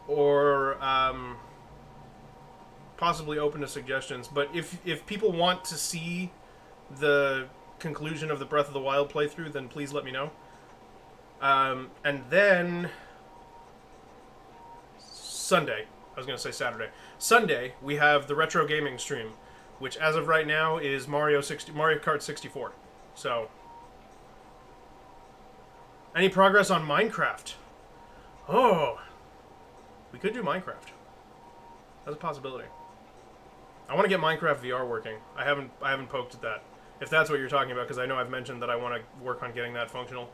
Or possibly open to suggestions. But if people want to see the conclusion of the Breath of the Wild playthrough, then please let me know. And then Sunday, I was going to say Saturday. Sunday, we have the retro gaming stream, which as of right now is Mario Kart 64. So, any progress on Minecraft? Oh, we could do Minecraft. That's a possibility. I want to get Minecraft VR working. I haven't poked at that. If that's what you're talking about, because I know I've mentioned that I want to work on getting that functional.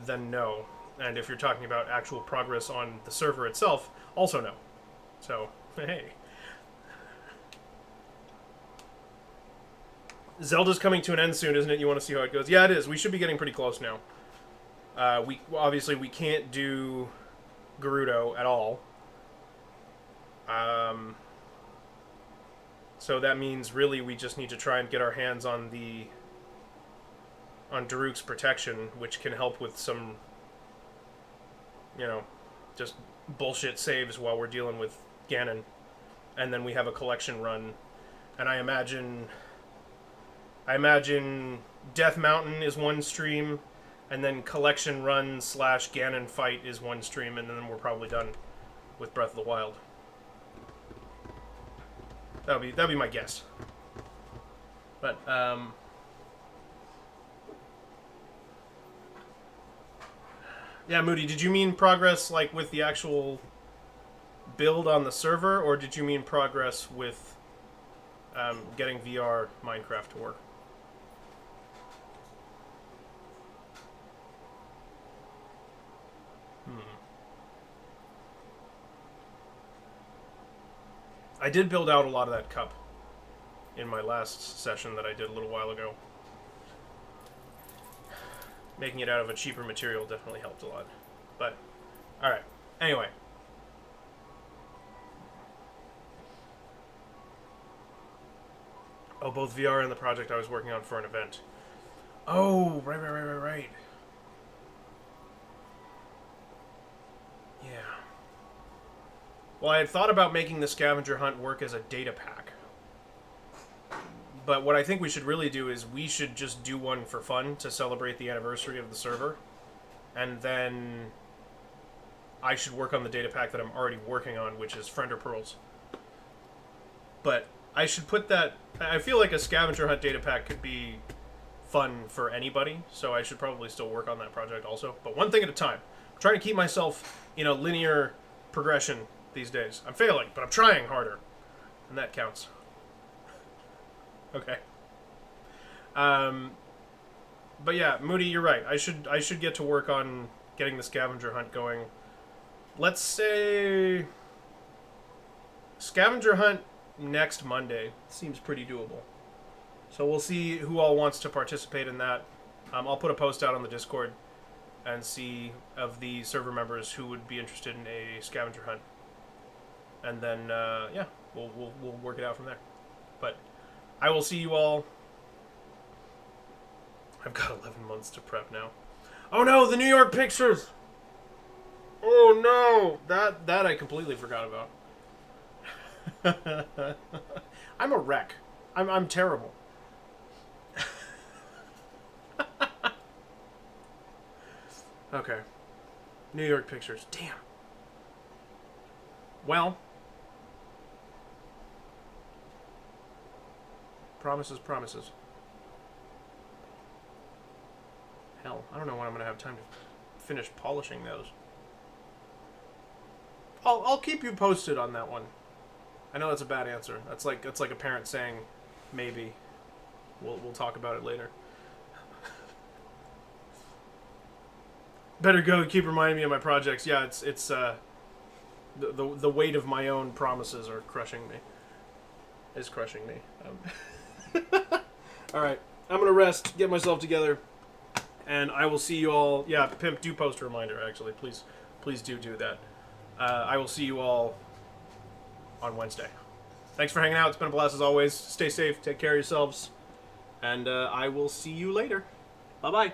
Then no. And if you're talking about actual progress on the server itself, also no. So, hey. Zelda's coming to an end soon, isn't it? You want to see how it goes? Yeah, it is. We should be getting pretty close now. Obviously we can't do Gerudo at all. So that means really we just need to try and get our hands on Daruk's protection, which can help with some, just bullshit saves while we're dealing with Ganon. And then we have a collection run. And I imagine Death Mountain is one stream, and then collection run / Ganon fight is one stream, and then we're probably done with Breath of the Wild. That'll be my guess. But yeah, Moody, did you mean progress like with the actual build on the server, or did you mean progress with getting VR Minecraft to work? I did build out a lot of that cup in my last session that I did a little while ago. Making it out of a cheaper material definitely helped a lot. But, alright. Anyway. Oh, both VR and the project I was working on for an event. Oh, right. Yeah. Well, I had thought about making the scavenger hunt work as a data pack. But what I think we should really do is we should just do one for fun to celebrate the anniversary of the server. And then I should work on the data pack that I'm already working on, which is Friender Pearls. But I should put that... I feel like a scavenger hunt data pack could be fun for anybody, so I should probably still work on that project also. But one thing at a time. I'm trying to keep myself in a linear progression these days. I'm failing, but I'm trying harder. And that counts. Okay. But yeah, Moody, you're right. I should get to work on getting the scavenger hunt going. Let's say scavenger hunt next Monday seems pretty doable. So we'll see who all wants to participate in that. I'll put a post out on the Discord and see of the server members who would be interested in a scavenger hunt. And then yeah, we'll work it out from there. But I will see you all. I've got 11 months to prep now. Oh no, the New York pictures! Oh no! That I completely forgot about. I'm a wreck. I'm terrible. Okay. New York pictures. Damn. Well. Promises. Hell, I don't know when I'm gonna have time to finish polishing those. I'll keep you posted on that one. I know that's a bad answer. That's like a parent saying, maybe. We'll talk about it later. Better go. Keep reminding me of my projects. Yeah, it's the weight of my own promises are crushing me. Is crushing me. All right, I'm gonna rest, get myself together, and I will see you all. Yeah, Pimp, do post a reminder. Actually, please do that. I will see you all on Wednesday. Thanks for hanging out. It's been a blast as always. Stay safe. Take care of yourselves, and I will see you later. Bye bye.